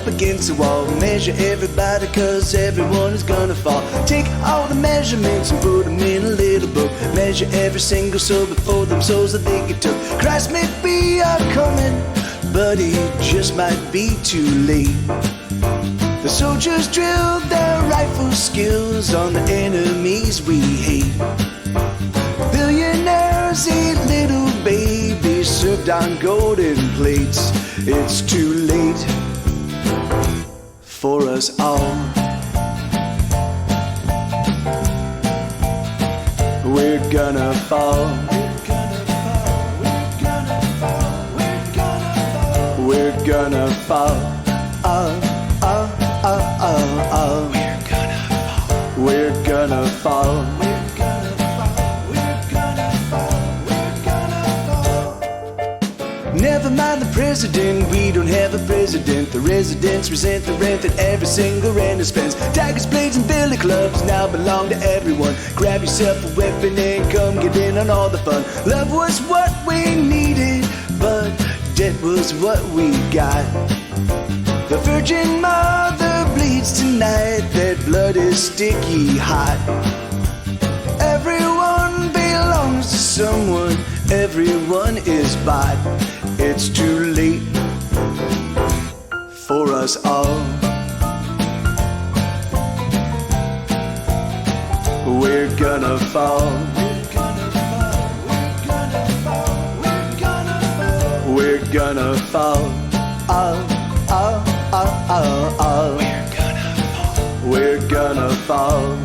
up against the wall. Measure everybody, cause everyone is gonna fall. Take all the measurements and put them in a little book. Measure every single soul before them souls that they get took. Christ may be a-coming, but he just might be too late. The soldiers drilled their rifle skills on the enemies we hate. Billionaires eat little babies served on golden plates. It's too late for us all. We're gonna fall. We're gonna fall. We're gonna fall. Never mind the president, we don't have a president. The residents resent the rent that every single renter spends. Tigers, blades, and billy clubs now belong to everyone. Grab yourself a weapon and come get in on all the fun. Love was what we needed, but debt was what we got. The Virgin Mother bleeds tonight, that blood is sticky hot. Everyone belongs to someone, everyone is bought. It's too late for us all. We're gonna fall. We're gonna fall. We're gonna fall.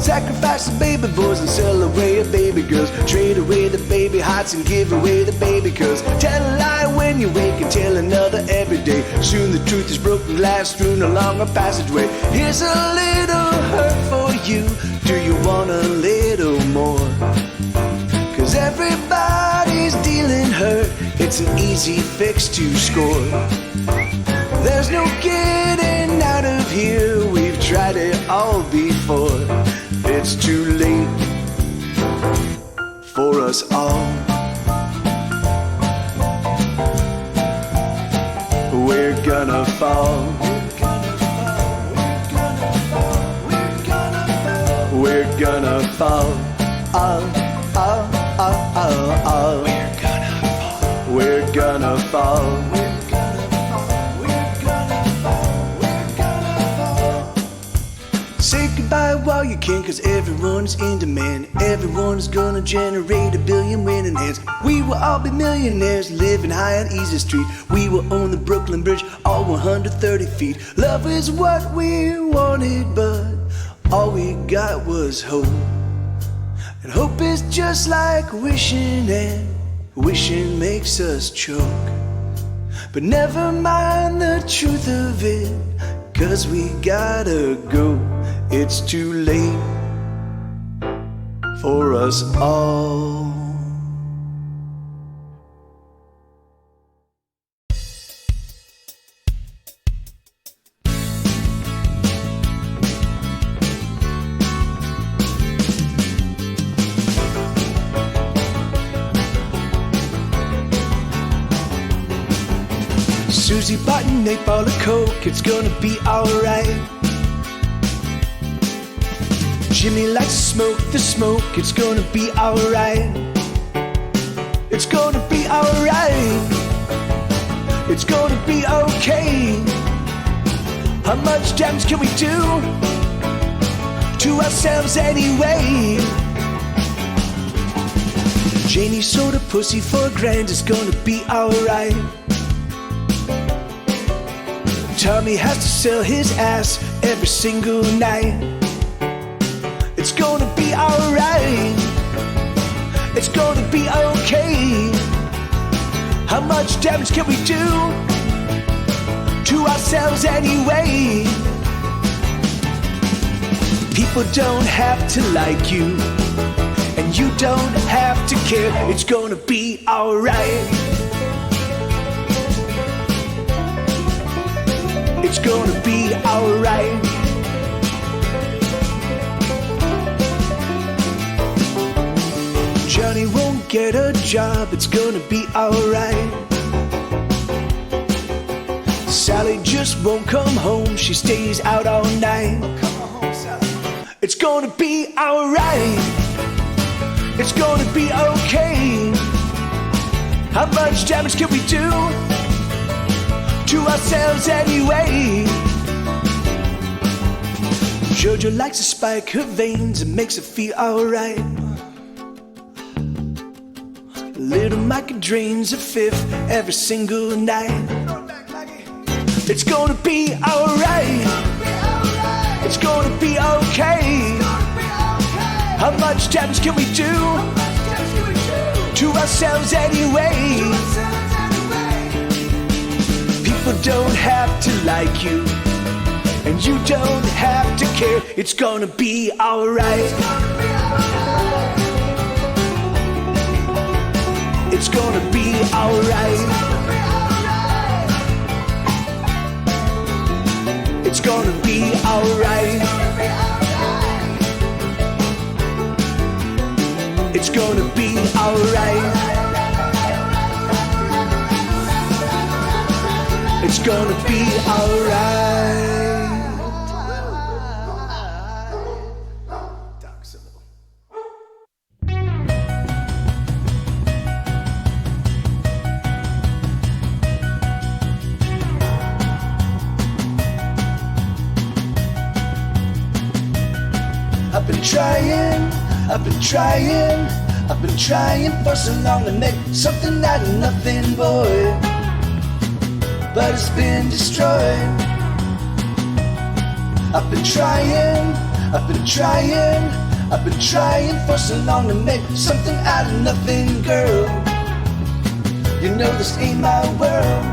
Sacrifice the baby boys and sell away the baby girls. Trade away the baby hearts and give away the baby curls. Tell a lie when you wake and tell another every day. Soon the truth is broken glass strewn along a passageway. Here's a little hurt for you. Do you want a little more? Cause everybody's dealing hurt. It's an easy fix to score. There's no getting out of here. We've tried it all before. It's too late for us all. We're gonna fall. We're gonna fall. We're gonna fall. Say goodbye while you can, cause everyone's in demand. Everyone's gonna generate $1 billion winning hands. We will all be millionaires living high on Easy Street. We will own the Brooklyn Bridge, all 130 feet. Love is what we wanted, but all we got was hope. And hope is just like wishing, and wishing makes us choke. But never mind the truth of it, cause we gotta go. It's too late for us all. Susie bought an 8-ball of Coke, it's gonna be alright. Jimmy likes to smoke the smoke, it's gonna be alright. It's gonna be alright. It's gonna be okay. How much damage can we do to ourselves anyway? Janie sold a pussy for $1,000, it's gonna be alright. Tommy has to sell his ass every single night. It's gonna be alright. It's gonna be okay. How much damage can we do to ourselves anyway? People don't have to like you, and you don't have to care. It's gonna be alright. It's gonna be alright. Johnny won't get a job, it's gonna be alright. Sally just won't come home, she stays out all night. It's gonna be alright. It's gonna be okay. How much damage can we do to ourselves anyway? Jojo likes to spike her veins and makes her feel alright. Little Micah drains a fifth every single night. It's gonna be alright. It's gonna be okay. How much damage can we do to ourselves anyway? People don't have to like you, and you don't have to care. It's gonna be alright. It's gonna be alright. It's gonna be alright. It's gonna be alright. It's gonna be alright. I've been trying for so long to make something out of nothing, boy. But it's been destroyed. I've been trying for so long to make something out of nothing, girl. You know this ain't my world.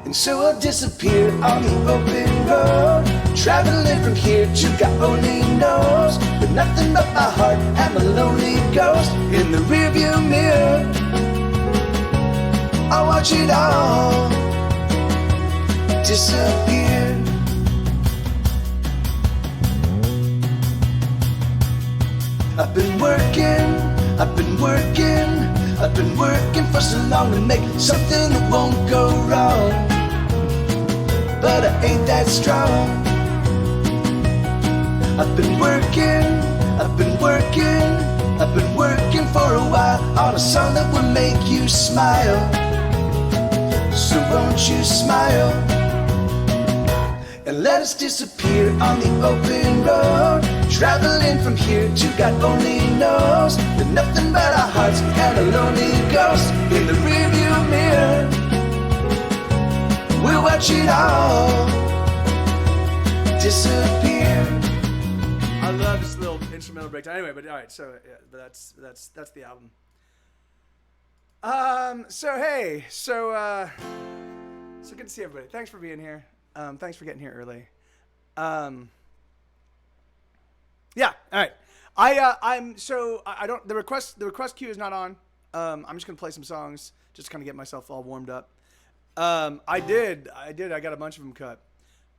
And so I'll disappear on the open road, traveling from here to God only knows, with nothing but my heart and my lonely ghost in the rearview mirror. I watch it all disappear. I've been working for so long to make something that won't go wrong. But I ain't that strong. I've been working for a while on a song that will make you smile. So won't you smile and let us disappear on the open road, traveling from here to God only knows, with nothing but our hearts and a lonely ghost in the rearview mirror. We'll watch it all disappear. I love this little instrumental breakdown. Anyway, but all right, so yeah, but that's the album. So good to see everybody. Thanks for being here. Thanks for getting here early. Yeah, all right. The request queue is not on. I'm just gonna play some songs just to kind of get myself all warmed up. I got a bunch of them cut.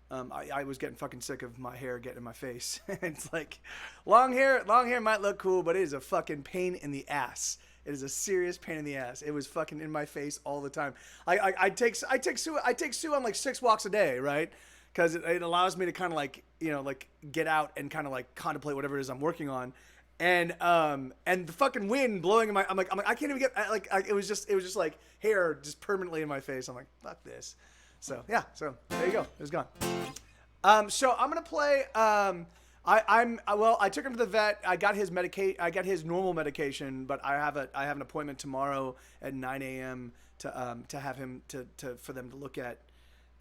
I was getting fucking sick of my hair getting in my face. It's like, long hair might look cool, but it is a fucking pain in the ass. It is a serious pain in the ass. It was fucking in my face all the time. I take Sue on like 6 walks a day, right? Because it allows me to kind of like, like get out and kind of like contemplate whatever it is I'm working on. And the fucking wind blowing in my, I'm like, I can't even get, it was just like hair just permanently in my face. I'm like, fuck this. So yeah, so there you go. It was gone. So I'm going to play, I took him to the vet. I got his normal medication, but I have an appointment tomorrow at 9 a.m. to have him for them to look at.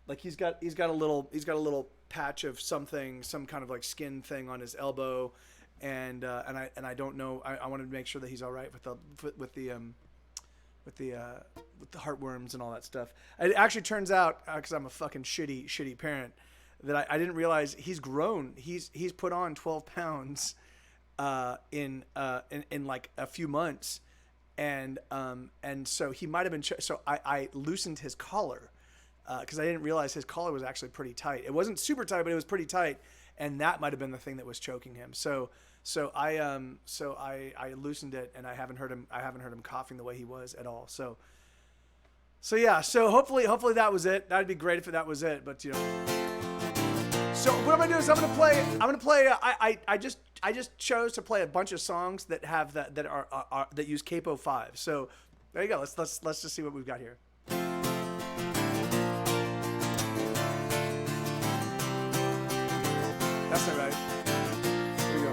Like he's got a little patch of something, some kind of like skin thing on his elbow, and I don't know. I wanted to make sure that he's all right with with the heartworms and all that stuff. It actually turns out, because I'm a fucking shitty parent, that I didn't realize he's grown. He's put on 12 pounds in like a few months, and so he might have been. So I loosened his collar because I didn't realize his collar was actually pretty tight. It wasn't super tight, but it was pretty tight, and that might have been the thing that was choking him. So I loosened it, and I haven't heard him coughing the way he was at all. So yeah. So hopefully that was it. That'd be great if that was it. But you know. So what I'm gonna do is I'm gonna play. I just chose to play a bunch of songs that have that are that use Capo 5. So there you go. Let's just see what we've got here. That's not right. Here we go.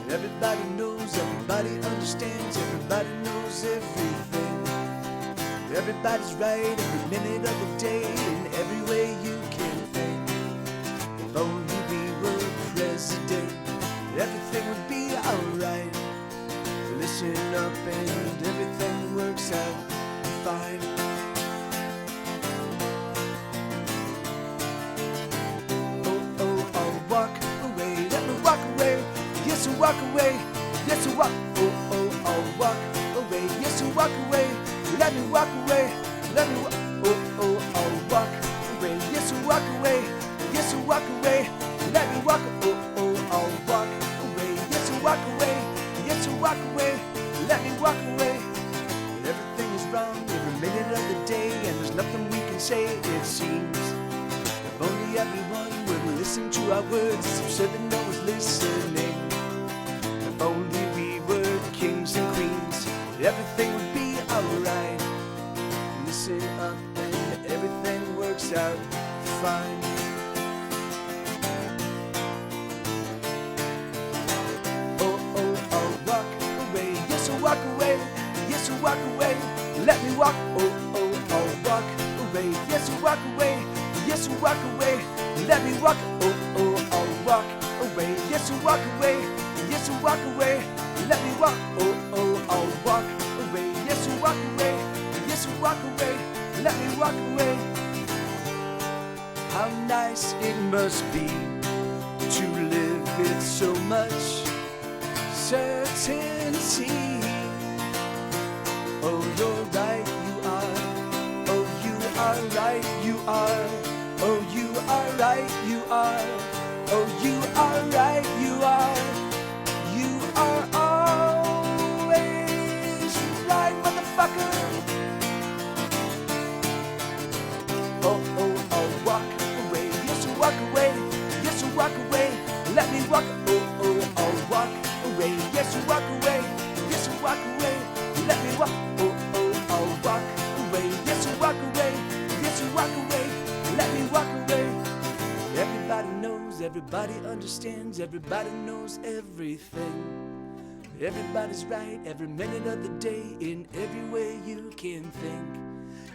And everybody knows, everybody understands, everybody knows everything. Everybody's right every minute of the day in every way you can think. If only we were president, everything would be alright. Listen up and everything works out fine. Oh, I'll walk away, let me walk away. Yes, I'll walk away, yes, I'll walk. Oh, I'll walk away, yes, I'll walk away. Let me walk away, let me walk. Oh, I'll walk away. Yes, I'll walk away. Yes, I'll walk away. Let me walk. Oh, I'll walk away. Yes, I'll walk away. Yes, I'll walk away. Let me walk away. Everything is wrong every minute of the day, and there's nothing we can say, it seems. If only everyone would listen to our words, I'm sure that no one's listening. If only we were kings and queens, everything would be alright. Listen up and everything works out fine. Oh, I'll walk away. Yes, I'll walk away. Yes, I'll walk away. Let me walk. Oh, I'll walk away. Yes, I'll walk away. Yes, I'll walk away. Let me walk. Oh, I'll walk away. Yes, I'll walk away. Yes, I'll walk away. Let me walk. Oh, I'll walk away. Yes, I'll walk away. Yes, I'll walk away. Let me walk away. How nice it must be to live with so much certainty. Oh, you're right, you are. Oh, you are right, you are. Oh, you are right, you are. Oh, you are right, you are. You are always right, motherfucker. Oh, I'll walk away. Yes, I'll walk away. Yes, I'll walk away. Let me walk. Oh, I'll walk away. Yes, I'll walk away. Yes, I'll walk away. Let me walk. Oh, I'll walk away. Yes, I'll walk away. Yes, I'll walk away. Let me walk away. Everybody knows, everybody understands, everybody knows everything. Everybody's right every minute of the day in every way you can think.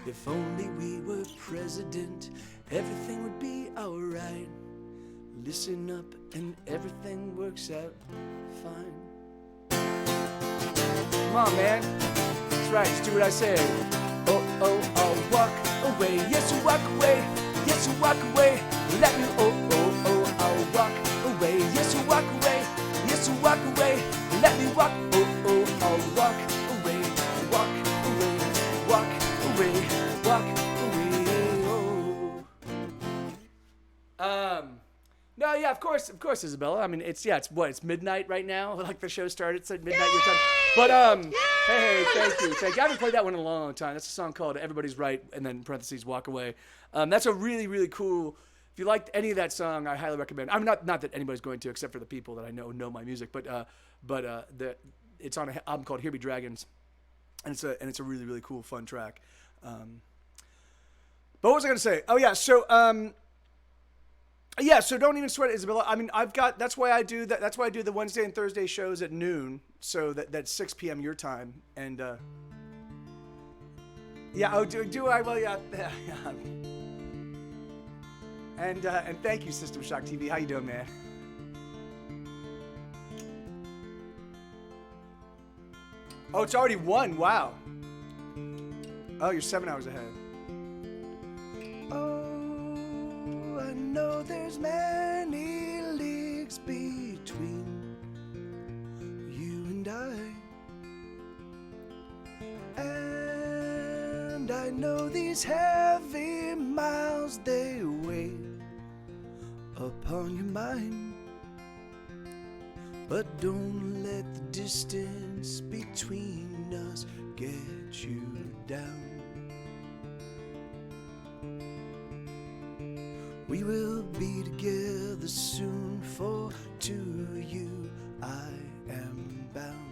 If only we were president, everything would be alright. Listen up and everything works out fine. Come on, man. That's right. Just do what I say. Oh, I'll walk away. Yes, I'll walk away. Yes, I'll walk away. Let me. Oh, I'll walk away. Yes, I'll walk away. Yes, I'll walk away. Let me walk. Oh, I'll walk away. Walk away. Walk away. Walk away. Oh. No, yeah, of course, Isabella. I mean, it's midnight right now. Like the show started, it's at midnight your time. But hey, thank you. I haven't played that one in a long, long time. That's a song called "Everybody's Right" and then parentheses "Walk Away." That's a really, really cool. If you liked any of that song, I highly recommend. I'm not that anybody's going to, except for the people that I know my music. But it's on an album called "Here Be Dragons," and it's a really, really cool, fun track. But what was I going to say? Oh yeah, so so don't even sweat it, Isabella. I mean, that's why I do that. That's why I do the Wednesday and Thursday shows at noon. So that's 6 p.m. your time. And yeah, oh, do I? Well, yeah. And thank you, System Shock TV. How you doing, man? Oh, it's already 1. Wow. Oh, you're 7 hours ahead. Oh, I know there's many leagues between you and I. And I know these heavy miles, they weigh upon your mind. But don't let the distance between us get you down. We will be together soon, for to you I am bound.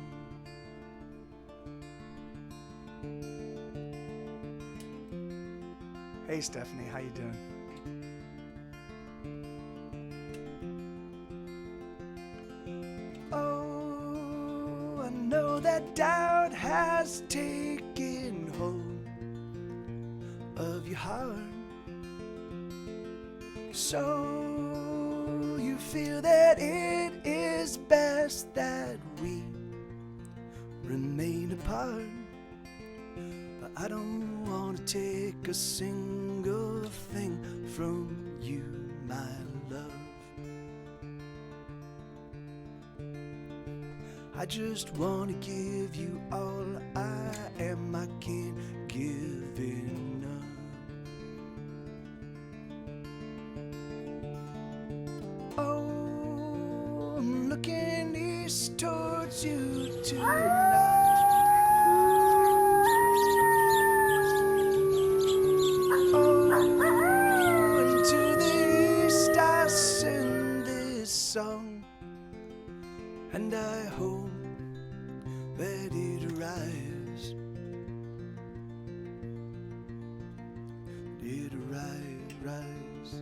Hey, Stephanie, how you doing? Oh, I know that doubt has taken hold of your heart. So you feel that it is best that we remain apart. But I don't want to take a single thing from you, my love. I just want to give you all I am. I can't give enough. Oh, I'm looking east towards you tonight. Oh, and to the east I sing this song, and I hope that it arrives. It arrives.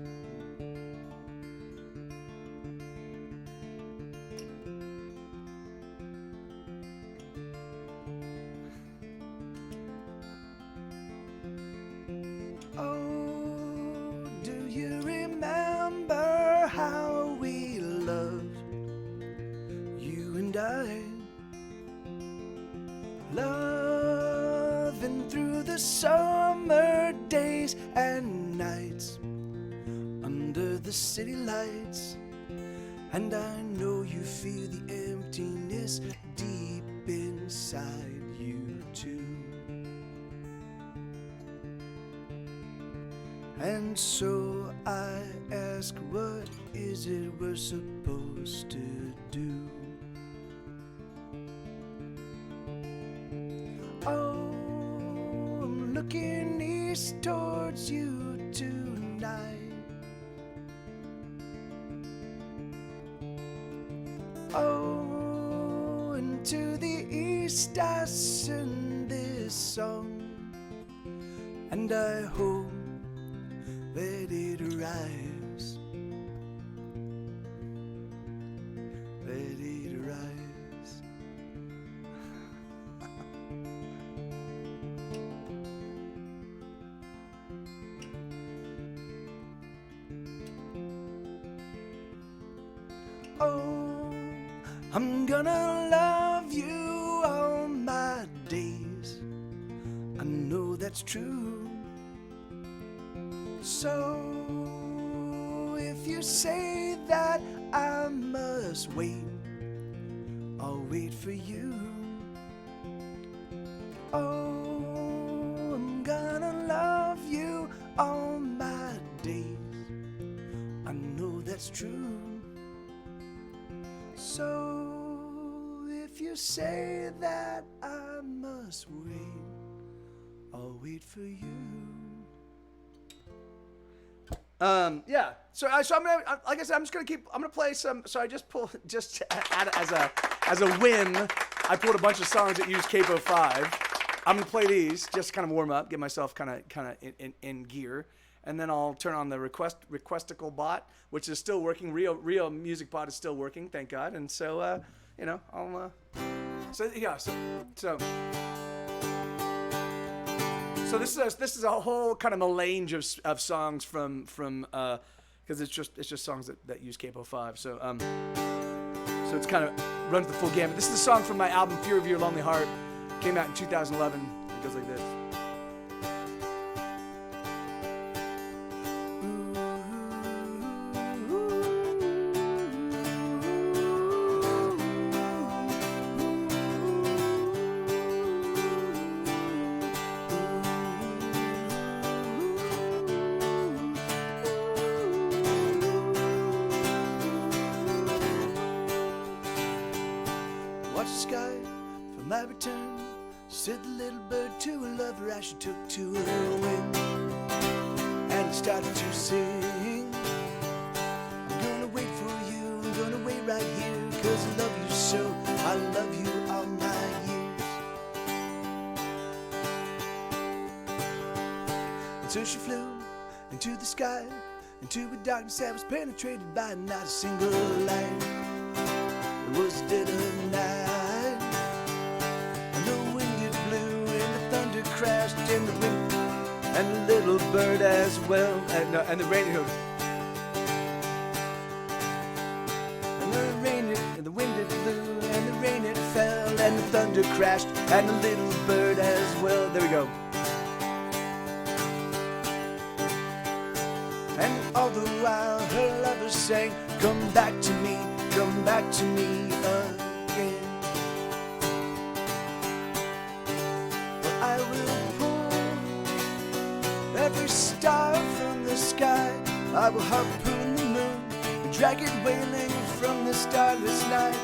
Oh, do you remember how we loved, you and I? Loving through the summer days and nights under the city lights. And I know you feel the emptiness deep inside you too. And so I ask, what is it we're supposed to do? Oh, I'm looking east towards you tonight. Oh, and to the east I sing this song, and I hope that it arrives. That it arrives. Oh, I'm gonna love you all my days. I know that's true. So if you say that I must wait, I'll wait for you. Oh, I'm gonna love you all my days. I know that's true. So if you say that I must wait, I'll wait for you. Yeah. So I'm gonna, like I said, I'm gonna play some. So I just pulled, just as a whim, I pulled a bunch of songs that use Capo 5. I'm gonna play these just kind of warm up, get myself kind of in gear, and then I'll turn on the requestical bot, which is still working. Real Music Bot is still working, thank God. And so I'll So this is a whole kind of melange of songs from because it's just songs that use Capo 5. So it's kind of runs the full gamut. This is a song from my album Fear of Your Lonely Heart, Came out in 2011. It goes like this. Watch the sky from my return, said the little bird to a lover as she took to her wing, and it started to sing. I'm gonna wait for you, I'm gonna wait right here, 'cause I love you so, I love you all my years. And so she flew into the sky, into a darkness that was penetrated by not a single light. It was dead of night, and the wind it blew, and the thunder crashed in the wind, and the little bird as well, And the radio. and the wind it blew, and the rain it fell, and the thunder crashed, and the little bird as well. There we go. And all the while her lover sang, come back to me, come back to me again. But I will pull every star from the sky, I will harpoon the moon and drag it wailing from the starless night.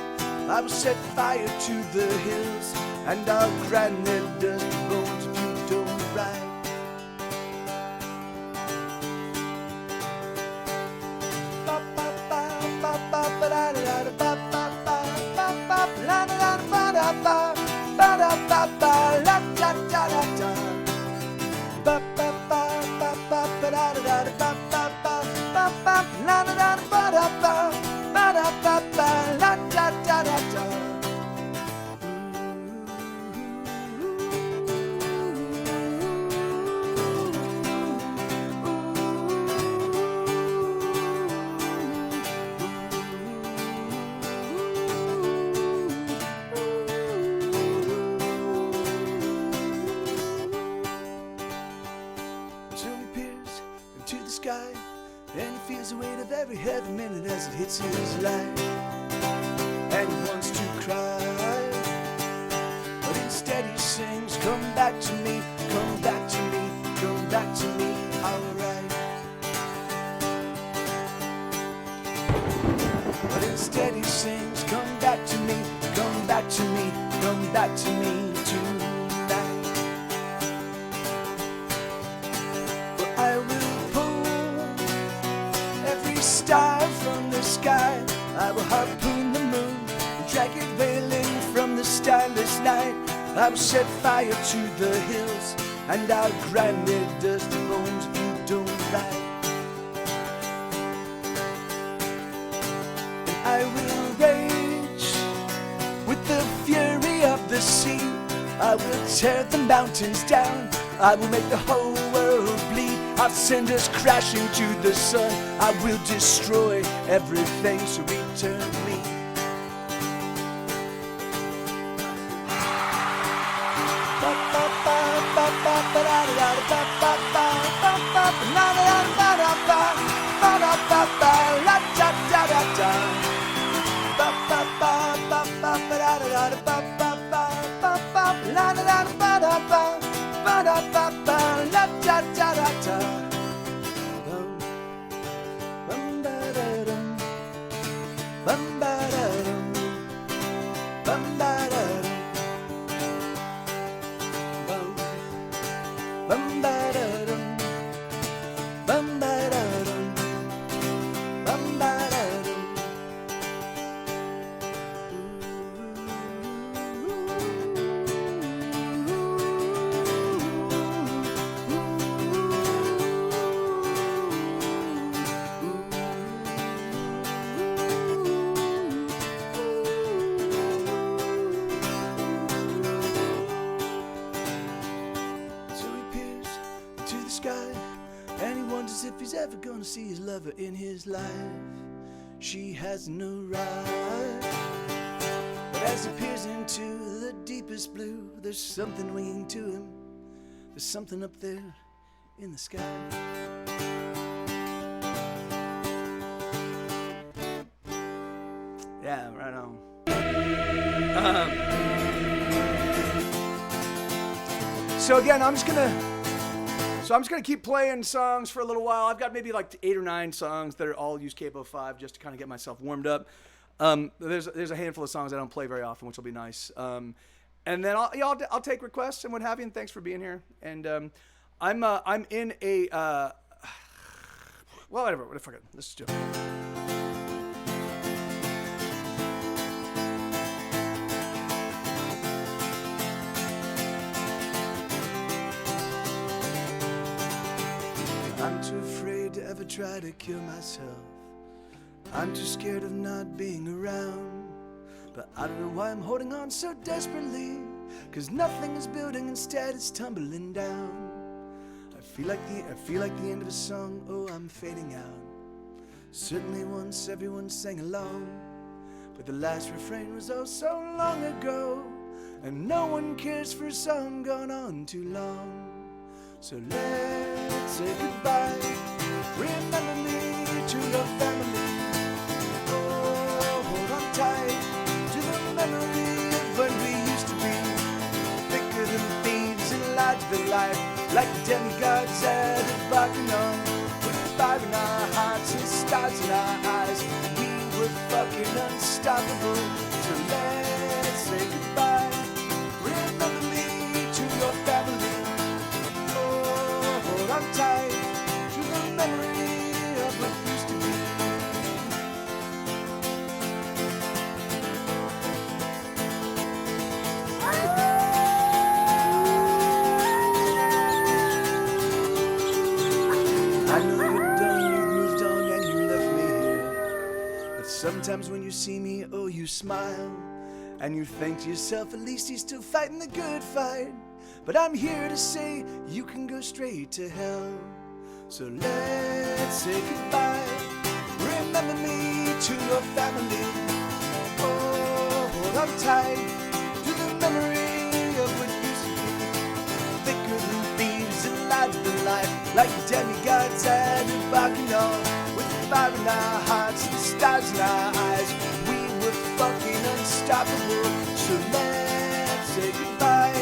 I will set fire to the hills, and I'll grind their dusty bones if you don't ride. Sky, and he feels the weight of every heavy minute as it hits his life, and he wants to cry, but instead he sings, come back to me, come back to me, come back to me, alright. But instead he sings, come back to me, come back to me, come back to me tonight. For I will star from the sky, I will harpoon the moon and drag it wailing from the starless night. I will set fire to the hills, and I'll grind their dusty bones if you don't ride. And I will rage with the fury of the sea, I will tear the mountains down, I will make the whole world bleed. I'll send us crashing to the sun, I will destroy everything, so return me. And he wonders if he's ever gonna see his lover in his life. She has no right, but as he peers into the deepest blue, there's something winging to him. There's something up there in the sky. Yeah, right on. So again, I'm just gonna keep playing songs for a little while. I've got maybe like 8 or 9 songs that are all use Capo 5 just to kind of get myself warmed up. There's a handful of songs I don't play very often, which will be nice. And then I'll take requests and what have you. And thanks for being here. And I'm in a well, whatever. Fuck it. Let's do it. I'm too afraid to ever try to kill myself. I'm too scared of not being around. But I don't know why I'm holding on so desperately, 'cause nothing is building, instead it's tumbling down. I feel like the end of a song, oh, I'm fading out. Certainly once everyone sang along, but the last refrain was oh so long ago, and no one cares for a song gone on too long. So let's say goodbye. Remember me to your family. Oh, hold on tight to the memory of when we used to be thicker than thieves and larger than life, like demigods at a Bacchanal, with fire in our hearts and stars in our eyes. We were fucking unstoppable. So let's say goodbye. Remember me to your family. I'm tied to the memory of what used to be. I know you're done, you've moved on, and you left me here. But sometimes when you see me, oh, you smile, and you think to yourself, at least he's still fighting the good fight. But I'm here to say you can go straight to hell. So let's say goodbye. Remember me to your family. Oh, hold on tight to the memory of what used to be thicker than thieves and larger than life, like demigods at a Bacchanal, with fire in our hearts and stars in our eyes. We were fucking unstoppable. So let's say goodbye.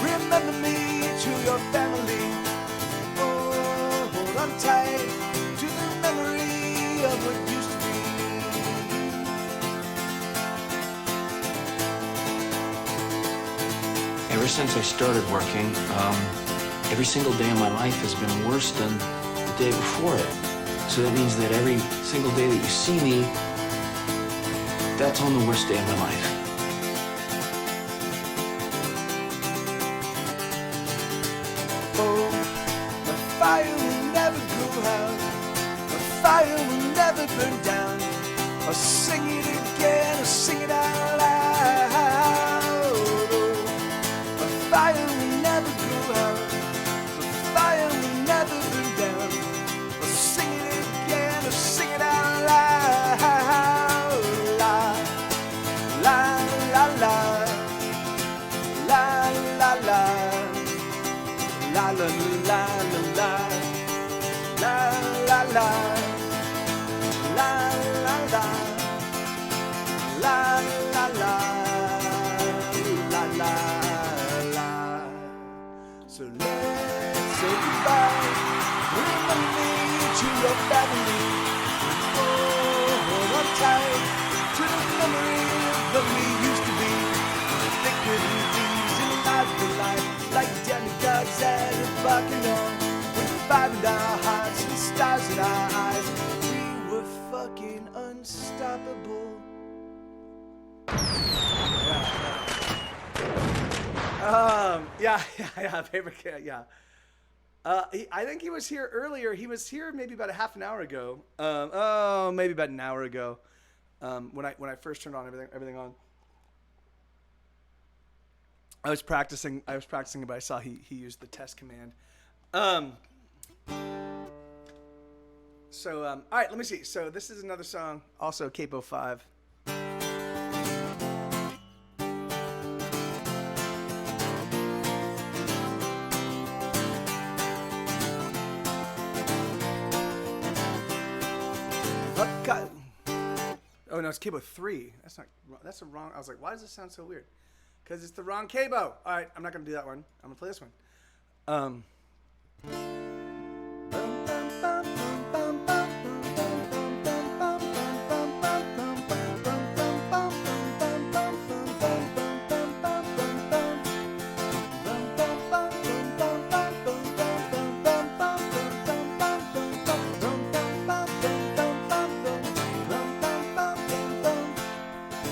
Remember me to your family. Oh, hold on tight to the memory of what used to be. Ever since I started working, every single day of my life has been worse than the day before it. So that means that every single day that you see me, that's on the worst day of my life. The fire will never go out. The fire will never burn down. I'll sing it again, I'll sing it out loud. The fire will never go out. The fire will never burn down. I'll sing it again, I'll sing it out loud. La, la, la, la. La, la, la. La la la la la la la la la la la la la la la la. So let's say goodbye. Remember me to your family. Oh, hold on tight to the memory that we used to be thicker than thieves and larger than life, like demigods at a Bacchanal, with fire in our hearts and stars in our eyes. We were fucking unstoppable. Paper Cat, yeah. I think he was here earlier. He was here maybe about a half an hour ago. Maybe about an hour ago. When I first turned on everything on. I was practicing, but I saw he used the test command. All right, let me see. So this is another song, also Capo 5. Oh no, it's Cabo 3. That's the wrong. I was like, why does this sound so weird? Because it's the wrong Cabo. All right, I'm not gonna do that one. I'm gonna play this one.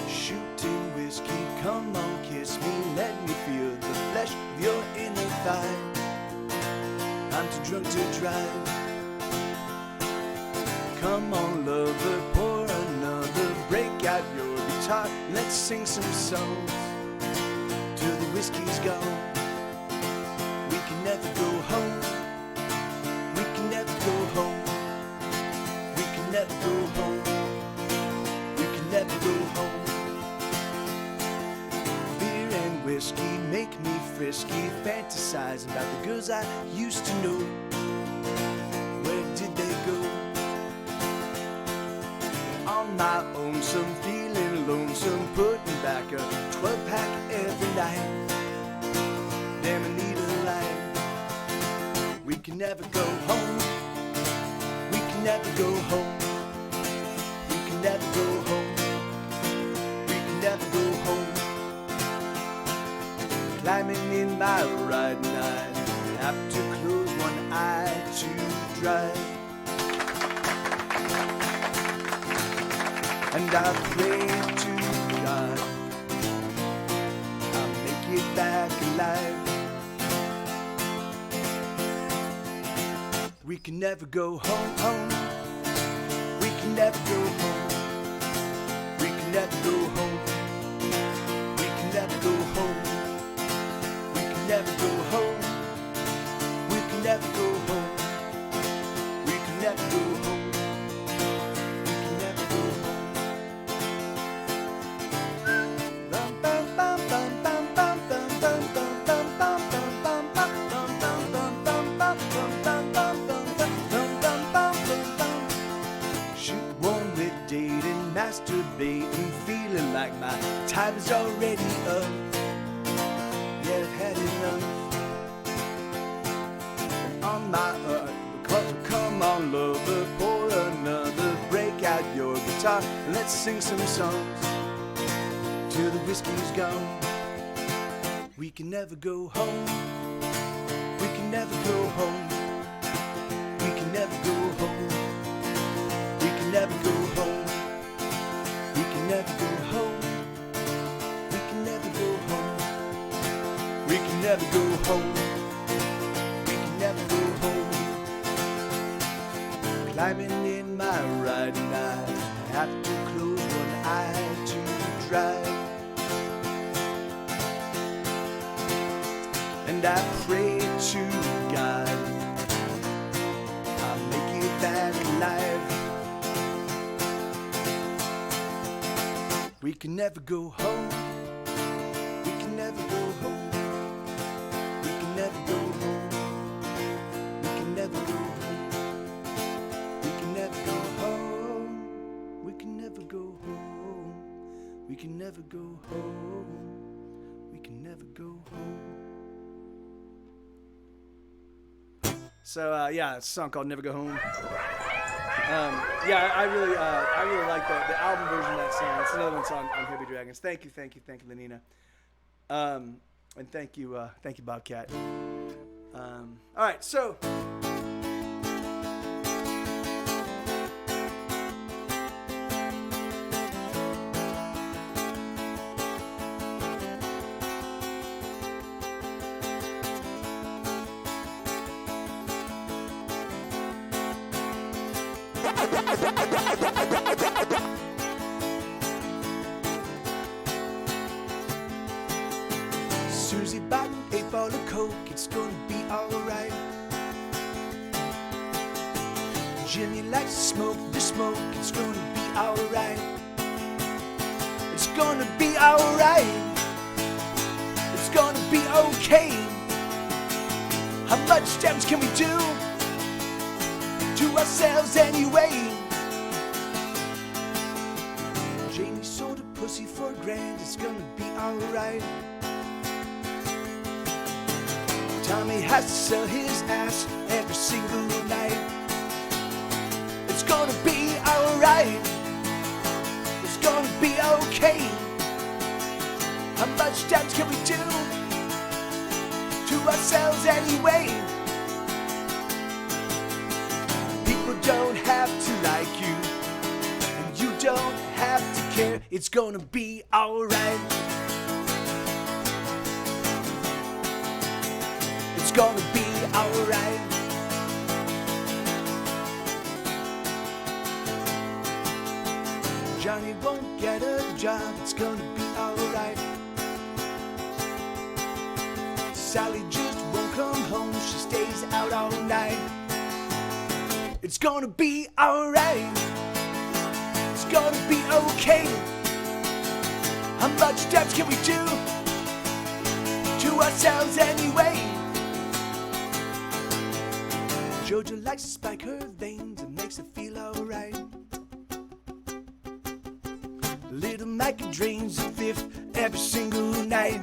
Shooting whiskey, come on, kiss me, let me feel the flesh of your inner thigh. I'm too drunk to drive. Come on, lover, pour another. Break out your guitar, let's sing some songs till the whiskey's gone. We can never go home. We can never go home. We can never go home. We can never go home. Beer and whiskey make me frisky, fantasizing about the girls I used to know. Where did they go? On my own, some feeling lonesome, putting back a 12-pack every night. Damn, I need a light. We can never go home. We can never go home. We can never go home. We can never go home. Climbing in my ride night, have to close one eye to drive. And I pray to God I'll make it back alive. We can never go home, home. We can never go home. We can never go home. We can never go home. We can never go home. We can never go home. We can never go home. We can never go home. Shoot one with dating, masturbating, feeling like my time is already up. Yeah, I've had enough. And on my come on, lover, pour another. Break out your guitar and let's sing some songs till the whiskey's gone. We can never go home. We can never go home. We can never go home. We can never go home. We can never go home. We can never go home. We can never go home. We can never go home. Climbing in my ride and I have to close one eye to drive. And I pray to God I'll make it back alive. We can never go home. We can never go home. We can never go home. We can never go home. We can never go home. We can never go home. We can never go home. We can never go home. So yeah, it's a song called "Never Go Home." Yeah, I really like the album version of that song. It's another one's on Heavy Dragons. Thank you, Lenina. And thank you, Bobcat. All right, so. Susie bought an 8-ball of Coke, it's gonna be alright. Jimmy likes to smoke the smoke, it's gonna be alright. It's gonna be alright. It's gonna be okay. How much damage can we do to ourselves anyway? Janie sold a pussy for $1,000, it's gonna be alright. Tommy has to sell his ass every single night. It's gonna be alright. It's gonna be okay. How much damage can we do to ourselves anyway? People don't have to like you, and you don't have to care. It's gonna be alright. It's gonna be alright. Johnny won't get a job, it's gonna be alright. Sally just won't come home, she stays out all night. It's gonna be alright. It's gonna be okay. How much damage can we do to ourselves anyway? Georgia likes to spike her veins and makes her feel alright. Little Micah drains a fifth every single night.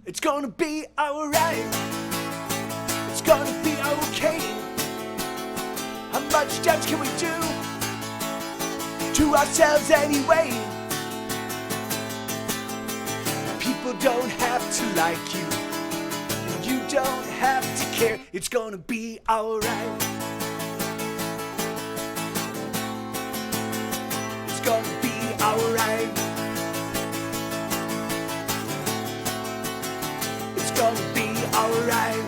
It's gonna be alright. It's gonna be okay. How much damage can we do to ourselves anyway? People don't have to like you, and you don't have to care. It's gonna be alright. It's gonna be alright. It's gonna be alright.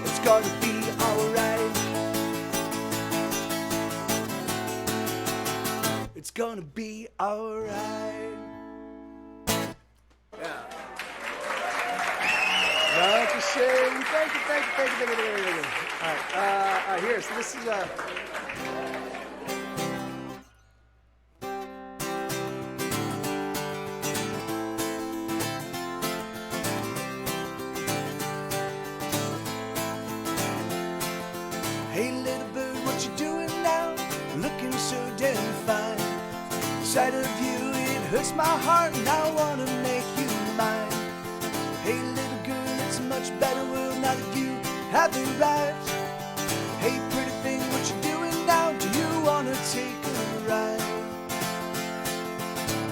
It's gonna be alright. It's gonna be alright. Yeah. Dankeschön. Thank you. All right, here. So this is Hey little bird, what you doing now? Looking so damn fine. The sight of you, it hurts my heart, and I wanna make you mine. Hey little girl, it's a much better world now that you have arrived. Hey pretty thing, what you doing now? Do you wanna take a ride?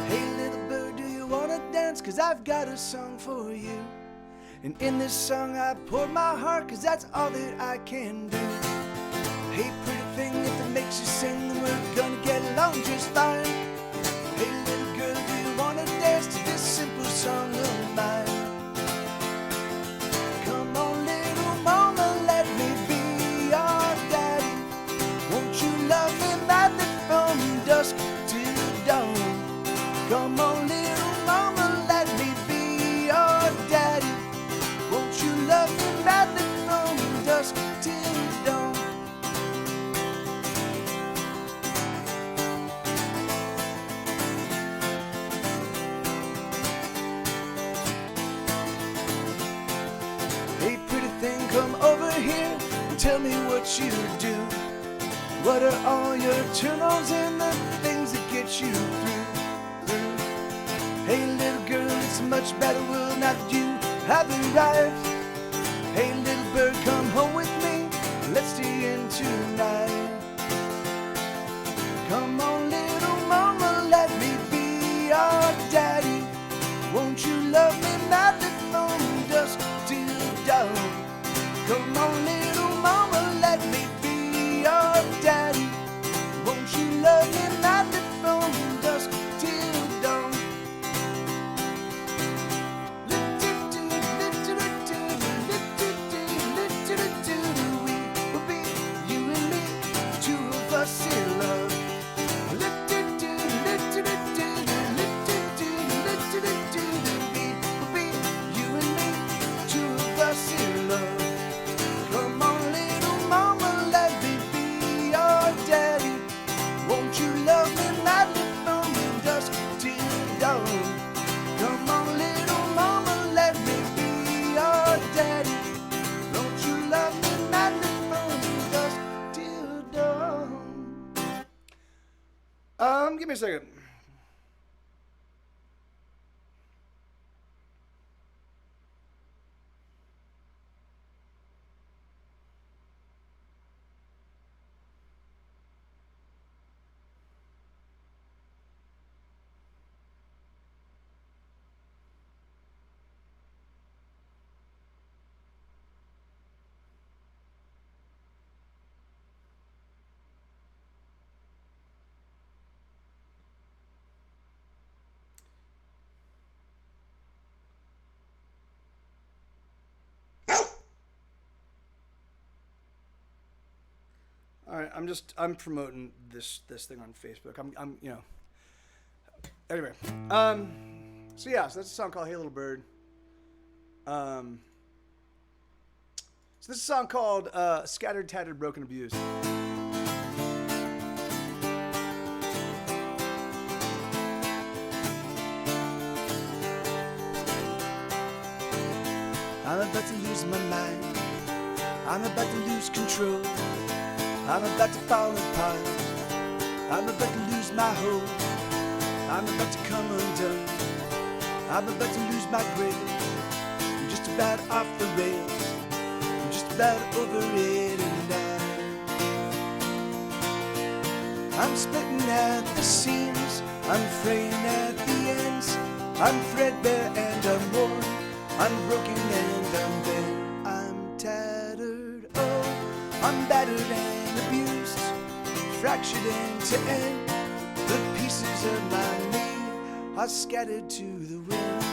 Hey little bird, do you wanna dance? 'Cause I've got a song for you. And in this song I pour my heart, 'cause that's all that I can do. Hey pretty thing, if it makes you sing, then we're gonna get along just fine. Hey little girl, do you wanna dance to this simple song of mine? Come on little mama, let me be your daddy. Won't you love me madly from dusk till dawn? Come on little mama, let me be your daddy. Won't you love me madly from dusk till dawn? Hey pretty thing, come over here and tell me what you do. What are all your turn-ons and the things that get you through? Hey little girl, it's a much better world now that you have arrived. Hey little bird, come home with me, let's stay in tonight. Come on little mama, let me be your daddy. Won't you love me madly from dusk till dawn? Come on little mama, let me be your daddy. Won't you love me madly from dusk till dawn? We will be you and me, two of us in love. Come on, little mama, let me be your daddy. Won't you love me madly from dusk till dawn? Come on, little mama, let me be your daddy. Won't you love me madly from dusk till dawn? Give me a second. All right, I'm promoting this thing on Facebook. I'm Anyway, so that's a song called "Hey Little Bird." So this is a song called "Scattered, Tattered, Broken, Abused." I'm about to lose my mind. I'm about to lose control. I'm about to fall apart. I'm about to lose my hope. I'm about to come undone. I'm about to lose my grip. I'm just about off the rails. I'm just about over it and I'm splitting at the seams. I'm fraying at the ends. I'm threadbare and I'm worn. I'm broken and I'm bent. I'm tattered. Oh, I'm battered and abused, fractured end to end. The pieces of my me are scattered to the wind.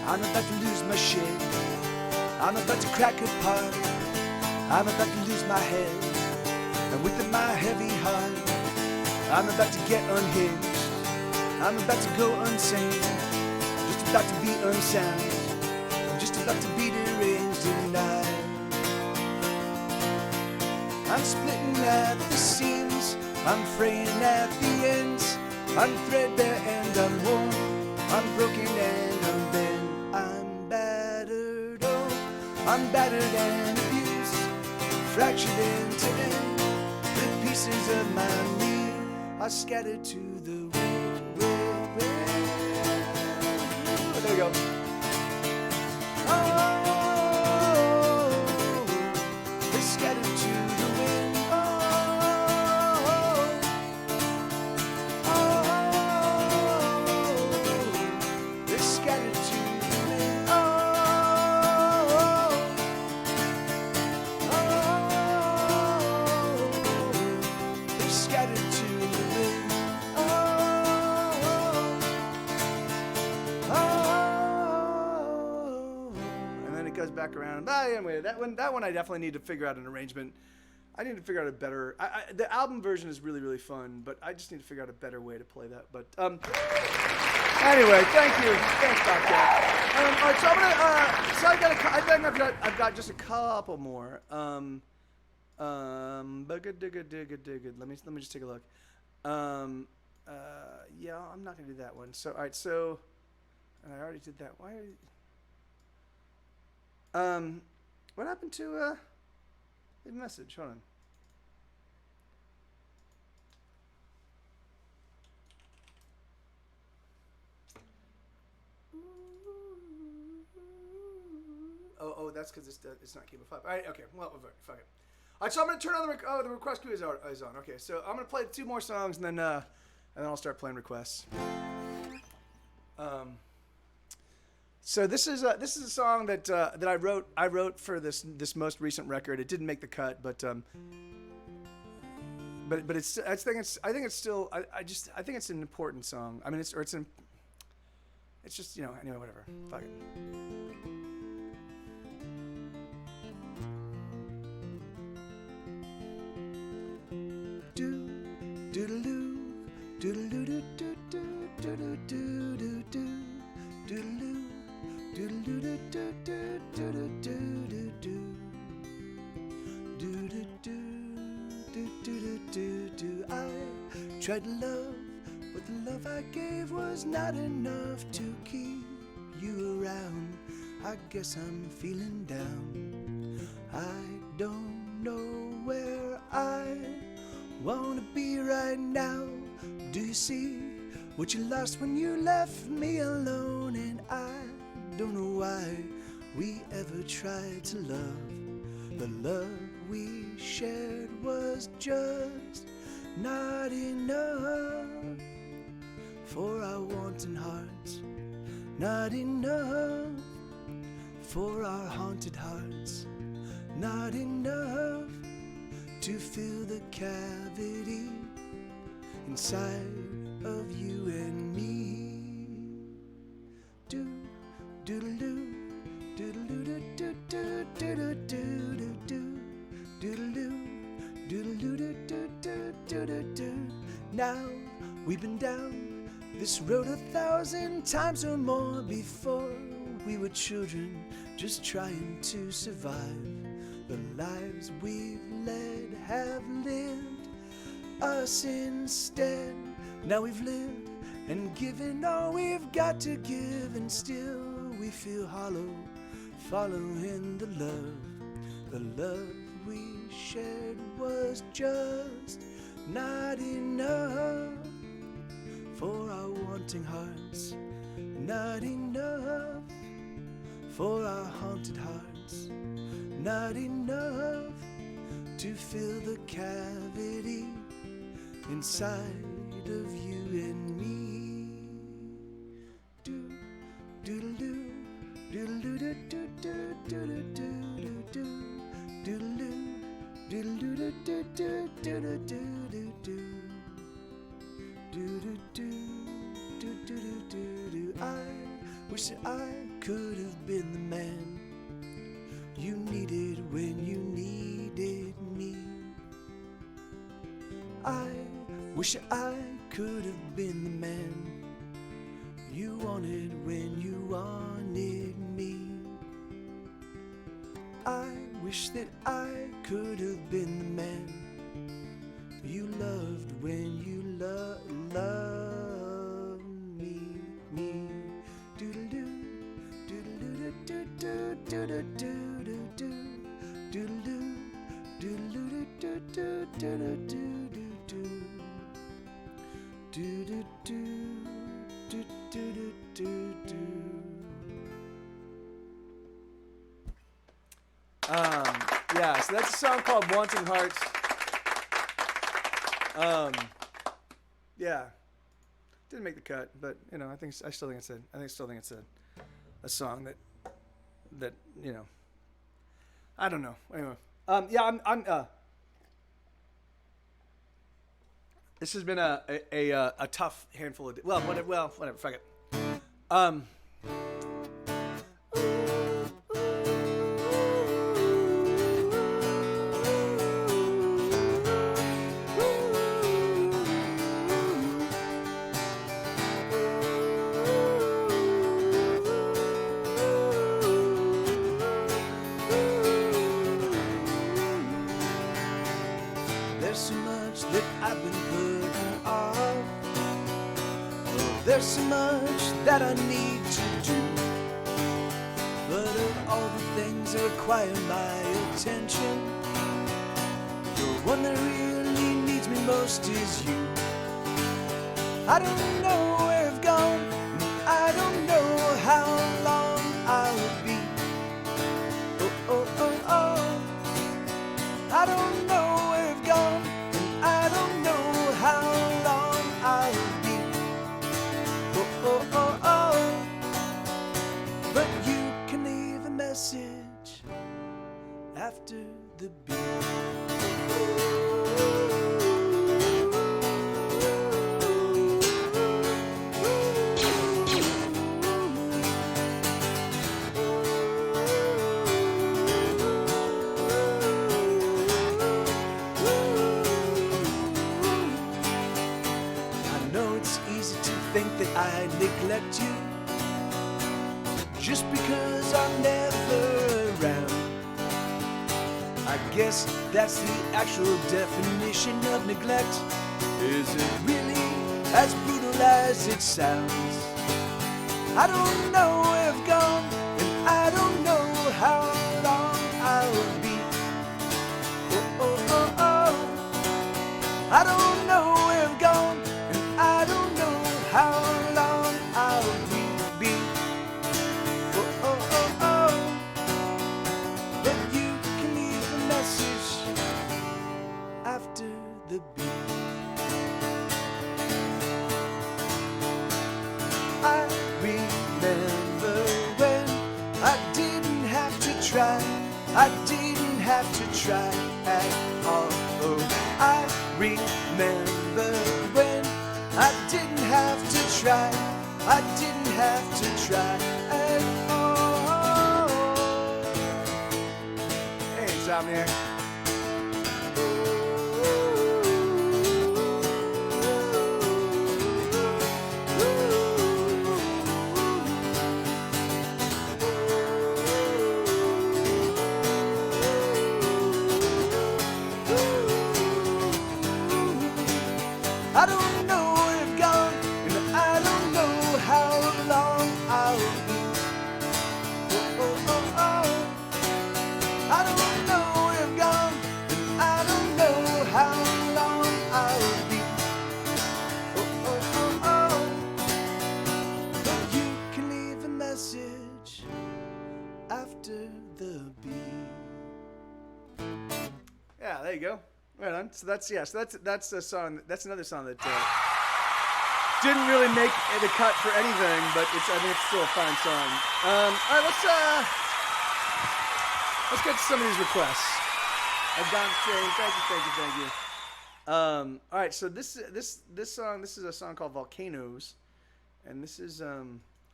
I'm about to lose my shit. I'm about to crack apart. I'm about to lose my head. And with my heavy heart, I'm about to get unhinged. I'm about to go insane. I'm just about to be unsound. I'm just about to be deranged tonight. I'm splitting at the seams. I'm fraying at the ends. I'm threadbare and I'm worn. I'm broken and I'm bent. I'm battered, oh, I'm battered and abused, fractured end to end. The pieces of my me are scattered to the wind. There we go. Oh, they're scattered to the wind. They're scattered to the wind. They're scattered to the wind. And then it goes back around. But anyway, that one I definitely need to figure out an arrangement. I need to figure out a better. The album version is really fun, but I just need to figure out a better way to play that. But anyway, thank you, thanks about that. All right, so I'm gonna. So I think I've got just a couple more. But good. Let me just take a look. Yeah, I'm not gonna do that one. So all right, so and I already did that. Why? What happened to the message? Hold on. Oh, that's because it's not Cable 5. All right, okay. Well, fuck it. All right, so I'm gonna turn on the request queue is on. Okay, so I'm gonna play 2 more songs and then I'll start playing requests. So this is a song that I wrote for this most recent record. It didn't make the cut, but it's I think it's still I think it's an important song. I mean it's just anyway whatever. Fuck it. Tried to love, but the love I gave was not enough to keep you around. I guess I'm feeling down. I don't know where I wanna be right now. Do you see what you lost when you left me alone? And I don't know why we ever tried to love. The love we shared was just not enough for our wanting hearts, not enough for our haunted hearts, not enough to fill the cavity inside of you and me. Do doodle-doo, doodle-doo, doodle-doo, doodle-doo, doodle-doo, doodle-doo, doodle-doo. Now we've been down this road 1,000 times or more before. We were children just trying to survive. The lives we've led have lived us instead. Now we've lived and given all we've got to give, and still we feel hollow following the love. The love we shared was just not enough for our wanting hearts, not enough for our haunted hearts, not enough to fill the cavity inside of you and me. Do doodle-doo, doodle-doo, doodle-doo, doodle-doo, doodle-doo, doodle-doo, doodle-doo, doodle-doo, do-do-do, I wish that I could have been the man you needed when you needed me. I wish that I could have been the man you wanted when you wanted me. I wish that I could have been the man you loved when you loved me. Doodle-doo, doodle-doo, doodle-doo, doodle-doo, doodle-doo, doodle-doo, doodle-doo, doodle-doo, do-do-do. Yeah, so that's a song called Wanting Hearts. Yeah, didn't make the cut, but you know, I still think it's a song that you know, I don't know. Anyway, yeah, I'm this has been a tough handful of whatever, fuck it. There's so much that I've been putting off. Oh, there's so much that I need to do. But of all the things that require my attention, the one that really needs me most is you. I don't know where I've gone, and I don't know how long I'll be. Oh, oh, oh, oh. I don't know where I've gone, and I don't know how long I'll be. Oh, oh, oh, oh. But you can leave a message after the beep. Think that I neglect you just because I'm never around. I guess that's the actual definition of neglect. Is it really as brutal as it sounds? I don't know where I've gone, and I don't know how long I will be. Oh, oh, oh, oh. I don't know where I've gone, and I don't know how long I will be. Oh, oh, oh, oh. But you can leave a message after the beat. I remember when I didn't have to try. I didn't have to try at all. Oh, I remember when I didn't have to try. I didn't have to try at all. Hey, Insomniac. I don't know where I've gone, and I don't know how long I'll be. Oh, oh, oh, oh. I don't know where I've gone, and I don't know how long I'll be. Oh, oh, oh, oh. But you can leave a message after the beat. Yeah, there you go. Right on. So that's a song. That's another song that didn't really make the cut for anything, but I think it's still a fine song. All right, let's get to some of these requests. I've gone saying thank you. All right, so this song, this is a song called Volcanoes, and this is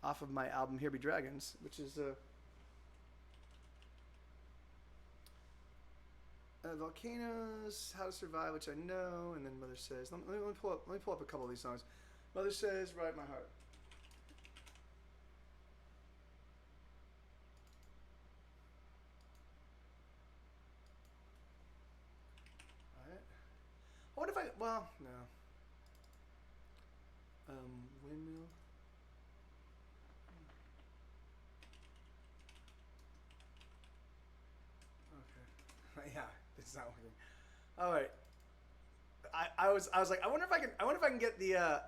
off of my album Here Be Dragons, which is Volcanoes, How to Survive, which I know, and then Mother Says. Let me pull up a couple of these songs. Mother Says, Right My Heart. All right. I wonder if well, no. Windmill. Okay. Yeah. It's not working. All right. I was like, I wonder if I can get the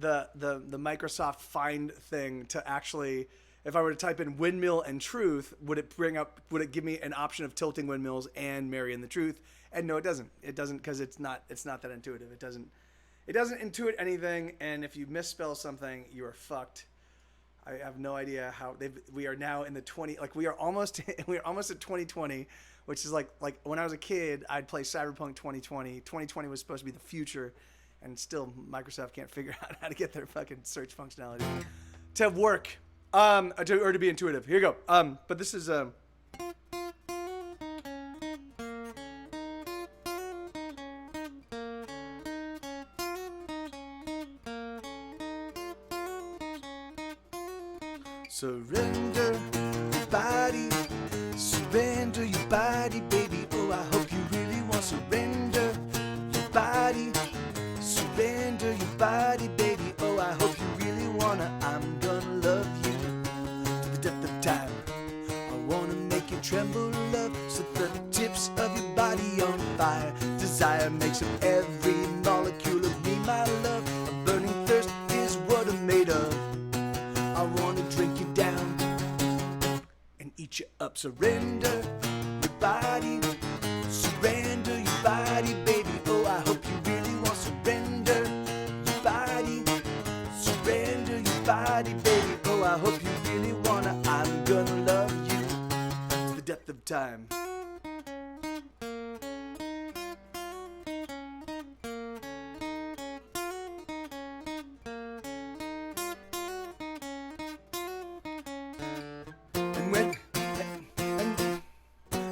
the Microsoft Find thing to actually, if I were to type in windmill and truth, would it give me an option of tilting windmills and Mary and the Truth? And no, it doesn't. It doesn't, because it's not that intuitive. It doesn't intuit anything, and if you misspell something, you are fucked. I have no idea how we are now in the 20, like we are almost at 2020, which is like when I was a kid, I'd play Cyberpunk 2020. 2020 was supposed to be the future, and still Microsoft can't figure out how to get their fucking search functionality to work, or to be intuitive. Here you go. But this is surrender your body, surrender your body, baby. Oh, I hope you really want to surrender your body, surrender your body, baby. Oh, I hope you really wanna. I'm gonna love you to the depth of time. I wanna make you tremble, love, set the tips of your body on fire. Desire makes up every molecule of me, my love. A burning thirst is what I'm made of. I wanna drink you down and eat you up. Surrender your body, surrender your body, baby. Oh, I hope you really want to surrender your body, surrender your body, baby. Oh, I hope you really wanna. I'm gonna love you to the depth of time.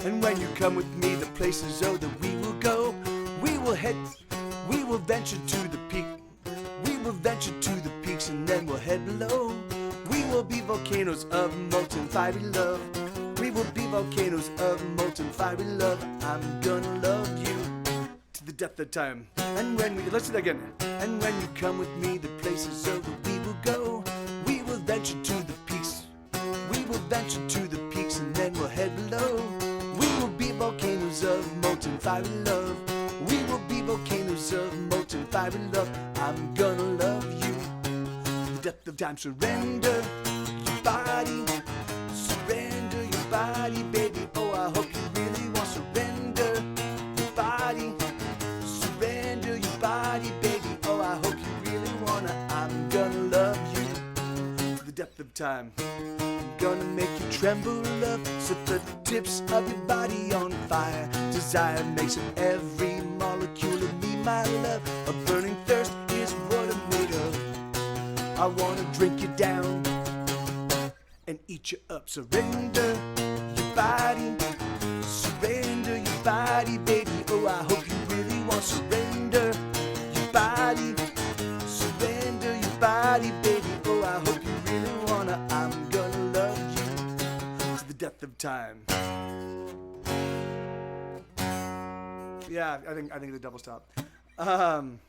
And when you come with me, the places that we will go. We will venture to the peak. We will venture to the peaks, and then we'll head below. We will be volcanoes of molten fiery love. We will be volcanoes of molten fiery love. I'm gonna love you to the depth of time. And when we listen again. And when you come with me, the places over we will go. We will venture to the peaks. We will venture to the peaks, and then we'll head below. We will be volcanoes of molten fiery love. We will be volcanoes of molten fiery love. I'm gonna love you to the depth of time. Surrender your body. Surrender your body, baby. Oh, I hope you really want. Surrender your body. Surrender your body, baby. Oh, I hope you really wanna. I'm gonna love you to the depth of time. I'm gonna make you tremble, love. Set the tips of your body on fire. Desire makes of every molecule of me, my love. A burning thirst is what I'm made of. I wanna drink you down and eat you up. Surrender your body. Surrender your body, baby. Oh, I hope you really want. Surrender your body. Surrender your body, baby. Oh, I hope you really wanna. I'm gonna love you to the depth of time. Yeah, I think the double stop. Thank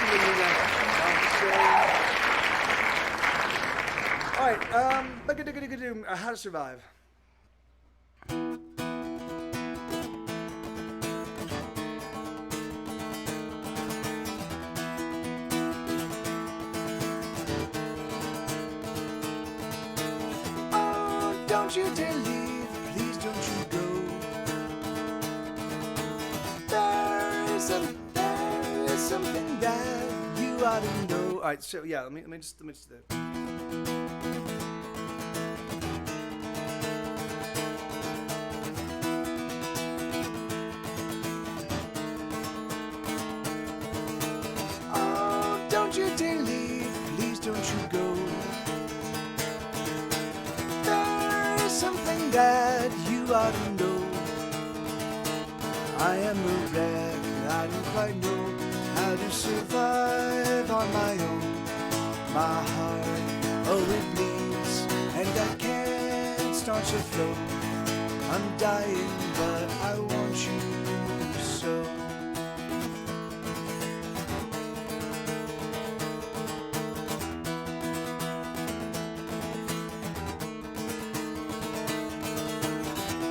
you, Lenina. All right, how to survive. Oh, don't you dare leave, please don't you go. There is something that you ought to know. All right, so yeah, let me just do that. Oh, don't you dare leave, please don't you go. There is something that you ought to know. I am a wreck, I don't quite know how to survive on my own. My heart, oh it bleeds, and I can't start to flow. I'm dying, but I want you so.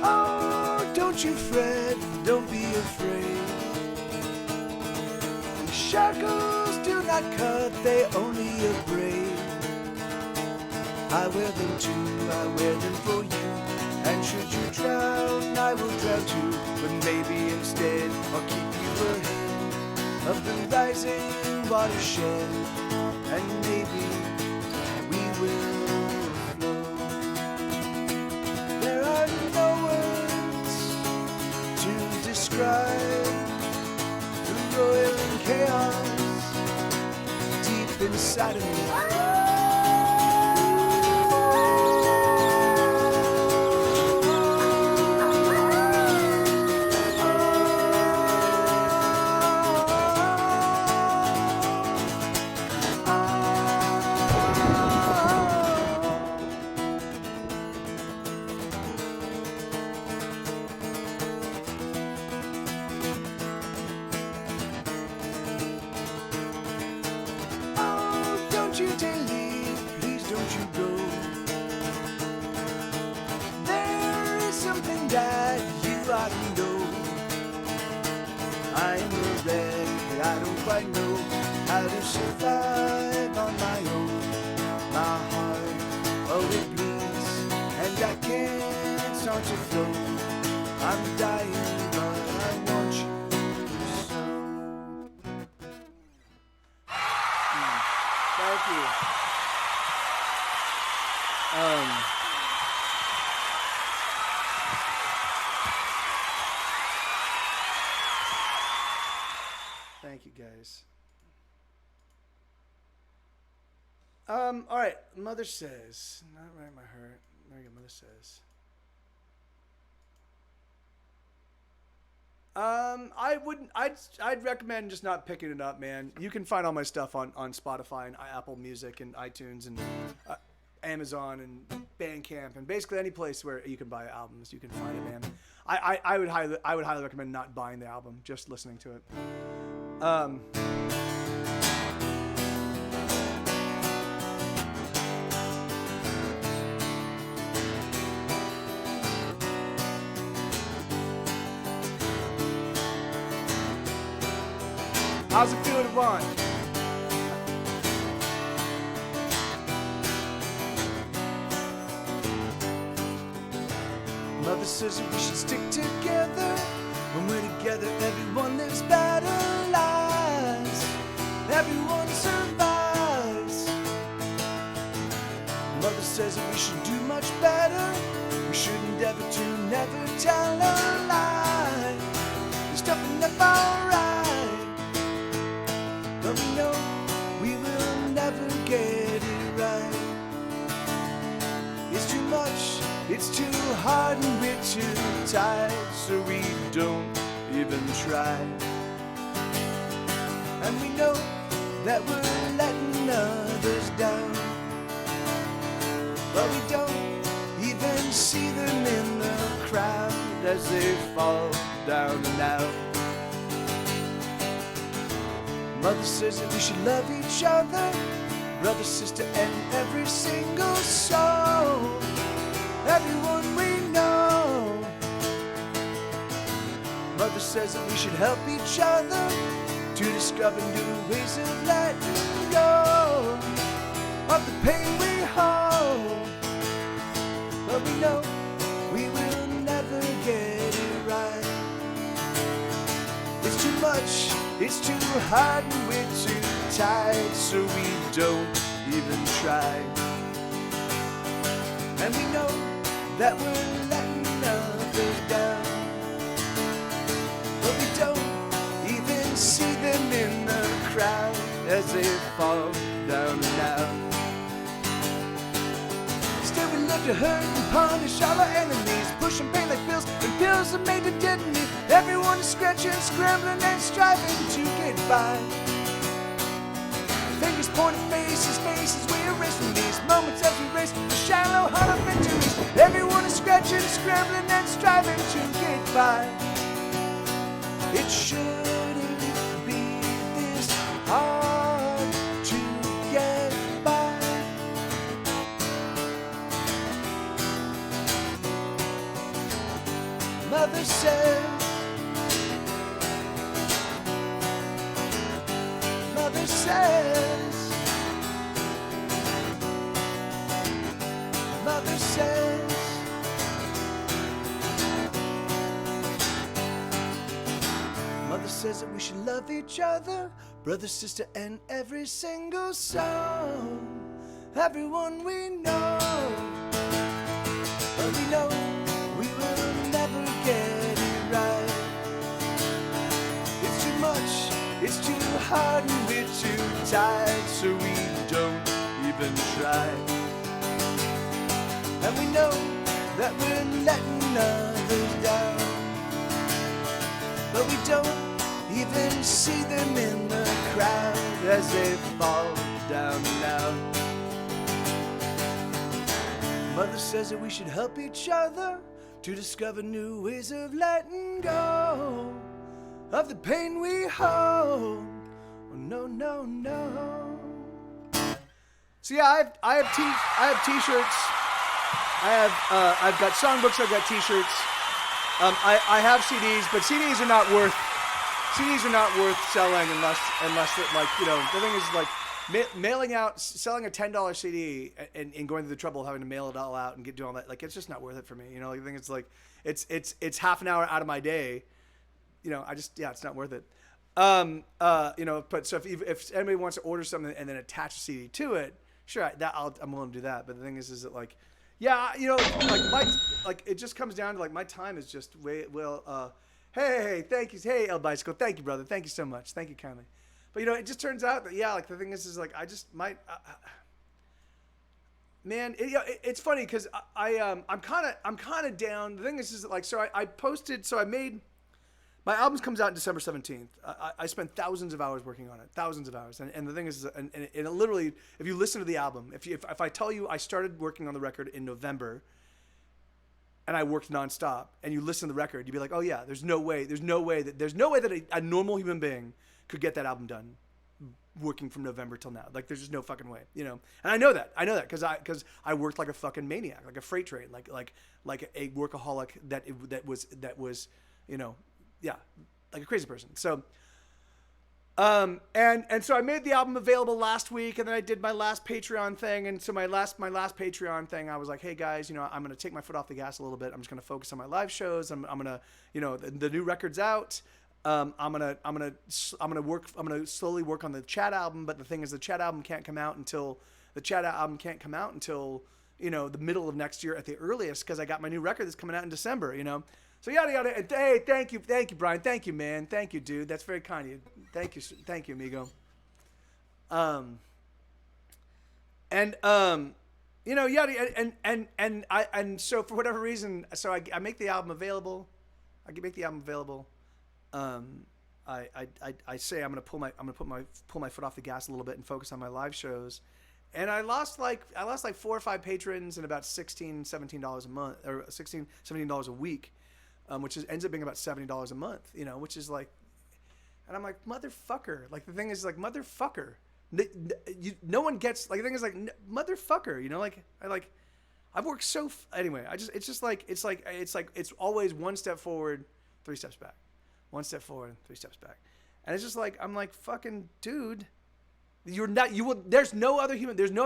Oh, don't you fret, don't be afraid. The shackles do not cut, they only abrade. I wear them too, I wear them for you. And should you drown, I will drown too. But maybe instead I'll keep you ahead of the rising watershed. And maybe we will flow. There are no words to describe the roiling chaos deep inside of me. Don't you dare leave, please don't you go. There is something that you ought to know. I'm a wreck, but I don't quite know how to survive on my own. My heart, oh it bleeds, and I can't start to flow. I'm dying, but I want you so. Thank you. Thank you, guys. All right. Mother says, not right my heart. There you go. Mother says. I wouldn't. I'd recommend just not picking it up, man. You can find all my stuff on Spotify and Apple Music and iTunes and Amazon and Bandcamp and basically any place where you can buy albums, you can find it, man. I would highly recommend not buying the album, just listening to it. How's it feel to want? Mother says that we should stick together. When we're together, everyone lives better lives. Everyone survives. Mother says that we should do much better. We should endeavor to never tell a lie. There's nothing up alright. But we know we will never get it right. It's too much, it's too hard, and we're too tired, so we don't even try. And we know that we're letting others down, but we don't even see them in the crowd as they fall down and out. Mother says that we should love each other, brother, sister, and every single soul, everyone we know. Mother says that we should help each other to discover new ways of letting go of the pain we hold. But we know we will never get it right. It's too much, it's too hard, and we're too tired, so we don't even try. And we know that we're letting others down, but we don't even see them in the crowd as they fall down and out. Still we live to hurt and punish all our enemies, pushing pain like pills, and pills are made to deaden. Everyone is scratching, scrambling, and striving to get by. Fingers pointing faces, we erase from these moments as we race the shallow, hollow victories. Everyone is scratching, scrambling, and striving to get by. It shouldn't be this hard to get by. Mother says, Mother says, Mother says, Mother says that we should love each other, brother, sister, and every single soul, everyone we know. But we know we will never get it right. It's too much, it's too hard, and we're too tired, so we don't even try. And we know that we're letting others down, but we don't even see them in the crowd as they fall down and out. Mother says that we should help each other to discover new ways of letting go of the pain we hold. Oh no, no, no. So yeah, I have t-shirts. I've got songbooks. I've got t-shirts. I have CDs, but CDs are not worth selling unless it, like, you know, the thing is, like, selling a $10 CD and going through the trouble of having to mail it all out and doing all that, like, it's just not worth it for me. You know, like, I think it's like it's half an hour out of my day. You know, it's not worth it. You know, but so if anybody wants to order something and then attach a CD to it, sure, I'm willing to do that. But the thing is that, like, yeah, you know, like it just comes down to, like, my time is just hey, thank you, hey, El Bicycle, thank you, brother, thank you so much, thank you kindly. But, you know, it just turns out that, yeah, like, the thing is like, I just might, man, it's funny because I'm kind of down. The thing is like, so I posted, so I made My album comes out December 17th. I spent thousands of hours working on it, thousands of hours. And the thing is, and it literally, if you listen to the album, if I tell you I started working on the record in November, and I worked nonstop, and you listen to the record, you'd be like, oh yeah, there's no way that a normal human being could get that album done working from November till now. Like, there's just no fucking way, you know? And I know that because I worked like a fucking maniac, like a freight train, like a workaholic that was, you know, yeah, like a crazy person. So, and so I made the album available last week, and then I did my last Patreon thing. And so my last Patreon thing, I was like, hey guys, you know, I'm going to take my foot off the gas a little bit. I'm just going to focus on my live shows. I'm going to, you know, the new record's out. I'm going to slowly work on the Chat album. But the thing is, the Chat album can't come out until, you know, the middle of next year at the earliest, because I got my new record that's coming out in December, you know. So yada yada. And hey, thank you, Brian. Thank you, man. Thank you, dude. That's very kind of you. Thank you, amigo. You know, yada, and so for whatever reason, so I make the album available. I say I'm gonna pull my foot off the gas a little bit and focus on my live shows. And I lost like 4 or 5 patrons and about $16-17 a month, or $16-17 a week. Which ends up being about $70 a month, you know, which is like, and I'm like, motherfucker. Like, the thing is, like, motherfucker. No one gets, like, the thing is, like, motherfucker, you know, like, I've worked so, anyway, it's always 1 step forward, 3 steps back. 1 step forward, 3 steps back. And it's just like, I'm like, fucking dude, there's no other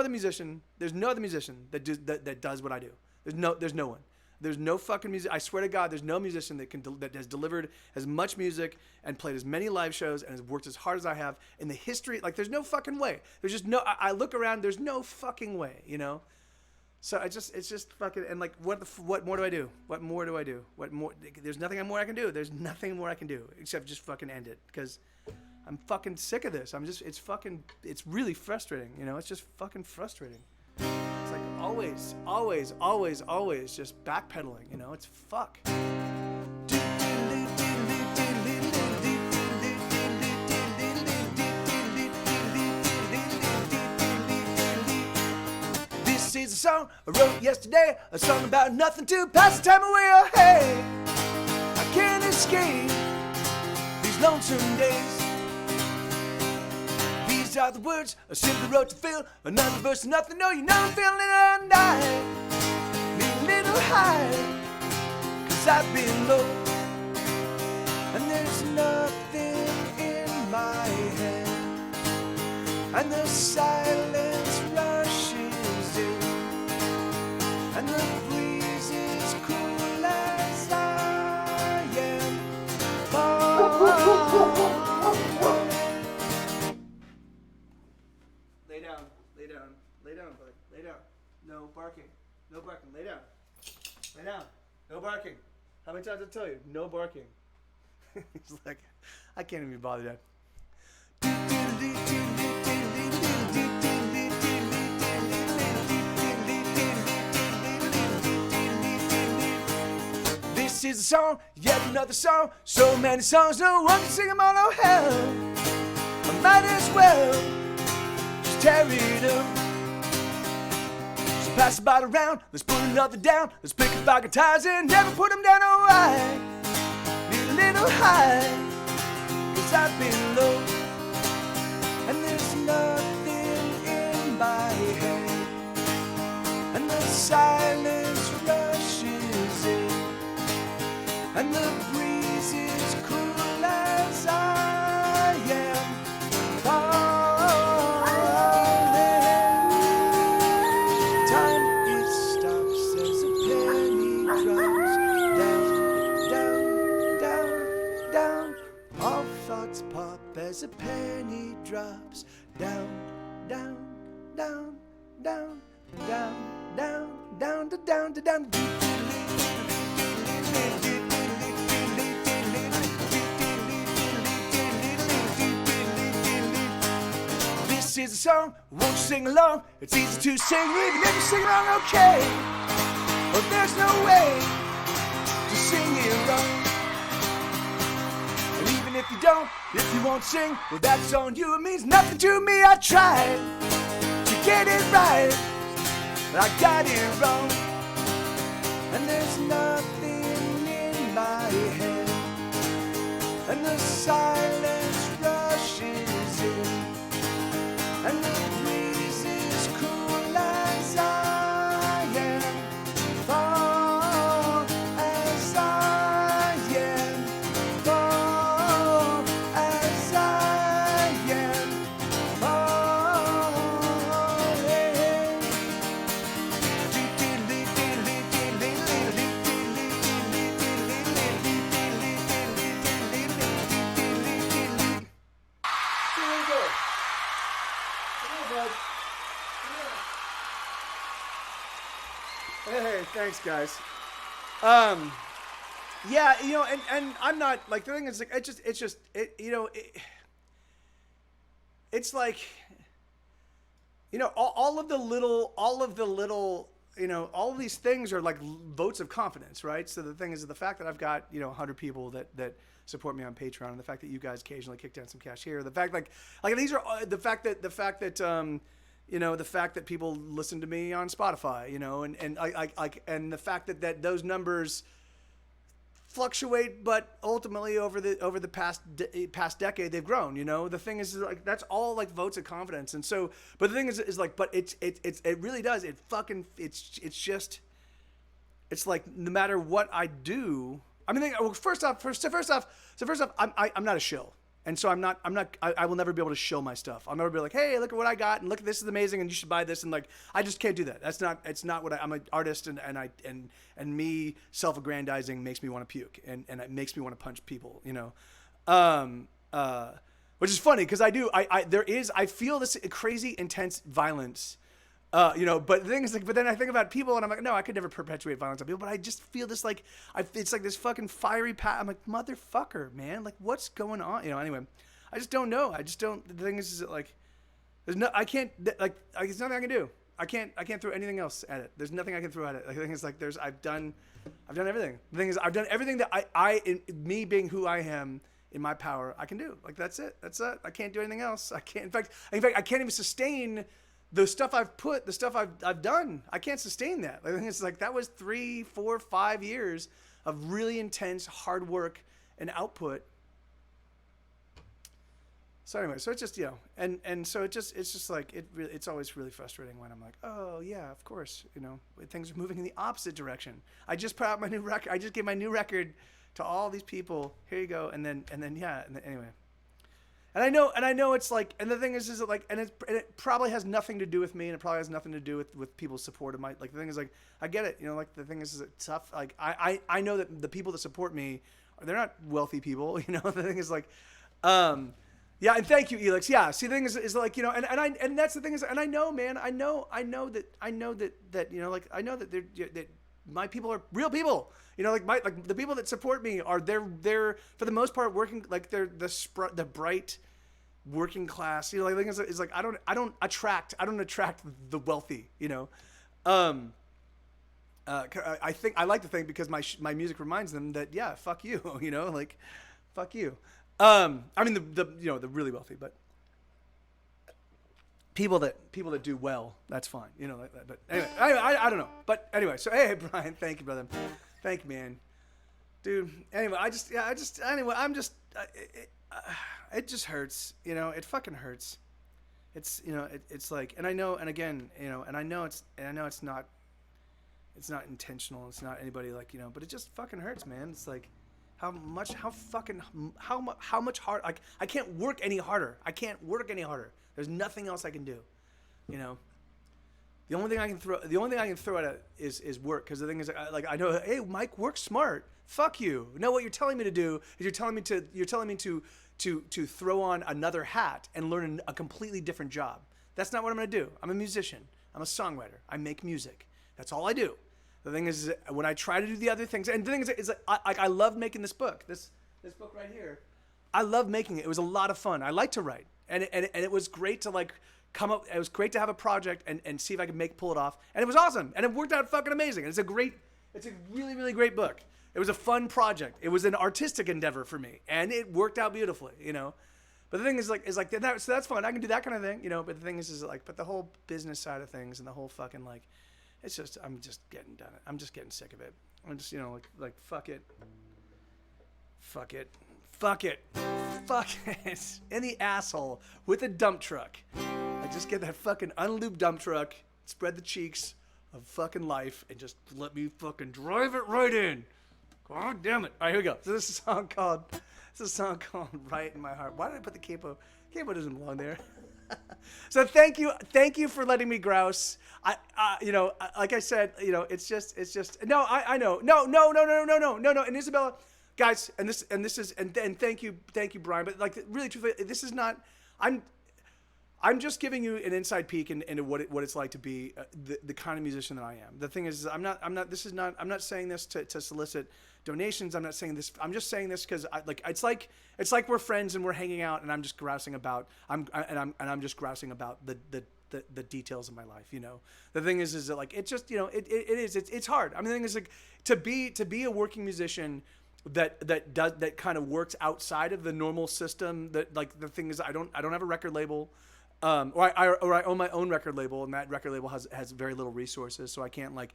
musician that does what I do. There's no one. There's no fucking music. I swear to God, there's no musician that has delivered as much music and played as many live shows and has worked as hard as I have in the history. Like, there's no fucking way. There's just no. I look around. There's no fucking way. You know. So it's just fucking, and like, what more do I do? What more do I do? What more? There's nothing more I can do. There's nothing more I can do except just fucking end it, because I'm fucking sick of this. It's really frustrating. You know. It's just fucking frustrating. It's like always just backpedaling, you know, it's fuck. This is a song I wrote yesterday, a song about nothing to pass the time away. Oh, hey, I can't escape these lonesome days. These are the words I simply wrote to feel another verse of nothing. No, you know I'm feeling it, and I need a little high, 'cause I've been low, and there's nothing in my head, and the silence rushes in, and the breeze is cool as I am. Oh. Lay down, bud. Lay down. No barking. Lay down. No barking. How many times did I tell you? No barking. He's like, I can't even be bothered yet. This is a song, yet another song. So many songs, no one can sing them all. Oh hell, I might as well just tear it up. Pass the bottle around, let's put another down. Let's pick up our guitars and never put them down. Oh, I need a little high, 'cause I've been low, and there's nothing in my head, and the silence rushes in, and the breeze is cool as I am. As a penny drops down, down, down, down, down, down, down, down, down, down. This is a song, won't you sing along? It's easy to sing, even if you sing wrong, okay. But there's no way to sing it wrong. don't, if you won't sing, well that's on you. It means nothing to me. I tried to get it right, but I got it wrong. And there's nothing in my head, and the silence rushes in, and the breeze is cool as I am, far as I am, far as I am, Hey, thanks, guys. Yeah, you know, and I'm not like the thing is like it's like, you know, all of the little, you know, all of these things are like votes of confidence, right? So the thing is the fact that I've got, you know, 100 people that support me on Patreon, and the fact that you guys occasionally kick down some cash here, the fact like these are the fact that you know, the fact that people listen to me on Spotify, you know, and the fact that those numbers fluctuate, but ultimately over the past decade they've grown. You know, the thing is like that's all like votes of confidence, and so. But the thing is like, but it really does. It's like no matter what I do. I mean, well, first off, I'm not a shill. And so I will never be able to show my stuff. I'll never be like, hey, look at what I got, and look, this is amazing, and you should buy this. And like, I just can't do that. It's not what I'm an artist, and me self-aggrandizing makes me want to puke, and it makes me want to punch people, you know? Which is funny because I feel this crazy intense violence. You know, but the thing is, like, but then I think about people, and I'm like, no, I could never perpetuate violence on people. But I just feel this, like, it's like this fucking fiery I'm like, motherfucker, man, like, what's going on? You know. Anyway, I just don't know. I just don't. The thing is that, like, there's there's nothing I can do. I can't throw anything else at it. There's nothing I can throw at it. Like, the thing is, like, I've done everything. The thing is, I've done everything that me being who I am in my power, I can do. Like, that's it. I can't do anything else. I can't. In fact, I can't even sustain the stuff I've done. I can't sustain that. I think it's like that was 3, 4, 5 years of really intense hard work and output. So anyway, so it's just, you know, and so it's just like it's always really frustrating when I'm like, oh yeah, of course, you know, things are moving in the opposite direction. I just put out my new record. I just gave my new record to all these people. Here you go, and then anyway. And I know it's like, and the thing is that like, and it probably has nothing to do with me, and it probably has nothing to do with people's support of my, like, the thing is like, I get it, you know, like, the thing is it's tough. Like, I know that the people that support me, they're not wealthy people, you know. The thing is like, yeah, and thank you, Elix. Yeah, see, the thing is like, you know, and that's the thing is, and I know, man, I know that you know, like, I know that that my people are real people, you know, like the people that support me are they're for the most part working, like, they're the bright working class, you know, like, the thing is like I don't attract the wealthy, you know. I think I like to think because my music reminds them that, yeah, fuck you, you know, like, fuck you. I mean the you know, the really wealthy, but people that do well, that's fine, you know. But anyway, I don't know. But anyway, so hey, Brian, thank you, brother. Thank you, man, dude. Anyway, it just hurts, you know. It fucking hurts. It's, you know, it's like, and I know, and again, you know, and I know it's not intentional. It's not anybody, like, you know, but it just fucking hurts, man. It's like how much hard, like, I can't work any harder. There's nothing else I can do, you know. The only thing I can throw at it is work, because the thing is, like, I know, hey, Mike, work smart. Fuck you. No, what you're telling me to do is you're telling me to throw on another hat and learn a completely different job. That's not what I'm going to do. I'm a musician. I'm a songwriter. I make music. That's all I do. The thing is, when I try to do the other things, and the thing is like, I loved making this book. This book right here. I loved making it. It was a lot of fun. I like to write. And it was great to, like, come up. It was great to have a project and see if I could pull it off. And it was awesome. And it worked out fucking amazing. And it's a really, really great book. It was a fun project. It was an artistic endeavor for me, and it worked out beautifully, you know. But the thing is like that, so that's fun. I can do that kind of thing, you know. But the thing is like, but the whole business side of things and the whole fucking like, it's just, I'm just getting done it. I'm just getting sick of it. I'm just, you know, like fuck it. In the asshole with a dump truck. I just get that fucking unlubed dump truck, spread the cheeks of fucking life, and just let me fucking drive it right in. God damn it. All right, here we go. So this is a song called Right in My Heart. Why did I put the capo? Capo doesn't belong there. So thank you for letting me grouse. You know, like I said, you know, it's just, no, I know. No. And Isabella, guys, and thank you, Brian. But like, really, truthfully, this is not, I'm just giving you an inside peek into what it's like to be the kind of musician that I am. The thing is, I'm not saying this to solicit donations. I'm not saying this. I'm just saying this because it's like we're friends and we're hanging out, and I'm just grousing about the details of my life. You know, the thing is that like it's just, you know, it's hard. I mean, the thing is like to be a working musician that kind of works outside of the normal system. That like the thing is, I don't have a record label. Or I own my own record label, and that record label has very little resources, so I can't I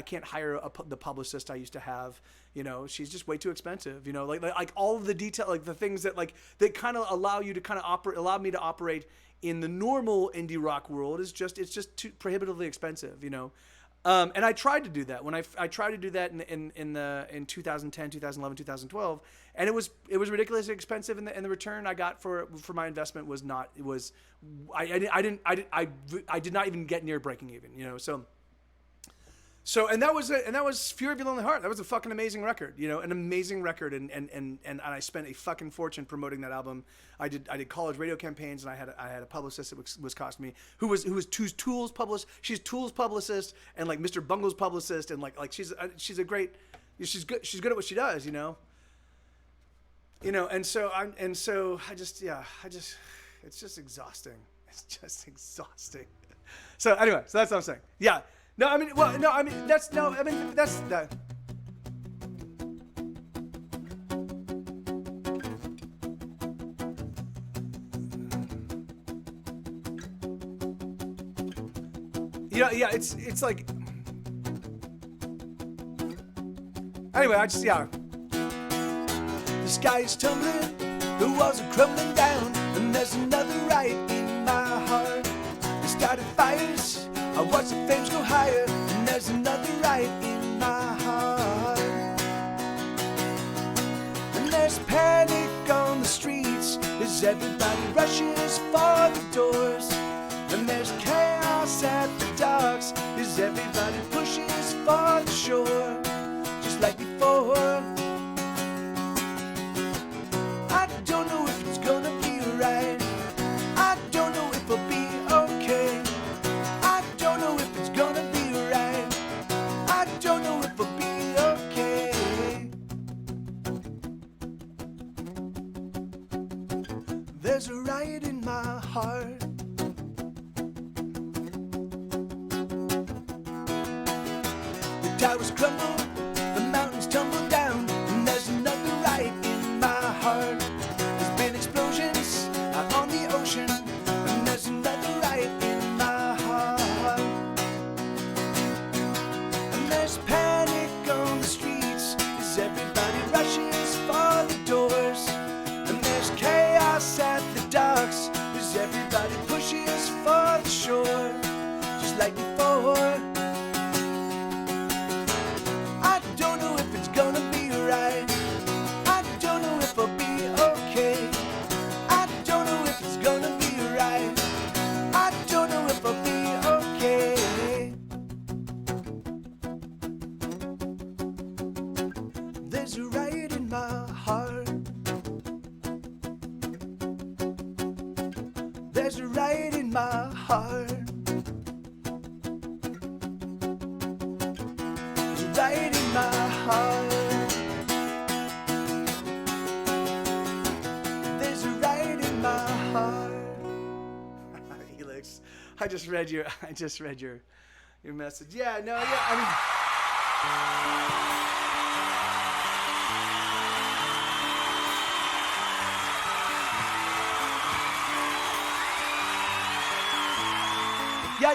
can't hire the publicist I used to have. You know, she's just way too expensive. You know, like all of the detail, like the things that kind of allow you to kind of allow me to operate in the normal indie rock world it's just too prohibitively expensive. You know. And I tried to do that when I tried to do that in 2010, 2011, 2012, and it was ridiculously expensive. And the return I got for my investment was not. It was I did not even get near breaking even. You know, so and that was Fury of Your Lonely Heart. That was a fucking amazing record. You know, an amazing record, and I spent a fucking fortune promoting that album. I did college radio campaigns, and I had a publicist that was costing me who was Tool's publicist. She's Tool's publicist and like Mr. Bungle's publicist, and like she's good at what she does, you know. And so it's just exhausting. It's just exhausting. So anyway, so that's what I'm saying. Yeah. That's that. Yeah, it's like. Anyway, the sky is tumbling, the walls are crumbling down, and there's another right in my heart. We started fires, I watch the flames go higher, and there's another right in my heart. And there's panic on the streets as everybody rushes for the doors. And there's chaos at the docks as everybody pushes for the shore. Just like before, I don't know if it's gonna be right. I don't know if I'll be okay. I don't know if it's gonna be right. I don't know if I'll be okay. There's a riot in my heart. The towers crumble, the mountains tumble down, and there's another right in my heart. There's been explosions out on the ocean, and there's another right in my heart. And there's panic on the streets as everybody rushes for the doors. And there's chaos at the docks as everybody pushes for the shore. Just like before, I don't know if it's gonna be right. I don't know if I'll be okay. I don't know if it's gonna be right. I don't know if I'll be okay. There's a riot in my heart. There's a riot in my heart. There's a riot in my heart. There's a riot in my heart. Helix, I just read your message. Yeah, no, yeah, I mean.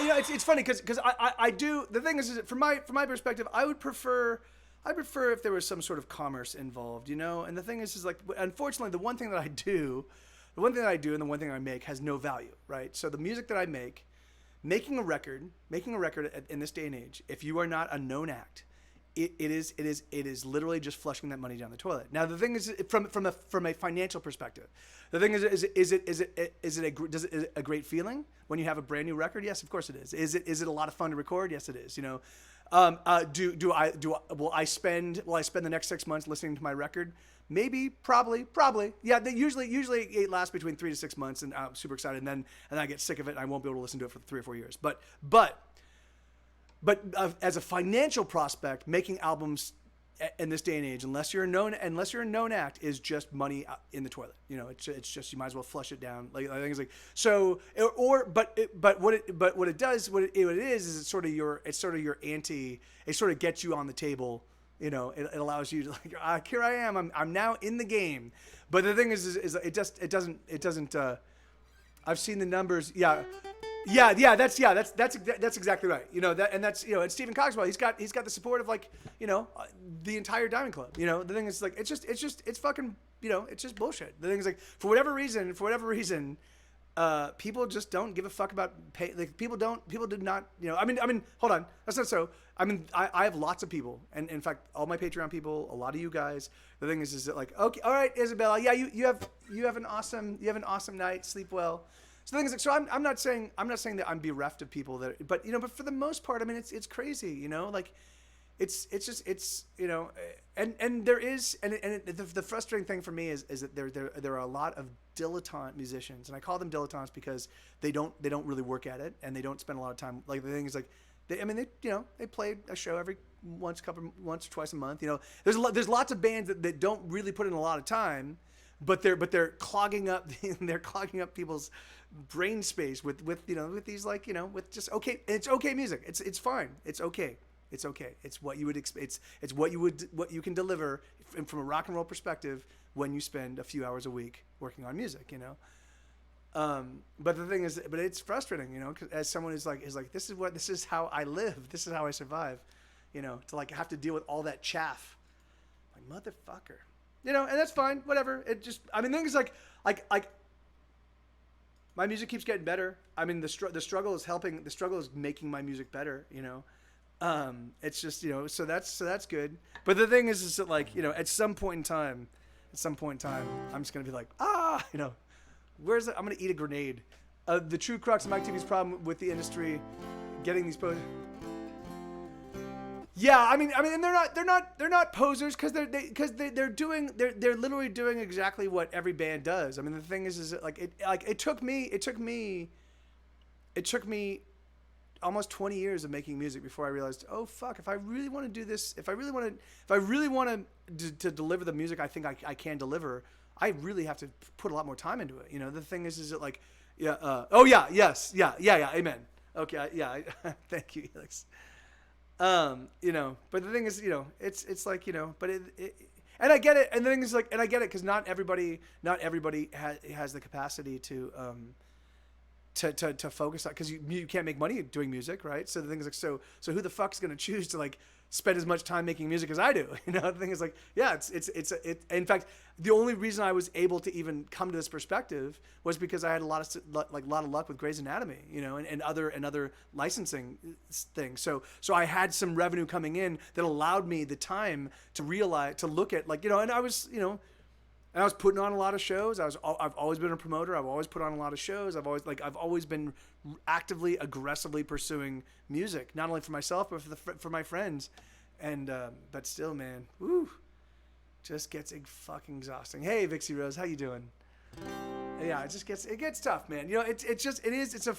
Yeah, it's funny because I do. The thing is from my perspective, I prefer if there was some sort of commerce involved, And the thing is like, unfortunately, the one thing that I do, and the one thing I make has no value, right? So the music that I make, making a record in this day and age, if you are not a known act, it is literally just flushing that money down the toilet. Now the thing is, from a financial perspective, the thing is it a great feeling when you have a brand new record? Yes, of course it is. Is it a lot of fun to record? Yes, it is. Will I spend the next 6 months listening to my record? Maybe, probably. Yeah, usually it lasts between 3 to 6 months, and I'm super excited, and then I get sick of it, and I won't be able to listen to it for 3 or 4 years. But as a financial prospect, making albums in this day and age, unless you're a known act, is just money in the toilet. It's just, you might as well flush it down. Like, I think it's like, so, but what it is it's sort of your ante. It sort of gets you on the table. It allows you to, like, here I am. I'm now in the game. But the thing is it doesn't. I've seen the numbers. Yeah. That's exactly right. And Stephen Cogswell. He's got the support of, like, the entire Diamond Club. The thing is, like, it's fucking, it's just bullshit. The thing is, like, for whatever reason, people just don't give a fuck about pay. Like, people did not, I mean, hold on. That's not so. I mean, I have lots of people, and in fact, all my Patreon people, a lot of you guys. The thing is that, like, okay, all right, Isabella, yeah, you have an awesome night, sleep well. So the thing is, like, so I'm not saying that I'm bereft of people but for the most part, I mean, it's crazy, like, it's and there is, the frustrating thing for me is that there are a lot of dilettante musicians, and I call them dilettantes because they don't really work at it, and they don't spend a lot of time. Like, the thing is, like, they play a show once or twice a month. There's lots of bands that don't really put in a lot of time, but they're clogging up people's brain space with these, like, with just okay. It's okay music. It's fine. It's okay. It's okay. It's what you would expect. It's what you can deliver from a rock and roll perspective when you spend a few hours a week working on music. But the thing is, it's frustrating, 'cause as someone is like, this is how I live. This is how I survive, to, like, have to deal with all that chaff, like, motherfucker, and that's fine, whatever. It just, I mean, the thing is, like my music keeps getting better. I mean, the struggle is making my music better, it's just, so that's good. But the thing is that, like, at some point in time, I'm just gonna be like, where's it? I'm gonna eat a grenade. The true crux of Mike TV's problem with the industry, getting these posers. Yeah, I mean, and they're not posers because they're literally doing exactly what every band does. I mean, the thing is that, like, it took me almost 20 years of making music before I realized, oh fuck, if I really want to do this, if I really want to deliver the music I think I can deliver, I really have to put a lot more time into it. The thing is that, like, amen. Okay, yeah, thank you, Felix. But the thing is, it's like, but it and I get it. And the thing is, like, and I get it, because not everybody has the capacity to focus on, because you can't make money doing music, right? So the thing is, like, so who the fuck is going to choose to, like, spend as much time making music as I do? The thing is, like, yeah, it's in fact, the only reason I was able to even come to this perspective was because I had a lot of luck with Grey's Anatomy, and other licensing things. So I had some revenue coming in that allowed me the time to look at, like, and I was, and I was putting on a lot of shows. I've always been a promoter. I've always put on a lot of shows. I've always been actively, aggressively pursuing music, not only for myself but for my friends. And but still, man, woo, just gets fucking exhausting. Hey, Vixie Rose, how you doing? Yeah, it gets tough, man. It's a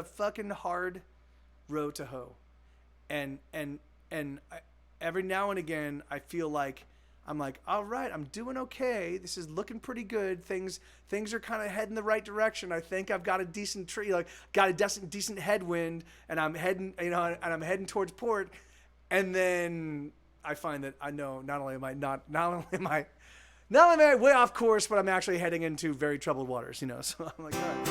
fucking hard row to hoe, and every now and again I feel like I'm like, all right, I'm doing okay. This is looking pretty good. Things are kind of heading the right direction. I think I've got a decent tree, like, got a decent headwind, and I'm heading, and I'm heading towards port. And then I find that I know not only am I way off course, but I'm actually heading into very troubled waters. So I'm like, all right.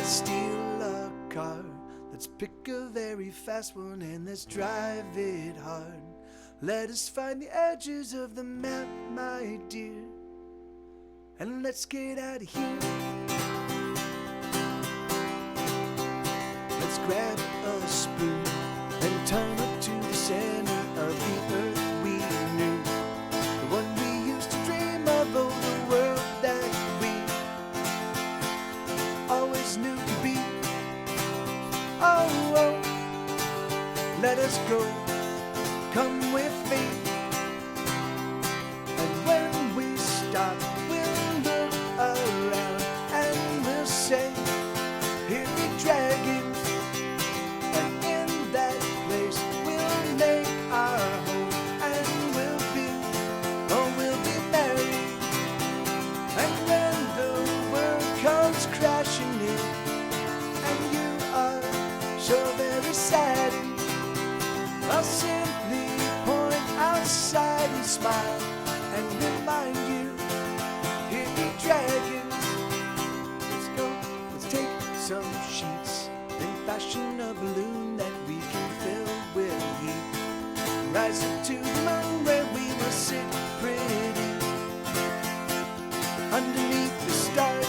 Let's steal a car. Let's pick a very fast one and let's drive it hard. Let us find the edges of the map, my dear, and let's get out of here. Let's grab a spoon and turn it to the center of the earth we knew, the one we used to dream of, oh, the world that we always knew to be. Oh, oh, let us go, come with me. And when we stop, we'll look around and we'll say, here be dragons. And in that place we'll make our home, and we'll be married. And when the world comes crashing in, and you are so very sad, I'll simply point outside and smile and remind you, here be dragons. Let's go, let's take some sheets and fashion a balloon that we can fill with heat. Rise up to the moon where we will sit pretty underneath the stars.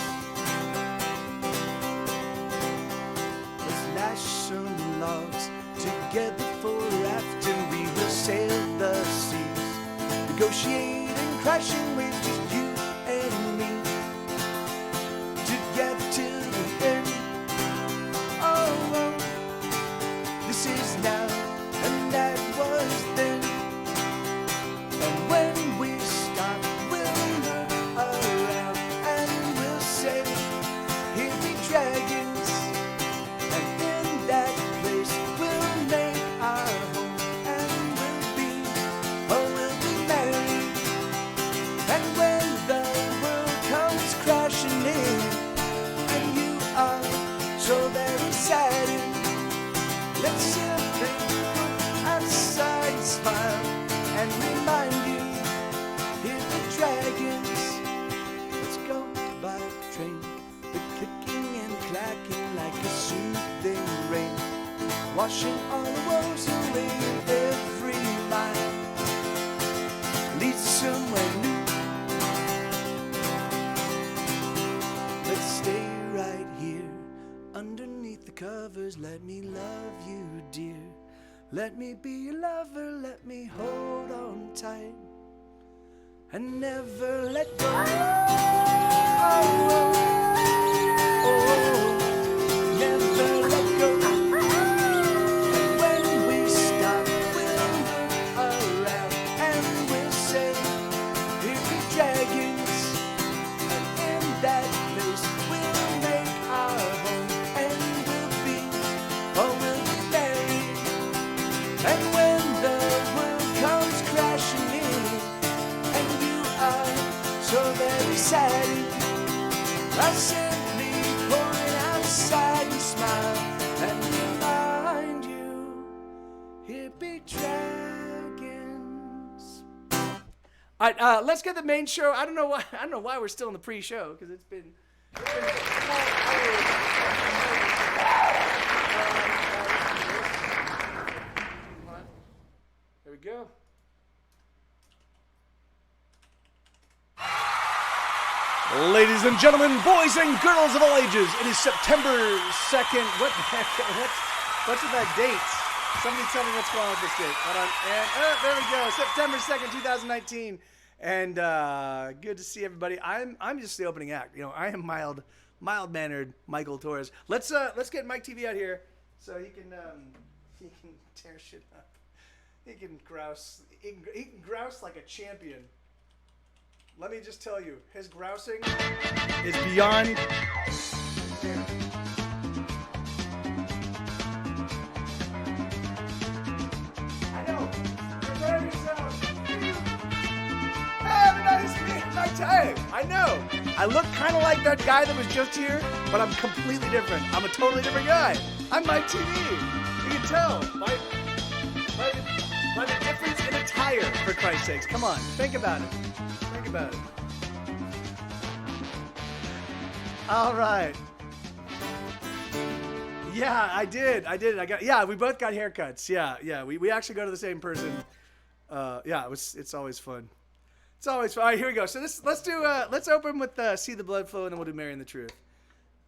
Let's lash some logs together for a raft, and we will sail the seas, negotiate and crashing with just you and me, together till the end. Oh, oh, this is now and that was then. And when we stop, we'll look around and we'll say, here be dragons. And in that place we'll make our home, and we'll be married. And when the world comes crashing in, and you are so very sad, let's simply put outside and smile and remind you, here the dragons. Let's go by train, the clicking and clacking like a soothing rain, washing all the woes away in every mile, leads somewhere new. Let's stay right here underneath the covers. Let me love you, dear. Let me be your lover. Let me hold on tight and never let go. Oh, oh, oh, never let go. And when we stop, we'll look around and we'll say, here be dragons. And in that place we'll make our home, and we'll be married. And when the world comes crashing in, and you are so very sad, I simply point outside and smile and remind you, here be dragons. All right, let's get the main show. I don't know why we're still in the pre-show, because it's been 4 hours. There we go. Ladies and gentlemen, boys and girls of all ages, it is September 2nd. What the heck? What's with that date? Somebody tell me what's going on with this date. Hold on. And there we go. September 2nd, 2019. And good to see everybody. I'm just the opening act. You know, I am mild-mannered Michael Torres. Let's get Mike TV out here so he can tear shit up. He can grouse. He can grouse like a champion. Let me just tell you, his grousing is beyond. I know. Prepare yourself. Hey, everybody, it's me, Mike Ty. I know. I look kind of like that guy that was just here, but I'm completely different. I'm a totally different guy. I'm Mike TV. You can tell by the difference in attire, for Christ's sakes. Come on, think about it. Think about it. All right. Yeah, I did. Yeah, we both got haircuts. Yeah. We actually go to the same person. Yeah, it's always fun. It's always fun. All right, here we go. So let's open with See the Blood Flow, and then we'll do Marrying the Truth.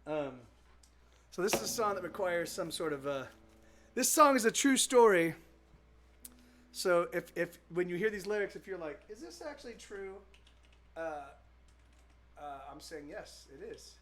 So this is a song that requires some sort of this song is a true story. So if when you hear these lyrics, if you're like, is this actually true? I'm saying yes, it is.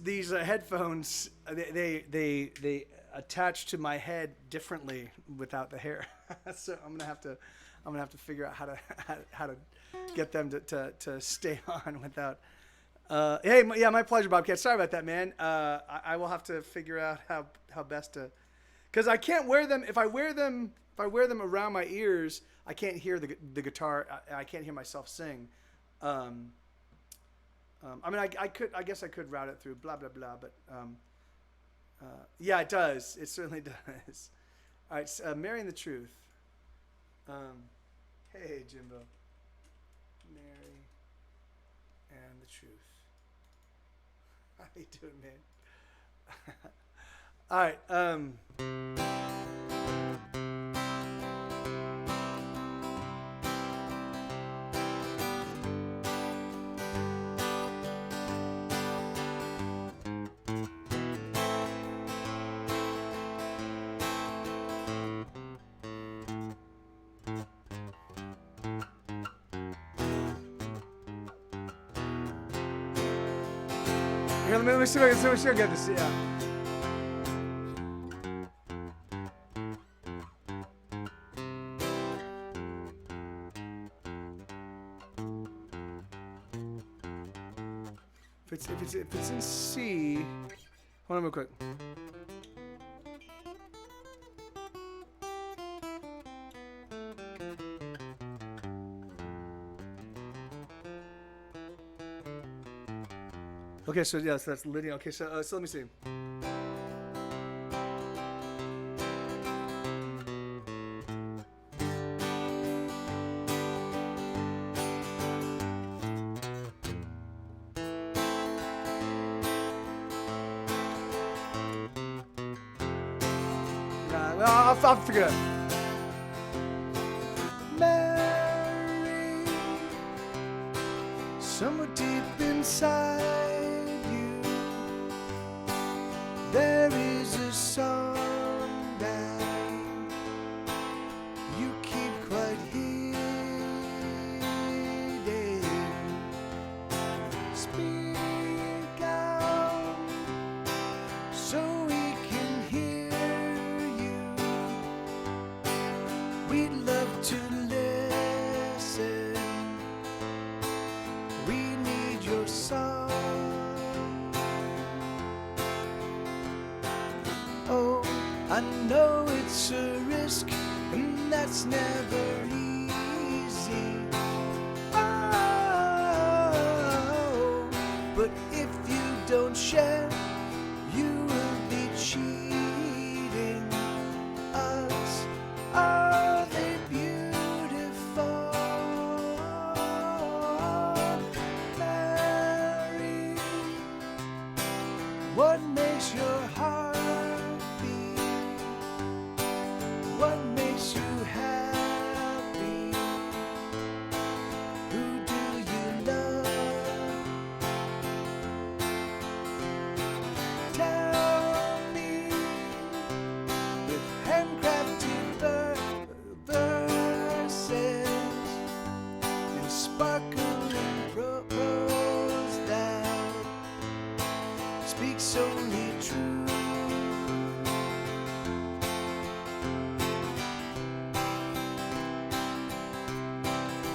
These headphones they attach to my head differently without the hair, so I'm gonna have to figure out how to get them to stay on without. My pleasure, Bobcat. Sorry about that, man. I will have to figure out how best to, because I can't wear them. If I wear them around my ears, I can't hear the guitar. I can't hear myself sing. I guess I could route it through blah blah blah, but yeah, it does. It certainly does. All right, Marrying the Truth. Hey, Jimbo. Mary and the Truth. How you doing, man? All right. Okay, let me see if I can get this. Yeah. If it's in C, hold on real quick. Okay, so yeah, so that's Lydia. Okay, so let me see. I'll figure it out. Mary, somewhere deep inside you, there is a song that you keep quite hidden. Speak out so we can hear you. We'd love to listen. We need your song. Oh, I know it's a risk, and that's never easy. Oh, but if you don't share, you will be cheating us. Are they beautiful? Mary, what makes your heart beat? What makes you happy? Who do you love? Tell me with handcrafted verses and sparkling prose that speaks only true.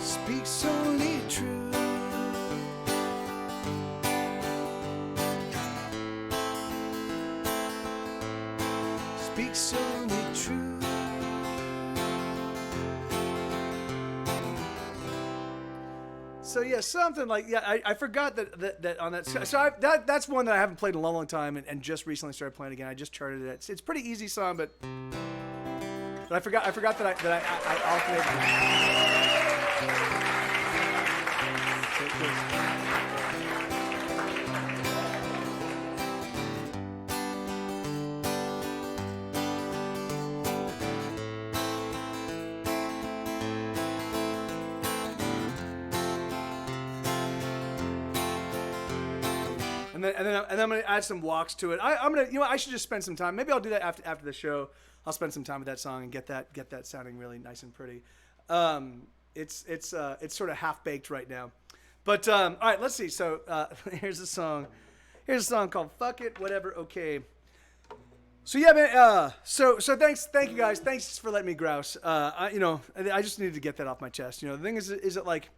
Speaks only true. Speaks only true. So yeah, something like I forgot that on that. So that's one that I haven't played in a long time and just recently started playing again. I just charted it. It's pretty easy song, but I forgot that I and then I'm gonna add some walks to it. I'm gonna, I should just spend some time. Maybe I'll do that after the show. I'll spend some time with that song and get that sounding really nice and pretty. It's sort of half baked right now, but all right, let's see. So here's a song called "Fuck It, Whatever, Okay." So yeah, man. So thank you guys. Thanks for letting me grouse. I just needed to get that off my chest. The thing is it like.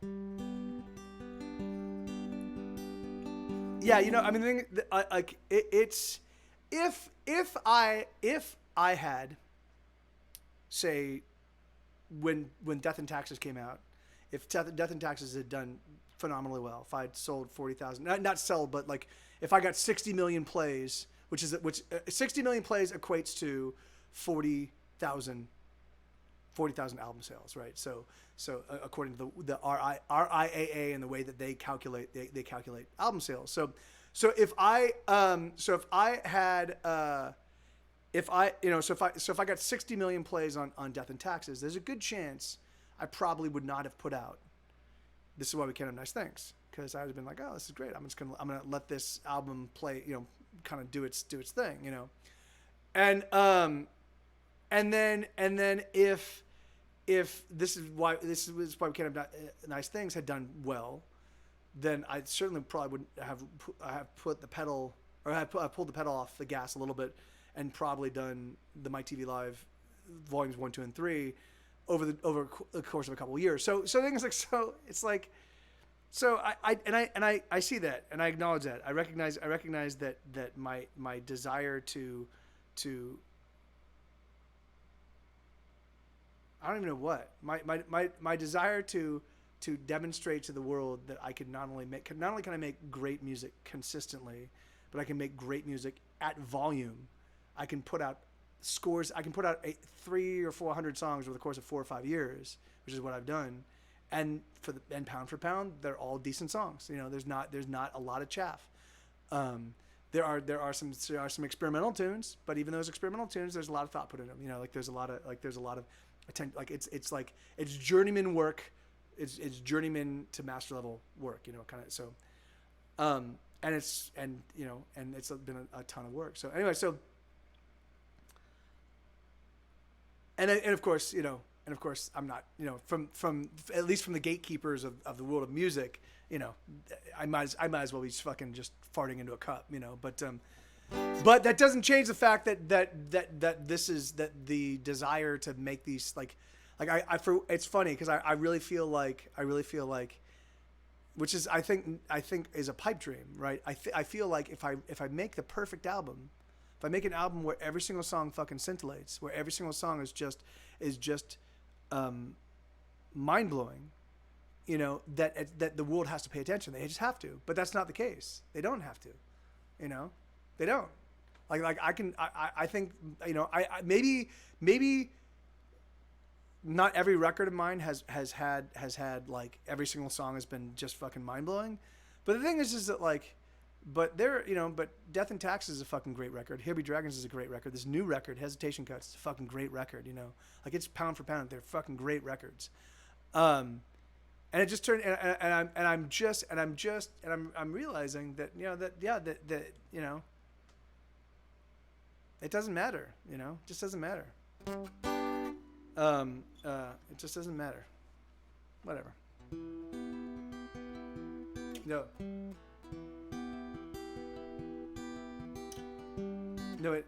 Yeah, I mean, the thing, it's if I had, say, when Death and Taxes came out, if Death and Taxes had done phenomenally well, if I'd sold 40,000, not sell, but like if I got 60 million plays, which 60 million plays equates to 40,000 album sales, right? So according to the RIAA and the way that they calculate album sales. So if I got 60 million plays on Death and Taxes, there's a good chance I probably would not have put out This Is Why We Can't Have Nice Things, because I would have been like, oh, this is great. I'm gonna let this album play, kind of do its thing, and then if This Is Why We Can't Have Nice Things had done well, then I certainly probably would have put the pedal, or I pulled the pedal off the gas a little bit, and probably done the Mike TV Live volumes 1, 2, and 3 over the course of a couple of years. So things like I see that, and I acknowledge that. I recognize that my desire to I don't even know what my desire to demonstrate to the world that I can not only can I make great music consistently, but I can make great music at volume. I can put out scores. I can put out 300 or 400 songs over the course of 4 or 5 years, which is what I've done. And pound for pound, they're all decent songs. You know, there's not a lot of chaff. There are some experimental tunes, but even those experimental tunes, there's a lot of thought put in them. You know, like there's a lot of attention. Like it's journeyman work. It's journeyman to master level work. You know, kind of so. And it's been a ton of work. So anyway, so. And of course, I'm not, from at least from the gatekeepers of the world of music, I might as well be fucking just farting into a cup, but that doesn't change the fact that this is that the desire to make these it's funny because I really feel like, which is I think is a pipe dream, right? I feel like if I make the perfect album. If I make an album where every single song fucking scintillates, where every single song is just mind blowing, that the world has to pay attention. They just have to, but that's not the case. They don't have to, they don't. I think maybe not every record of mine has had like every single song has been just fucking mind blowing, but the thing is that like. But Death and Taxes is a fucking great record. Here Be Dragons is a great record. This new record, Hesitation Cuts, is a fucking great record. Like it's pound for pound. They're fucking great records. And it just turned, and I'm realizing that it doesn't matter. It just doesn't matter. It just doesn't matter. Whatever. No. No, I'll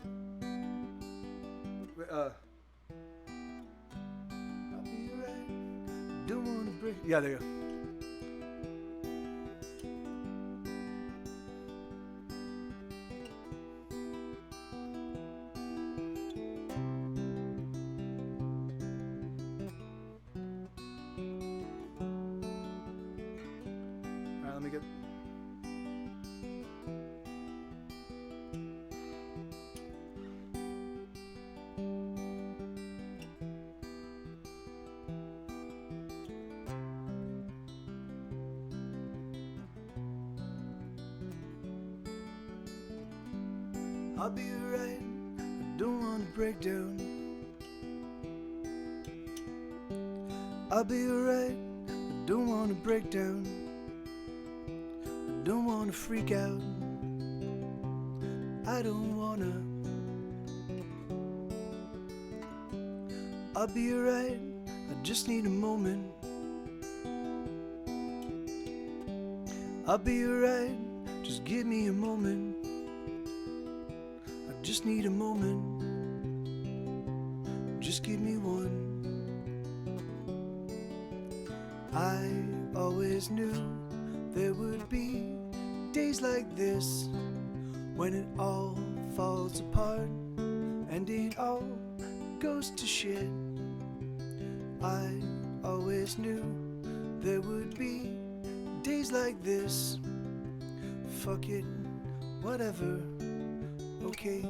be right. Don't want to break. Yeah, there you go. All right, let me get. I'll be alright, I don't wanna break down. I'll be alright, I don't wanna break down. I don't wanna freak out. I don't wanna. I'll be alright, I just need a moment. I'll be alright, just give me a moment. Just need a moment. Just give me one. I always knew there would be days like this when it all falls apart and it all goes to shit. I always knew there would be days like this. Fuck it, whatever. Okay.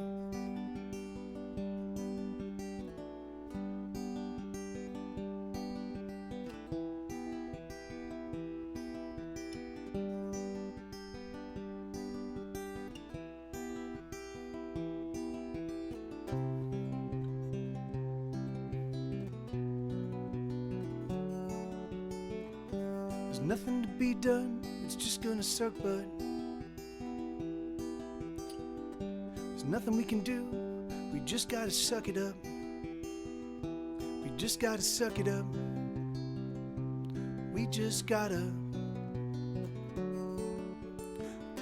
There's nothing to be done, it's just gonna suck, but nothing we can do, we just gotta suck it up. We just gotta suck it up. We just gotta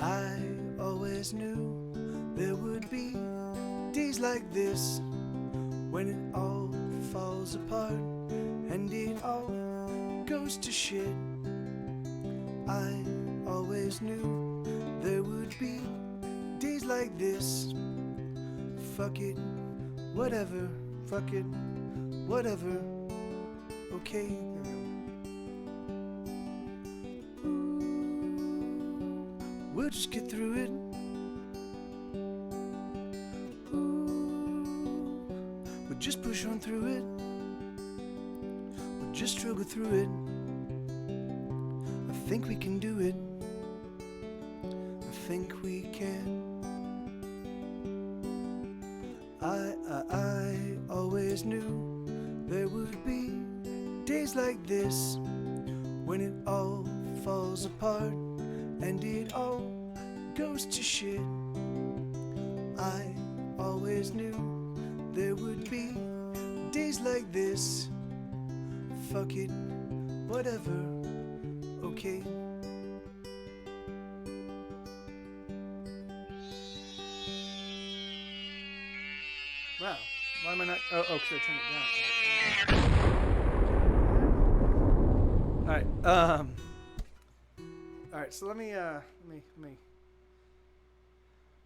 I always knew there would be days like this when it all falls apart and it all goes to shit. I always knew there would be days like this. Fuck it, whatever, fuck it, whatever, okay. We'll just get through it. We'll just push on through it. We'll just struggle through it. I think we can do it. I think we can. I always knew there would be days like this when it all falls apart and it all goes to shit. I always knew there would be days like this. Fuck it, whatever, okay. Wow. Why am I not? Oh, because I turned it down. All right. All right. So let me.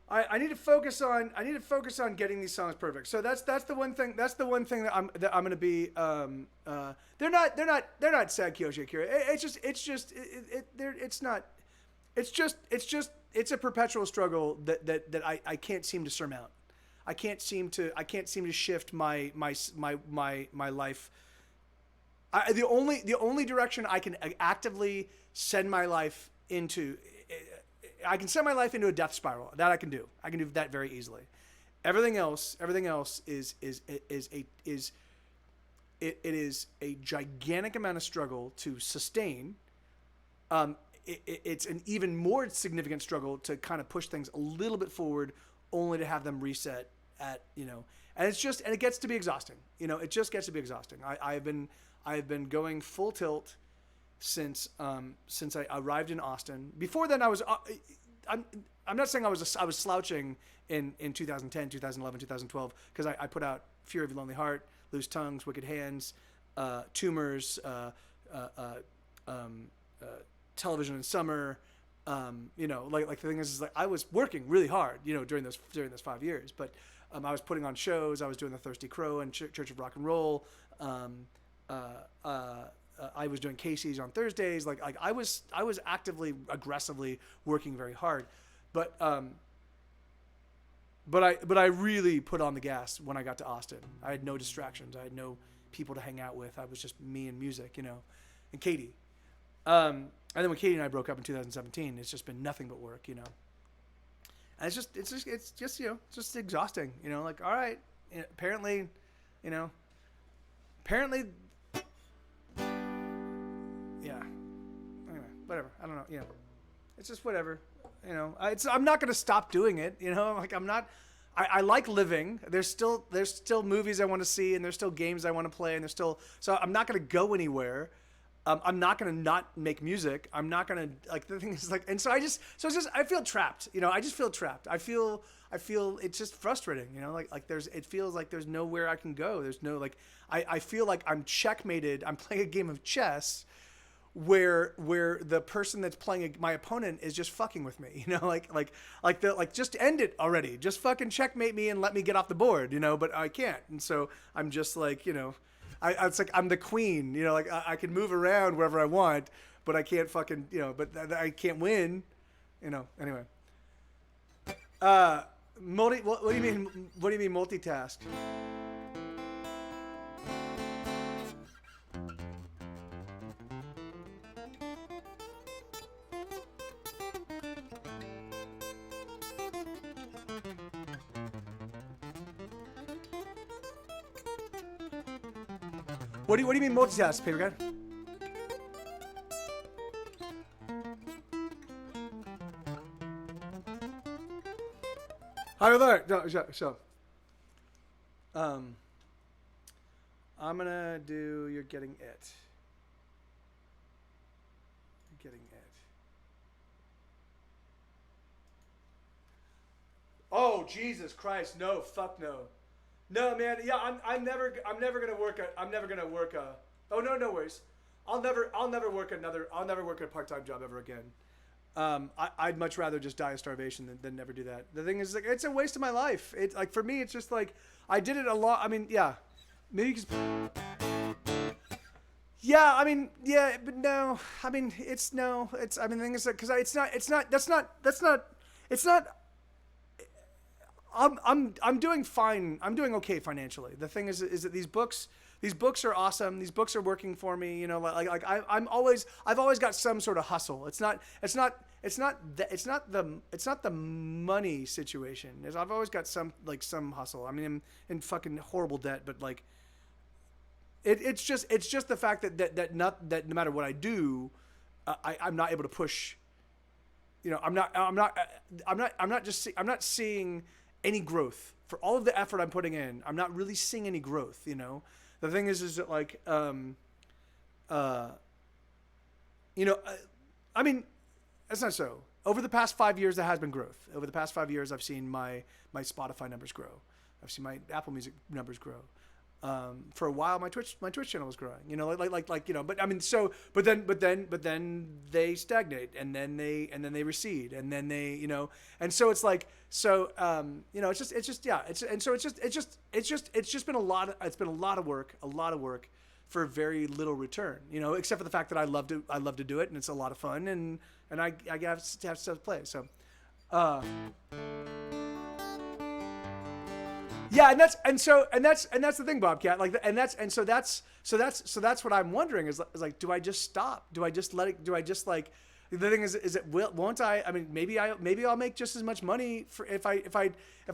I need to focus on. I need to focus on getting these songs perfect. So that's the one thing. That's the one thing that I'm going to be. They're not sad Kyoshi Akira. It's a perpetual struggle that I can't seem to surmount. I can't seem to shift my life. The only direction I can actively send my life into, I can send my life into a death spiral. That I can do. I can do that very easily. Everything else is a gigantic amount of struggle to sustain. It's an even more significant struggle to kind of push things a little bit forward, only to have them reset at, and it gets to be exhausting. It just gets to be exhausting. I've been going full tilt since I arrived in Austin. Before then, I'm not saying I was slouching in 2010, 2011, 2012, because I put out Fury of a Lonely Heart, Loose Tongues, Wicked Hands, Tumors, Television in Summer. Like the thing is like I was working really hard, during those 5 years, but I was putting on shows. I was doing the Thirsty Crow and Church of Rock and Roll. I was doing Casey's on Thursdays. Like I was actively, aggressively working very hard, but I really put on the gas when I got to Austin. I had no distractions. I had no people to hang out with. I was just me and music, and Katie. And then when Katie and I broke up in 2017, it's just been nothing but work, And it's just exhausting, like, all right, apparently, yeah. Anyway, whatever. I don't know. It's just whatever, I'm not going to stop doing it, like I like living. There's still movies I want to see, and there's still games I want to play, and so I'm not going to go anywhere. I'm not going to not make music. I'm not going to, the thing is and so I feel trapped, I just feel trapped. I feel it's just frustrating, it feels like there's nowhere I can go. There's no, I feel like I'm checkmated. I'm playing a game of chess where the person that's playing my opponent is just fucking with me, just end it already. Just fucking checkmate me and let me get off the board, but I can't. And so I'm just it's like I'm the queen, I can move around wherever I want, but I can't fucking, but I can't win, anyway. What do you mean? What do you mean multitask? What do you mean multitask, Paper Guy? Hi there. No, so. I'm gonna do You're Getting It. You're Getting It. Oh, Jesus Christ. No, fuck no. No, man. Yeah, I'm never gonna work a, oh, no worries. I'll never work a part-time job ever again. I'd much rather just die of starvation than never do that. The thing is, like, it's a waste of my life. It's like, for me, it's just like, I did it a lot. I mean, yeah, maybe because, yeah, I mean, yeah, but no, I mean, I mean, the thing is that, because it's not, I'm doing fine. I'm doing okay financially. The thing is that these books are awesome. These books are working for me. You know, I've always got some sort of hustle. It's not the money situation. I've always got some hustle. I mean, I'm in fucking horrible debt, but like, it's just the fact that no matter what I do, I'm not able to push. You know, I'm not seeing any growth for all of the effort I'm putting in. I'm not really seeing any growth, you know. The thing is that like, you know, I mean, that's not so. Over the past 5 years, there has been growth. Over the past 5 years, I've seen my Spotify numbers grow. I've seen my Apple Music numbers grow. For a while, my Twitch channel was growing. You know, like you know. But I mean, so but then they stagnate, and then they recede, and then they, you know. And so it's like, so you know, it's just yeah. It's just been a lot of work for very little return. You know, except for the fact that I love to do it, and it's a lot of fun, and I have stuff to play. So. Yeah, and that's the thing, Bobcat. Like, so that's what I'm wondering is like, do I just stop? Do I just let it? Do I just like? The thing is it won't I? I mean, maybe I'll make just as much money for if I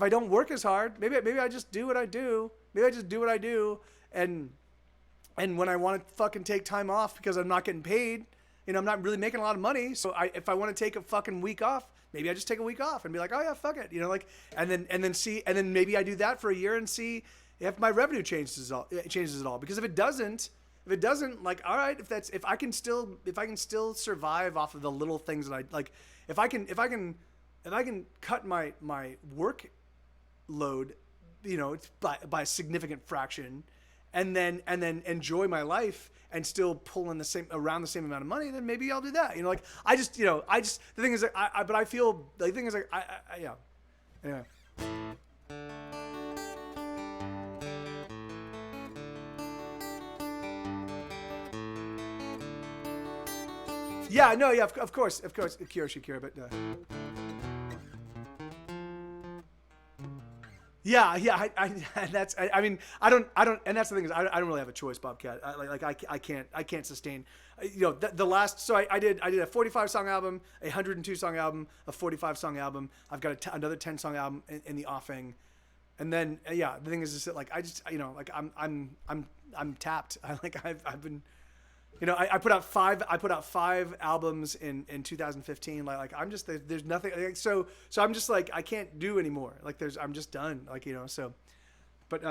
don't work as hard. Maybe I just do what I do. Maybe I just do what I do, and when I want to fucking take time off because I'm not getting paid, you know, I'm not really making a lot of money. So if I want to take a fucking week off, maybe I just take a week off and be like, oh yeah, fuck it, you know, like, and then maybe I do that for a year and see if my revenue changes at all. Because if it doesn't, like, all right, if I can still survive off of the little things that I like, if I can cut my work load, you know, by a significant fraction, and then enjoy my life and still pull in around the same amount of money, then maybe I'll do that. You know, like, the thing is like, but I feel, the thing is like, yeah. Anyway. Yeah, no, yeah, of course, Shakira, but, Yeah, I mean, I don't, and that's the thing is, I don't really have a choice, Bobcat. I can't sustain, you know, the last, so I did a 45 song album, a 102 song album, a 45 song album. I've got another 10 song album in the offing, and then yeah, the thing is just like, I just, you know, like I'm tapped. I've been. You know, I put out five albums in 2015. Like I'm just, there's nothing. Like, so I'm just like, I can't do anymore. Like I'm just done. Like, you know, so, but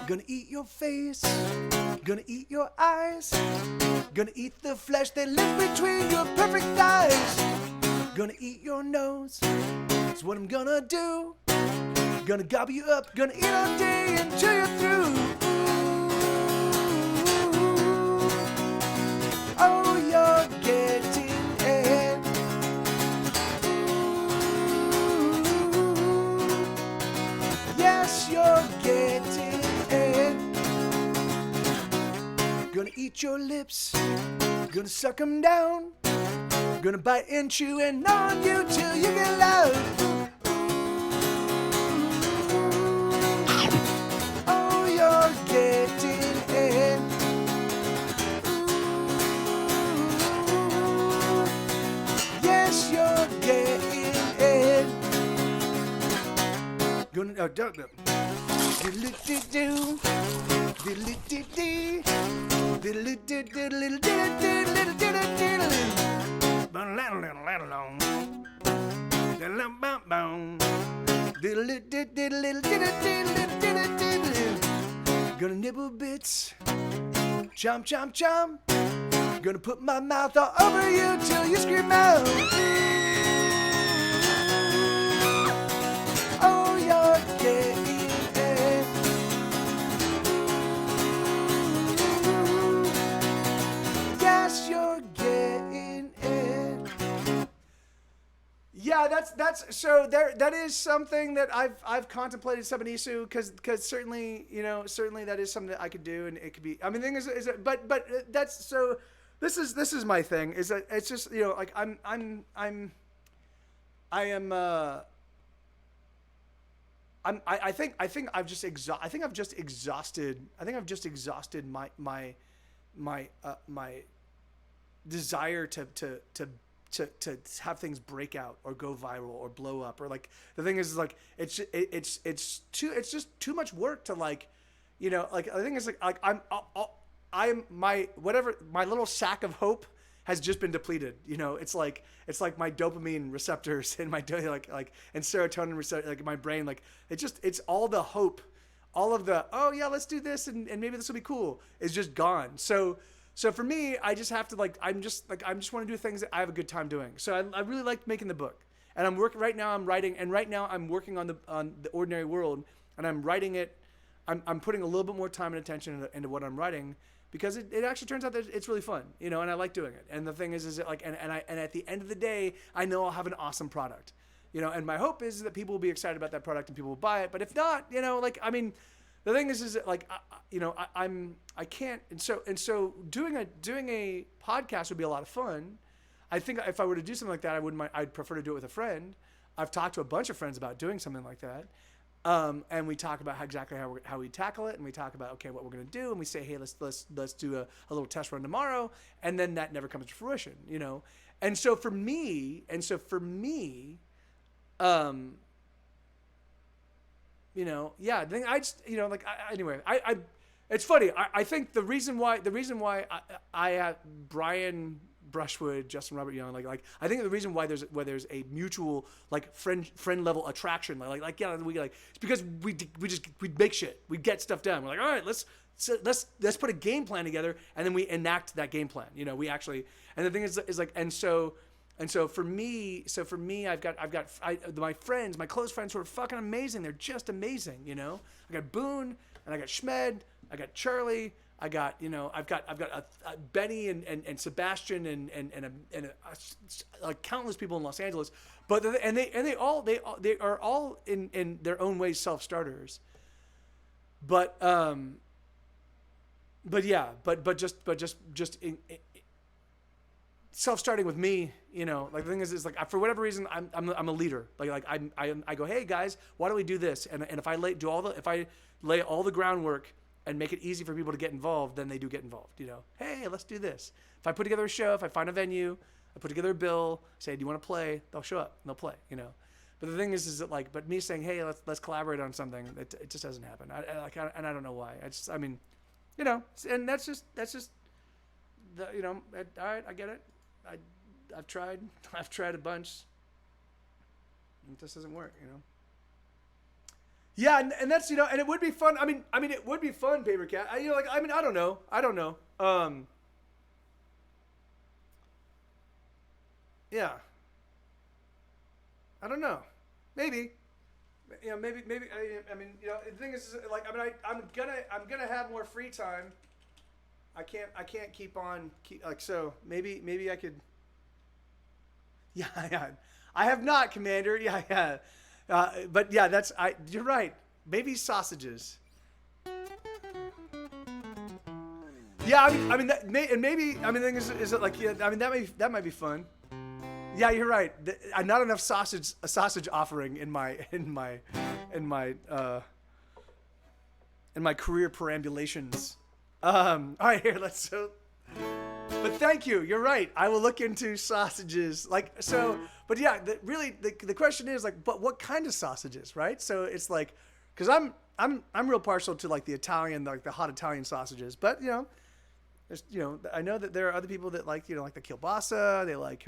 gonna eat your face, gonna eat your eyes, gonna eat the flesh that lives between your perfect thighs, gonna eat your nose, that's what I'm gonna do, gonna gobble you up, gonna eat all day until you're through. Oh, you're getting it. Yes, you're getting it. Gonna eat your lips, gonna suck them down, gonna bite and chew and gnaw on you till you get loud. Oh, you're getting it. Yes, you're getting it. Gonna don't. Do-do-do-do. Diddle-dee-dee. Diddle-dee-diddle-diddle-diddle-diddle-diddle-diddle. Gonna nibble bits, chomp, chomp, chomp. Gonna put my mouth all over you till you scream out. Oh, you're gay. Yes, you're getting it. Yeah, that's so that is something that I've contemplated Sabanisu because certainly that is something that I could do, and it could be. I mean, the thing is but that's so. This is my thing. Is that it's just like I think I've just exhausted my desire to have things break out or go viral or blow up, or like the thing is like it's just too much work to like like the thing is like my little sack of hope has just been depleted. It's like my dopamine receptors and my like and serotonin receptors, like my brain, like it's all the hope, all of the let's do this and maybe this will be cool is just gone. So for me, I just have to I just want to do things that I have a good time doing. So I really liked making the book, and I'm working right now. I'm working on the Ordinary World, and I'm writing it. I'm putting a little bit more time and attention into what I'm writing because it actually turns out that it's really fun, and I like doing it. And the thing is that and at the end of the day, I know I'll have an awesome product, and my hope is that people will be excited about that product and people will buy it. But if not, the thing is that I can't, and so doing a podcast would be a lot of fun. I think if I were to do something like that, I'd prefer to do it with a friend. I've talked to a bunch of friends about doing something like that. And we talk about exactly how we tackle it, and we talk about what we're gonna do, and we say, hey, let's do a little test run tomorrow, and then that never comes to fruition, And so for me, the thing I just anyway, it's funny. I think the reason why I have Brian Brushwood, Justin Robert Young, I think the reason why there's a mutual friend level attraction, it's because we make shit, we get stuff done. We're like, all right, let's put a game plan together, and then we enact that game plan. We actually, and the thing is so for me, I've got my friends, my close friends who are fucking amazing. They're just amazing. I got Boone, and I got Schmed, I got Charlie. I've got Benny and Sebastian and countless people in Los Angeles, but they are all in their own ways self-starters. But just self-starting with me, the thing is for whatever reason I'm a leader. I go, hey guys, why don't we do this? And if I lay all the groundwork and make it easy for people to get involved, then they do get involved. Hey, let's do this. If I put together a show, if I find a venue, I put together a bill, say, do you want to play? They'll show up and they'll play. But the thing is that but me saying, hey, let's collaborate on something, it just doesn't happen. And I don't know why. And that's just the, all right, I get it. I've tried a bunch. It just doesn't work. Yeah, and that's and it would be fun. I mean, it would be fun, Paper Cat. I don't know. Yeah. I don't know. Maybe. Maybe. The thing is, I'm gonna have more free time. I can't keep so maybe I could. Yeah. I have not, Commander. Yeah. But yeah, you're right. Maybe sausages. Yeah, the thing is that might be fun. Yeah, you're right. Not enough sausage offering in my career perambulations. All right, here, but thank you. You're right. I will look into sausages. But yeah, the question is but what kind of sausages, right? So it's because I'm real partial to the Italian, the hot Italian sausages. But there's I know that there are other people that like the kielbasa. They like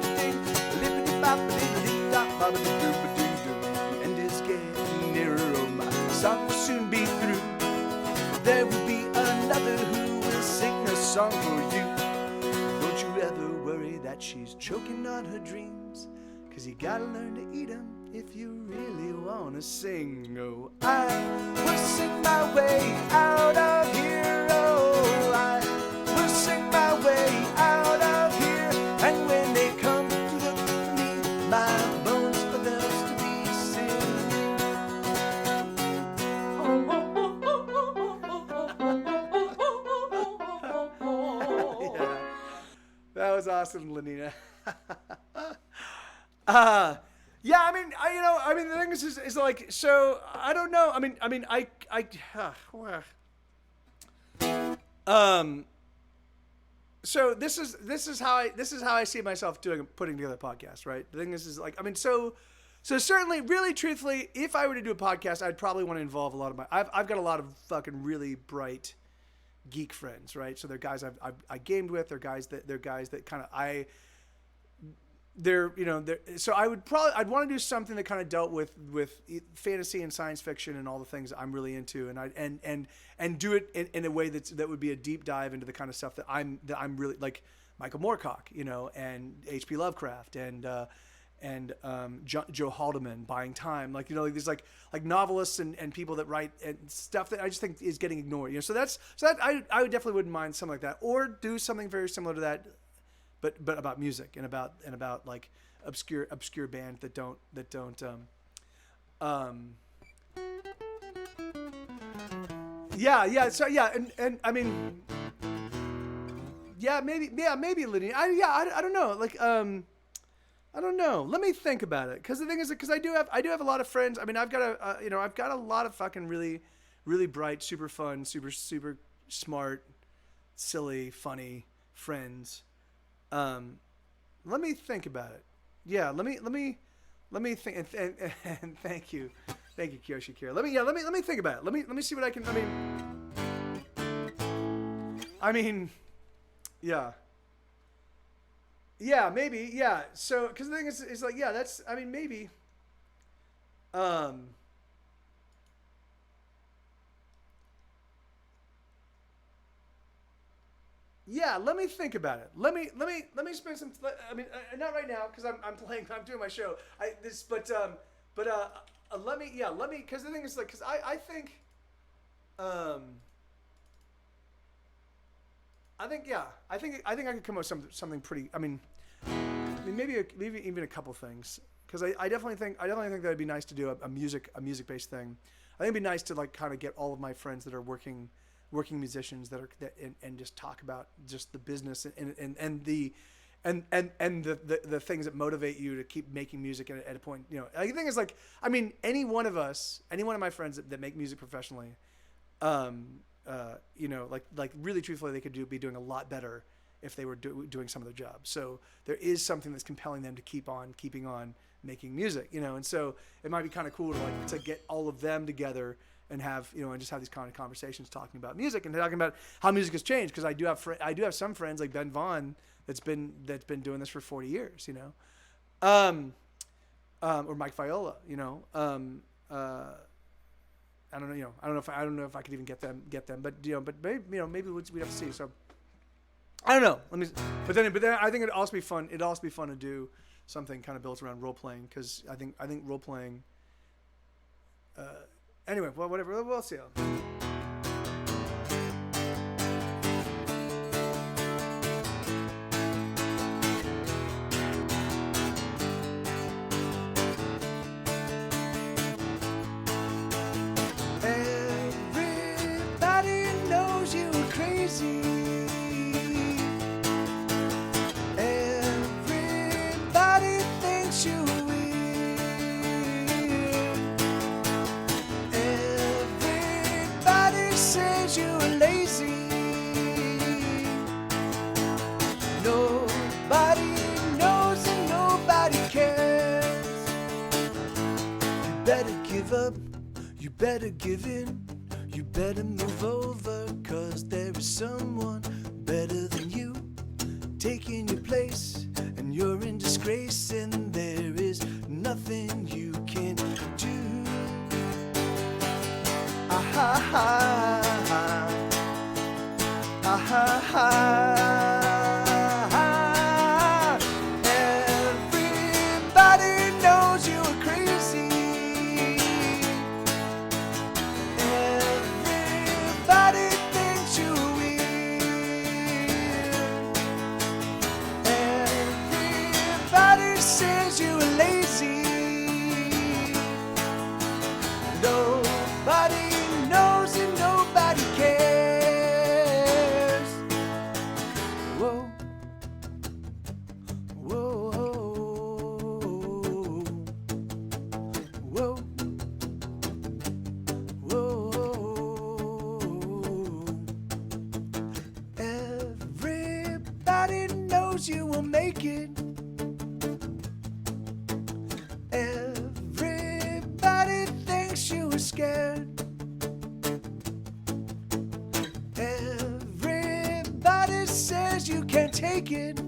ding, lippity bop, lippity dop, boppity doo, doo, doo. The end is getting nearer, oh my song will soon be through. There will be another who will sing a song for you. Don't you ever worry that she's choking on her dreams, 'cause you gotta learn to eat 'em if you really wanna sing. Oh, I will sing my way out of here. Oh, I will sing my way out of here. And when they come to look for me, my bones are theirs to be singing. Yeah, that was awesome, Lenina. Yeah, I mean, the thing is like, so I don't know. So this is how I see myself putting together a podcast, right? The thing is like, so certainly, really, truthfully, if I were to do a podcast, I'd probably want to involve a lot of I've got a lot of fucking really bright geek friends, right? So they're guys I gamed with, they're guys that kind of so I'd want to do something that kind of dealt with fantasy and science fiction and all the things I'm really into, and do it in a way that would be a deep dive into the kind of stuff that I'm really like, Michael Moorcock, and H.P. Lovecraft and Joe Haldeman, Buying Time, like these like novelists and people that write and stuff that I just think is getting ignored. So that I definitely wouldn't mind something like that, or do something very similar to that. But about music and about like obscure bands that don't so and I mean maybe Lydia. I don't know, like I don't know, let me think about it, because the thing is, because I do have a lot of friends. I mean, I've got a lot of fucking really bright, super fun, super smart, silly, funny friends. Let me think about it. Yeah, let me think. And thank you, Kyoshi Kira. Let me think about it. Let me see what I can. Yeah, maybe. Yeah. So, because the thing is like, yeah, that's. Maybe. Yeah, let me think about it. Let me spend some. I mean, not right now because I'm doing my show. Let me because the thing is like because I think I could come up with something pretty. I mean maybe even a couple things because I definitely think that'd be nice to do a music based thing. I think it'd be nice to like kind of get all of my friends that are working musicians and just talk about just the business and the things that motivate you to keep making music at a point. You know, the thing is like, I mean, any one of my friends that make music professionally, you know, like really truthfully, they could be doing a lot better if they were doing some of their jobs. So there is something that's compelling them to keeping on making music, you know? And so it might be kind of cool to get all of them together and have, you know, and just have these kind of conversations talking about music and talking about how music has changed. Cause I do have some friends like Ben Vaughn that's been doing this for 40 years, you know? Or Mike Viola, you know? I don't know, you know, I don't know if I could even get them, but you know, but maybe, you know, maybe we'd have to see. So I don't know. But then I think it'd also be fun to do something kind of built around role playing because I think role playing. Anyway, well, whatever. We'll see. Everybody knows you were crazy. Everybody thinks you were weird. Everybody says you were lazy. Nobody knows and nobody cares. You better give up. You better give in, you better move over, cause there is someone better than you taking your place, and you're in disgrace, and there is nothing you can do. Ah ha ha ha, ah ha ha. Everybody knows you are crazy. Everybody thinks you're weird. Everybody says you're lazy. Nobody knows and nobody cares. Whoa. Whoa. Whoa. Whoa. Everybody knows you will make it. Everybody thinks you were scared. Everybody says you can't take it.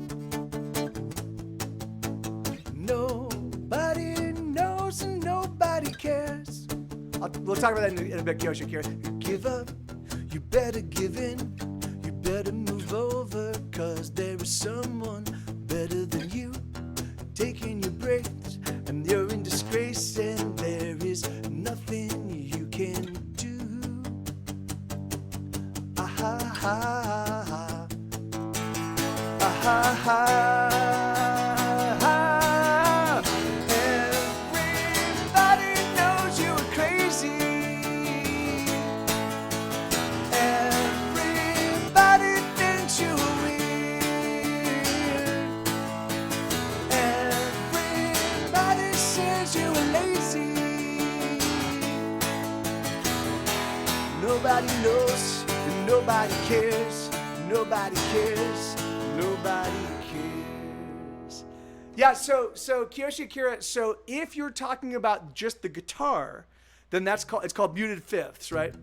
Nobody knows and nobody cares. We'll talk about that in a bit, Kyoshi. You give up, you better give in, you better move over, cause there is someone better than you taking your breaks, and you're in disgrace, and there is nothing you can do. Ah ha ha ha, ah ha ha. Everybody knows you are crazy. Everybody thinks you are weird. Everybody says you are lazy. Nobody knows and nobody cares. Nobody cares. Nobody cares. Yeah, so Kiyoshi Akira, so if you're talking about just the guitar, then it's called muted fifths, right?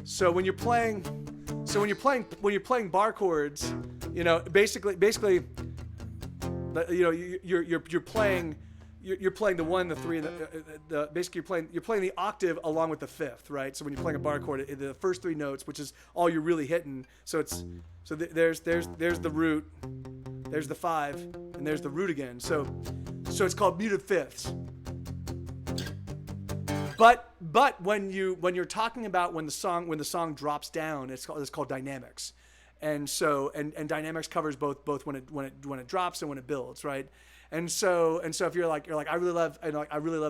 So when you're playing bar chords, you know, basically you know, you're playing you're playing the 1, the 3, and the basically you're playing the octave along with the 5th, right? So when you're playing a bar chord, the first 3 notes, which is all you're really hitting. So there's the root, there's the 5, and there's the root again. So it's called muted fifths. But when you're talking about when the song drops down, it's called dynamics. And so and dynamics covers both when it drops and when it builds, right? And so if you're like I really love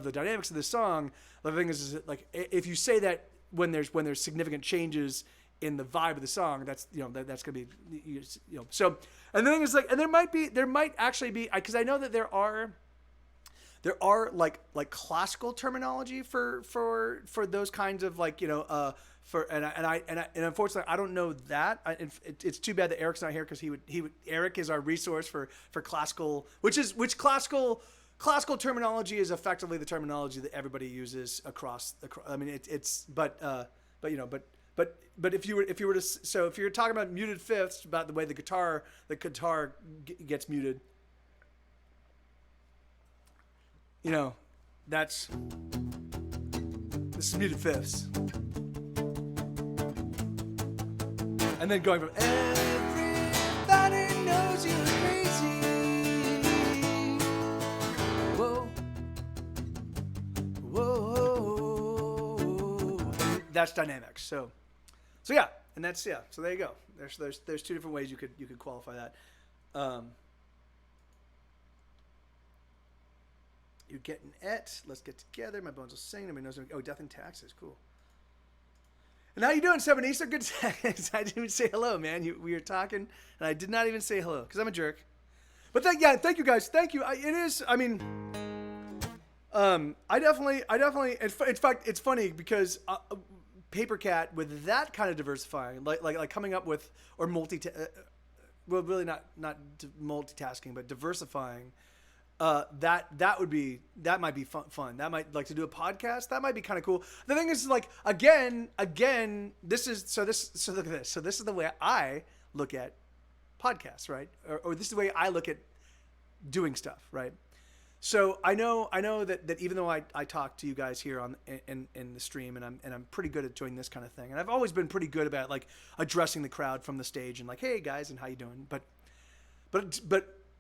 the dynamics of this song. The thing is that, like, if you say that when there's significant changes in the vibe of the song, that's that's gonna be so. And the thing is, like, and there might actually be, because I know that there are like classical terminology for those kinds of, like, and unfortunately I don't know that. It's too bad that Eric's not here, because Eric is our resource for classical, which classical terminology is effectively the terminology that everybody uses across. I mean, but if you were to, so if you're talking about muted fifths, about the way the guitar gets muted, this is muted fifths. And then going from everybody knows you're crazy. Whoa. And that's dynamics. So yeah, and that's, yeah. So there you go. There's 2 different ways you could qualify that. You're getting it. Let's get together. My bones will sing. Nobody knows. Oh, Death and Taxes. Cool. And how you doing, Sevenisa? Good. I didn't even say hello, man. We were talking, and I did not even say hello because I'm a jerk. But thank you guys. Thank you. I definitely. In fact, it's funny because Paper Cat, with that kind of diversifying, like coming up with, or really not multitasking, but diversifying. That might be fun. That might, like, to do a podcast. That might be kind of cool. The thing is, like, again, this is, so look at this. So this is the way I look at podcasts, right? Or this is the way I look at doing stuff, right? So I know that even though I talk to you guys here in the stream, and I'm pretty good at doing this kind of thing, and I've always been pretty good about, like, addressing the crowd from the stage and, like, hey guys, and how you doing? But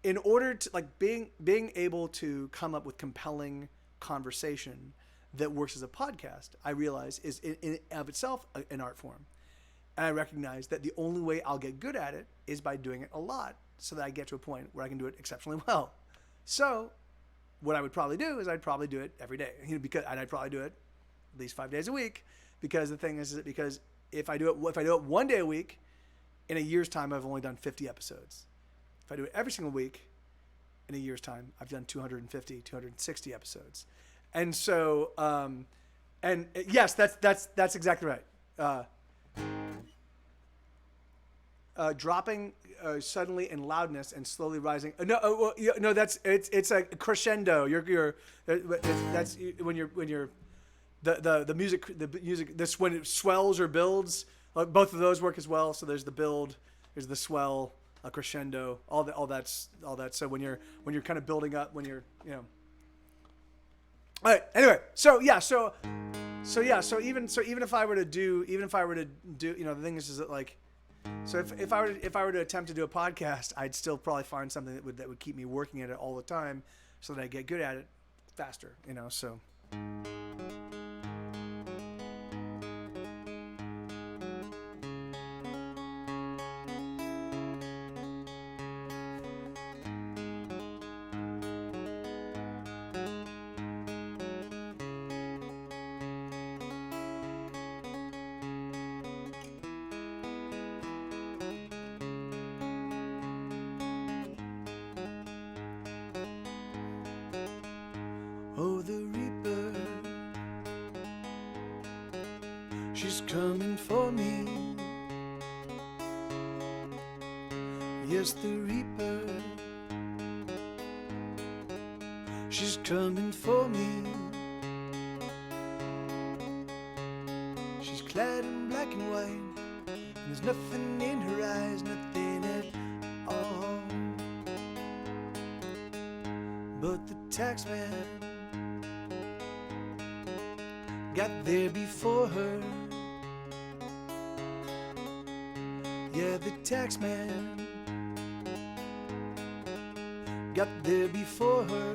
in order to, like, being able to come up with compelling conversation that works as a podcast, I realize is in of itself an art form. And I recognize that the only way I'll get good at it is by doing it a lot, so that I get to a point where I can do it exceptionally well. So what I would probably do is I'd probably do it every day, and I'd probably do it at least 5 days a week, because the thing is that, because if I do it 1 day a week, in a year's time I've only done 50 episodes. If I do it every single week, in a year's time, I've done 250, 260 episodes. And so, and yes, that's exactly right. Dropping suddenly in loudness and slowly rising. No, it's a crescendo. That's when you're the music. This, when it swells or builds. Both of those work as well. So there's the build, there's the swell, a crescendo, all that. So when you're kind of building up, when you're, All right. Anyway, so even if I were to do, the thing is that, like, so if I were to attempt to do a podcast, I'd still probably find something that would keep me working at it all the time, so that I get good at it faster. So. Oh, the Reaper, she's coming for me. Yes, the Reaper, she's coming for me. She's clad in black and white, and there's nothing in her eyes, nothing at all. But the tax man got there before her. Yeah, the tax man got there before her.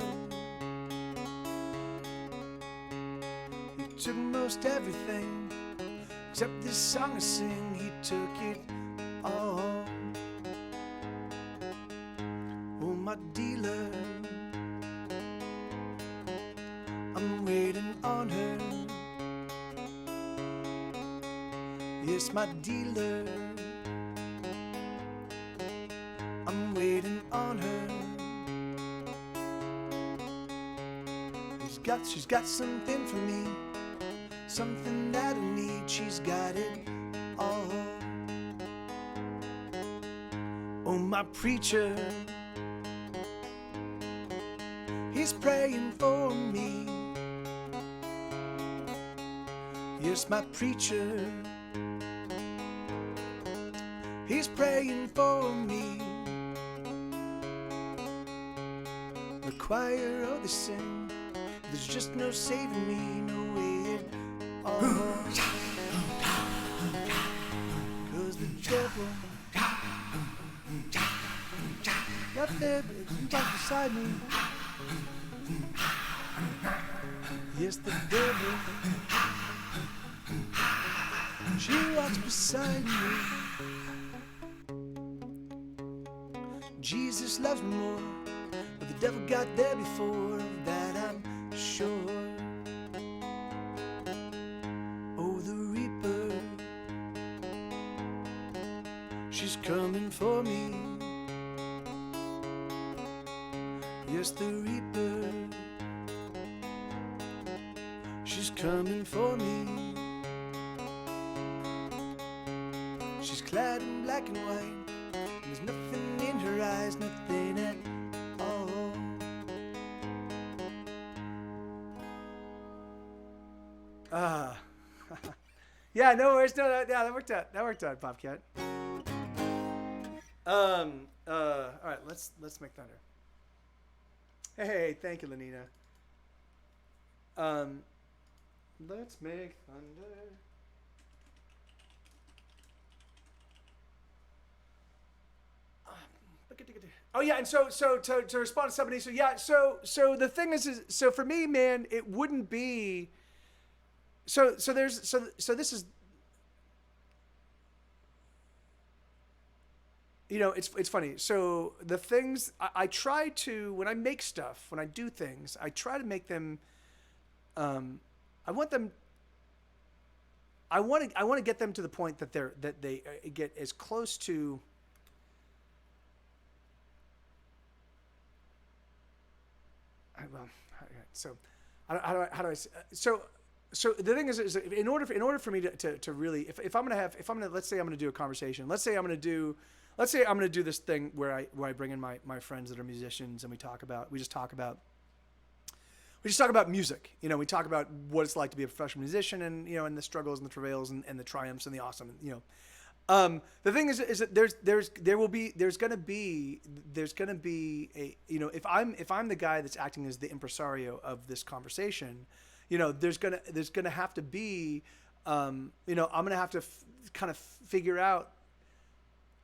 He took most everything except this song I sing. He took it all. Oh, my dealer, I'm waiting on her. Yes, my dealer, I'm waiting on her. She's got something for me, something that I need. She's got it all. Oh, my preacher, he's praying for me. Yes, my preacher, he's praying for me. The choir, oh, they sing, there's just no saving me, no way at all. 'Cause the devil got there right beside me. Yes, the devil, she walks beside me. Jesus loves me more, but the devil got there before that, I'm sure. Oh, the reaper, she's coming for me. Yes, the reaper, she's coming for me. She's clad in black and white, and there's nothing in her eyes, nothing at all. Yeah, no worries. No, that worked out. That worked out, Popcat. All right, let's make thunder. Hey, thank you, Lenina. Let's make thunder. Oh yeah, and so to respond to somebody, so the thing is so for me, man, it wouldn't be. So this is, you know, it's funny. So the things I try to, when I make stuff, when I do things, I try to make them. I want to get them to the point that they get as close to. Well, so how do I so the thing is in order for me to really, if I'm gonna let's say I'm gonna do a conversation, let's say I'm gonna do this thing where I bring in my friends that are musicians, and we just talk about music. You know, we talk about what it's like to be a professional musician, and you know, and the struggles and the travails and the triumphs and the awesome, you know. The thing is that there's gonna be a, you know, if I'm the guy that's acting as the impresario of this conversation, you know, there's gonna have to be, you know, I'm gonna have to kind of figure out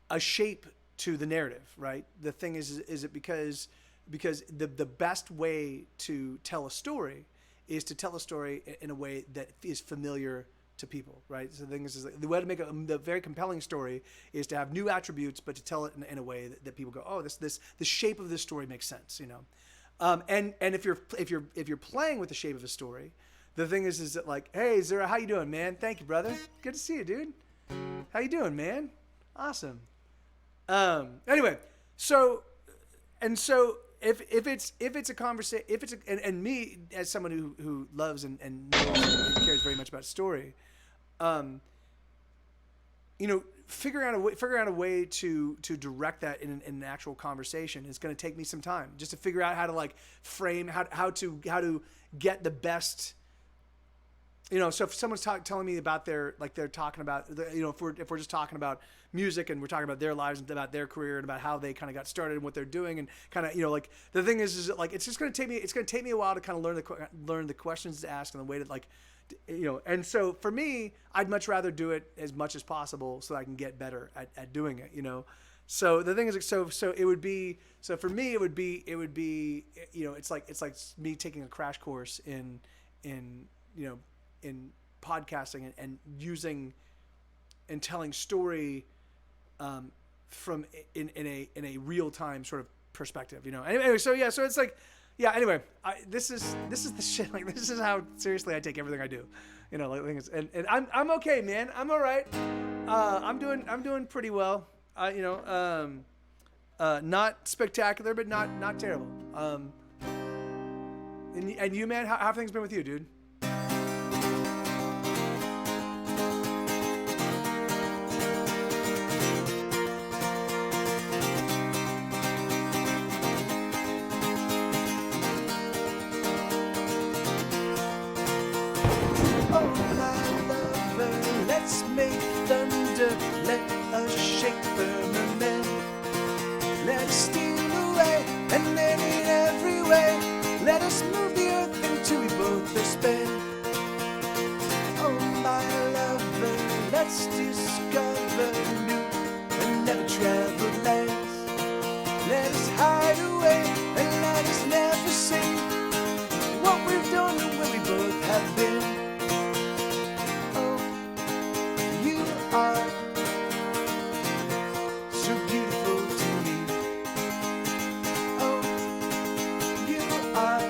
a shape to the narrative, right? The thing is it because the best way to tell a story is to tell a story in a way that is familiar to people, right? So the thing is the way to make the very compelling story is to have new attributes, but to tell it in a way that people go, oh, the shape of this story makes sense, you know. And if you're playing with the shape of a story, the thing is that like, hey Zura, how you doing, man? Thank you, brother. Good to see you, dude. How you doing, man? Awesome. Anyway, so if it's a conversation, and me as someone who loves and knows and cares very much about story, you know, figuring out a way to direct that in an actual conversation is going to take me some time, just to figure out how to like frame how to get the best so if someone's telling me about they're talking about, if we're just talking about music and we're talking about their lives and about their career and about how they kind of got started and what they're doing and kind of, like the thing is that, like, it's going to take me a while to kind of learn the questions to ask and the way to, like, and so for me, I'd much rather do it as much as possible so that I can get better at doing it, So the thing is, so it would be, so for me, it would be, it's like me taking a crash course in podcasting and using and telling story from in a real time sort of perspective, Anyway, so it's like, Anyway, this is the shit. Like, this is how seriously I take everything I do, Like, things, and I'm okay, man. I'm all right. I'm doing pretty well. Not spectacular, but not terrible. And you, man, how have things been with you, dude? Oh, my lover, let's make thunder. Let us shake firmament. Let us steal away, and then in every way, let us move the earth until we both are spent. Oh, my lover, let's discover new and never traveled lands. Let us hide away, and let us never say what we've done and where we both have been. Are so beautiful to me. Oh, you are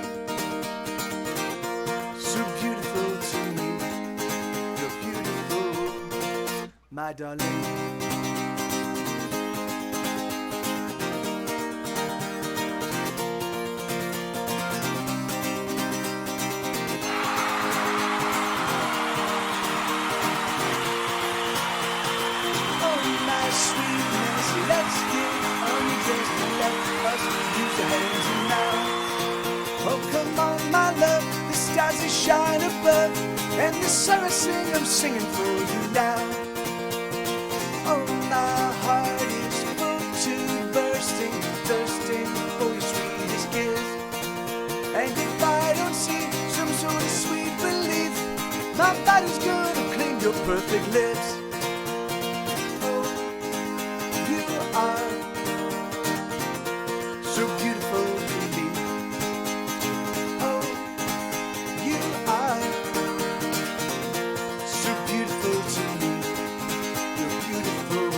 so beautiful to me. You're beautiful, my darling. Sweetness, let's get undressed and let us use our hands and mouth. Oh, come on, my love, the stars they shine above, and the sun I sing, I'm singing for you now. Oh, my heart is full to bursting, thirsting for your sweetest kiss. And if I don't see some sort of sweet relief, my body's gonna cling your perfect lips. So beautiful to me. Oh, you are so beautiful to me. You're beautiful,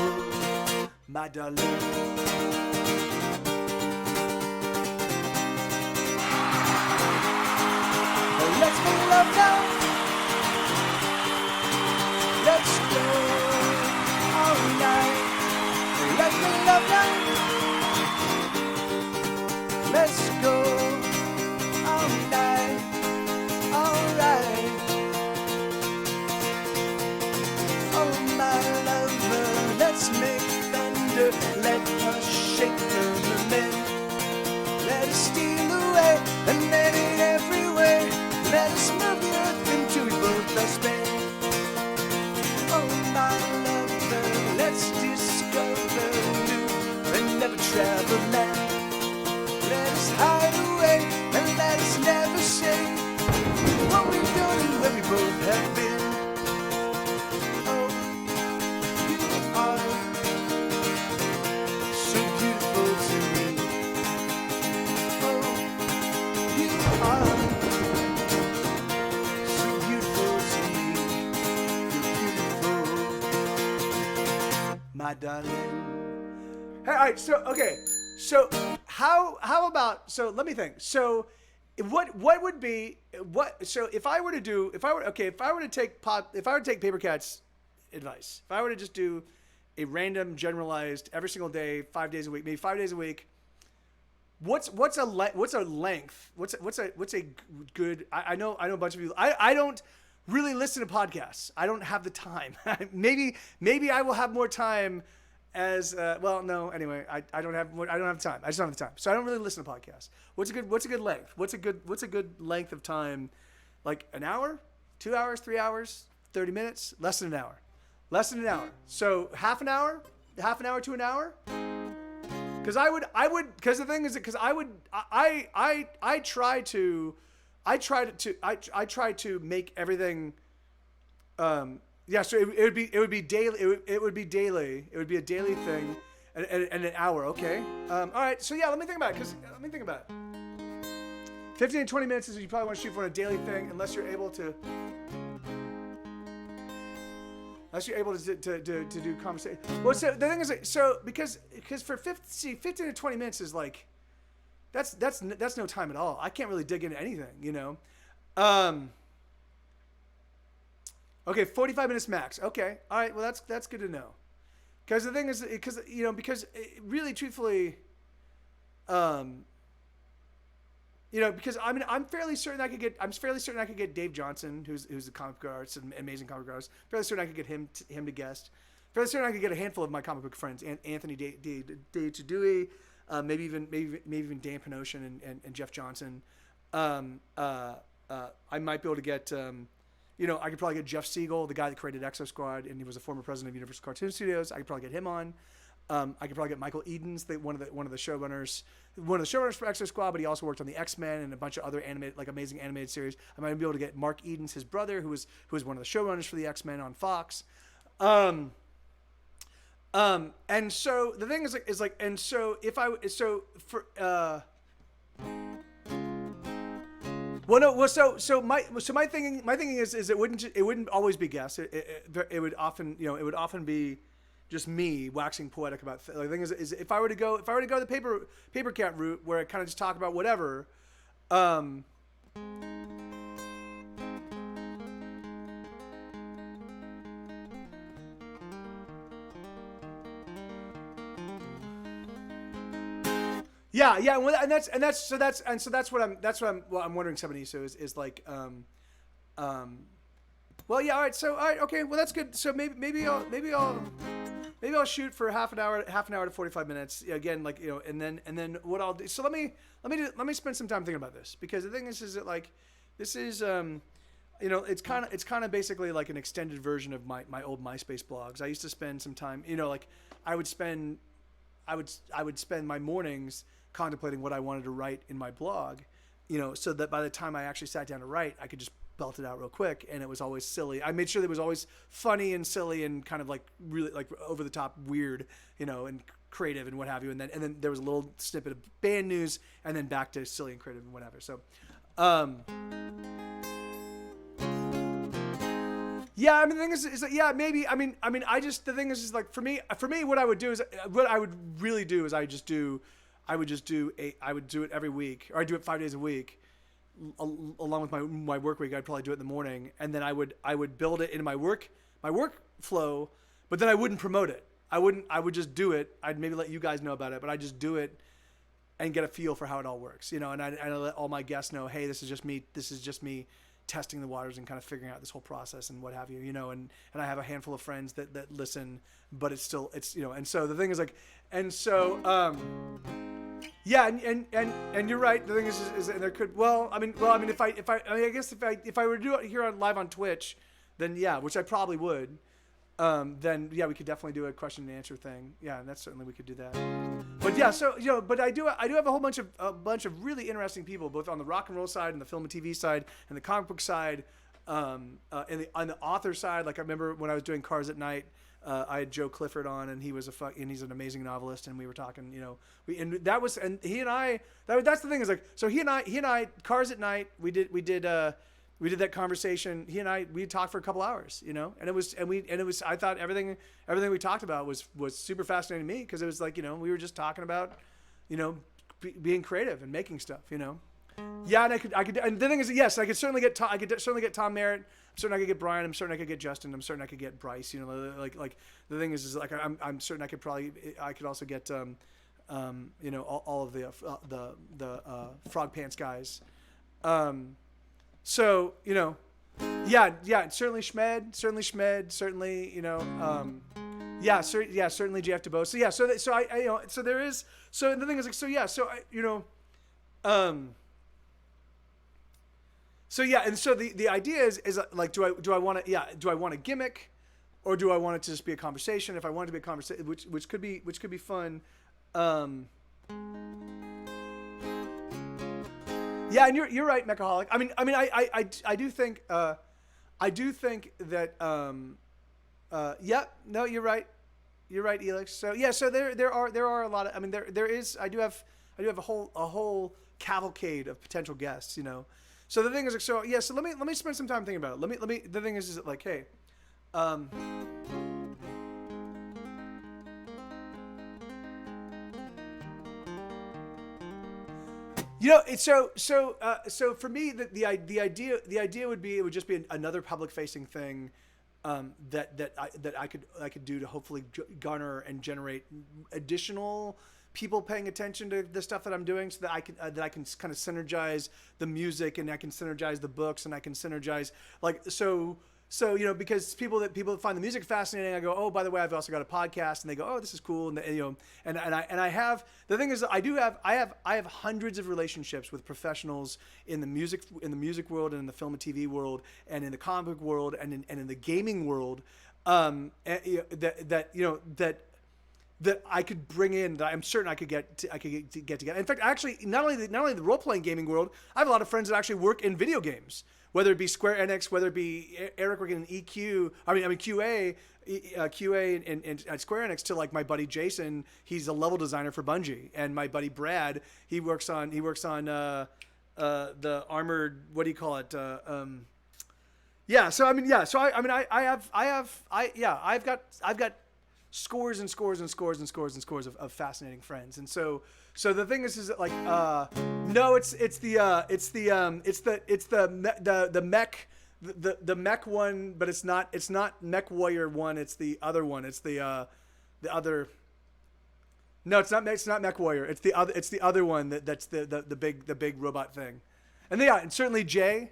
my darling. Let's make love now. Let's go all night. Let's make love now. Let's go all night, alright. Oh, my lover, let's make thunder. Let us shake firmament. Let us steal away, and then in every way, let us move the earth until we both are spent. Oh, my lover, let's discover new and never travel land. Let us hide away, and let us never say what we've done and where we both have been. Oh, you are so beautiful to me. Oh, you are so beautiful to me. You're beautiful, my darling. Hey, all right, so, okay, so how about, so let me think. So what would be, so if I were to take Paper Cat's advice, if I were to just do a random generalized every single day, 5 days a week, maybe 5 days a week, what's a length? What's a good, I know a bunch of people, I don't really listen to podcasts. I don't have the time. maybe I will have more time as well, no. Anyway, I don't have time. I just don't have the time. So I don't really listen to podcasts. What's a good length? What's a good length of time? Like an hour? 2 hours, 3 hours, 30 minutes, less than an hour. Less than an hour. So half an hour to an hour. Because because the thing is that, because I try to make everything, yeah, so it would be daily, it would be a daily thing, and an hour, okay? All right, so yeah, let me think about it, 15 to 20 minutes is what you probably want to shoot for a daily thing, unless you're able to do conversation. Well, so the thing is, so because for 15 to 20 minutes is like, that's no time at all. I can't really dig into anything, you know. Okay, 45 minutes max. Okay, all right. Well, that's good to know. Because the thing is, because really, truthfully, because I'm fairly certain I could get Dave Johnson, who's a comic book artist, an amazing comic book artist. Fairly certain I could get him to guest. Fairly certain I could get a handful of my comic book friends, Anthony Dewey, maybe even Dan Panosian and Jeff Johnson. I might be able to get, I could probably get Jeff Siegel, the guy that created Exo Squad, and he was a former president of Universal Cartoon Studios. I could probably get him on. I could probably get Michael Edens, one of the showrunners for Exo Squad, but he also worked on the X-Men and a bunch of other amazing animated series. I might be able to get Mark Edens, his brother, who was one of the showrunners for the X-Men on Fox. And so the thing is like, and so if I so for so my thinking is it wouldn't always be guests. It would often be just me waxing poetic about the thing is if I were to go the paper cat route, where I kind of just talk about whatever, yeah, well, and that's what I'm wondering, somebody, so is like, well, yeah, all right, okay, well, that's good. So maybe I'll shoot for half an hour to 45 minutes again, like, and then what I'll do. So let me spend some time thinking about this, because the thing is that, like, this is it's kind of basically like an extended version of my old MySpace blogs. I used to spend some time, like I would spend my mornings contemplating what I wanted to write in my blog, so that by the time I actually sat down to write, I could just belt it out real quick, and it was always silly. I made sure that it was always funny and silly and kind of like really like over the top weird, and creative and what have you. And then there was a little snippet of band news, and then back to silly and creative and whatever. So, yeah, the thing is that, yeah, maybe, the thing is like, for me, what I would really do is I would do it every week, or I do it 5 days a week. Along with my work week, I'd probably do it in the morning, and then I would build it into my work flow, but then I wouldn't promote it. I would just do it. I'd maybe let you guys know about it, but I'd just do it and get a feel for how it all works, and I let all my guests know, hey, this is just me testing the waters and kind of figuring out this whole process and what have you, and I have a handful of friends that listen, but it's and so the thing is like, and so, yeah, and you're right. The thing is there could, I guess if I were to do it here live on Twitch, then yeah, which I probably would, then yeah, we could definitely do a question and answer thing. Yeah, and that's certainly, we could do that. But yeah, so but I do have a whole bunch of really interesting people, both on the rock and roll side and the film and TV side and the comic book side, and on the author side. Like, I remember when I was doing Cars at Night, I had Joe Clifford on, and he's an amazing novelist, and we were talking, that's the thing is like, so he and I Cars at Night, we did that conversation. He and we talked for a couple hours, and it was I thought everything we talked about was super fascinating to me, because it was like, we were just talking about, being creative and making stuff, Yeah, and I could, and the thing is, yes, I could certainly get Tom Merritt. I'm certain I could get Brian. I'm certain I could get Justin. I'm certain I could get Bryce. Like the thing is like, I'm certain I could also get all of the Frog Pants guys. So yeah, certainly Schmed, certainly certainly Jeff DeBose. So yeah, so I so there is, so the thing is like, so yeah, so I So yeah, and so the idea is like, do I want a gimmick, or do I want it to just be a conversation? If I want it to be a conversation, which could be fun. Yeah, and you're right, Mechaholic. I do think that yeah, no, you're right. You're right, Elix. So yeah, so there are a lot of, I mean, there is, I do have a whole cavalcade of potential guests, you know. So the thing is, so yeah, so let me spend some time thinking about it. Let me the thing is like, hey, you know, it's so for me, the idea would be, it would just be another public facing thing, that I could do to hopefully garner and generate additional people paying attention to the stuff that I'm doing, so that I can kind of synergize the music, and I can synergize the books, and I can synergize, like, so you know, because people that find the music fascinating, I go, oh, by the way, I've also got a podcast, and they go, oh, this is cool, and you know, and I have, the thing is, I have hundreds of relationships with professionals in the music world, and in the film and TV world, and in the comic book world, and in the gaming world, that I could bring in, that I'm certain I could get together. In fact, actually, not only the role playing gaming world, I have a lot of friends that actually work in video games. Whether it be Square Enix, whether it be Eric working in QA at Square Enix, to like my buddy Jason, he's a level designer for Bungie, and my buddy Brad, he works on the Armored, what do you call it? I've got scores and scores and scores and scores and scores of fascinating friends, and so the thing is that, like, no, it's the mech one, but it's not Mech Warrior 1, it's the other one, it's the other. No, it's not Mech Warrior, it's the other one that's the big robot thing, and and certainly Jay.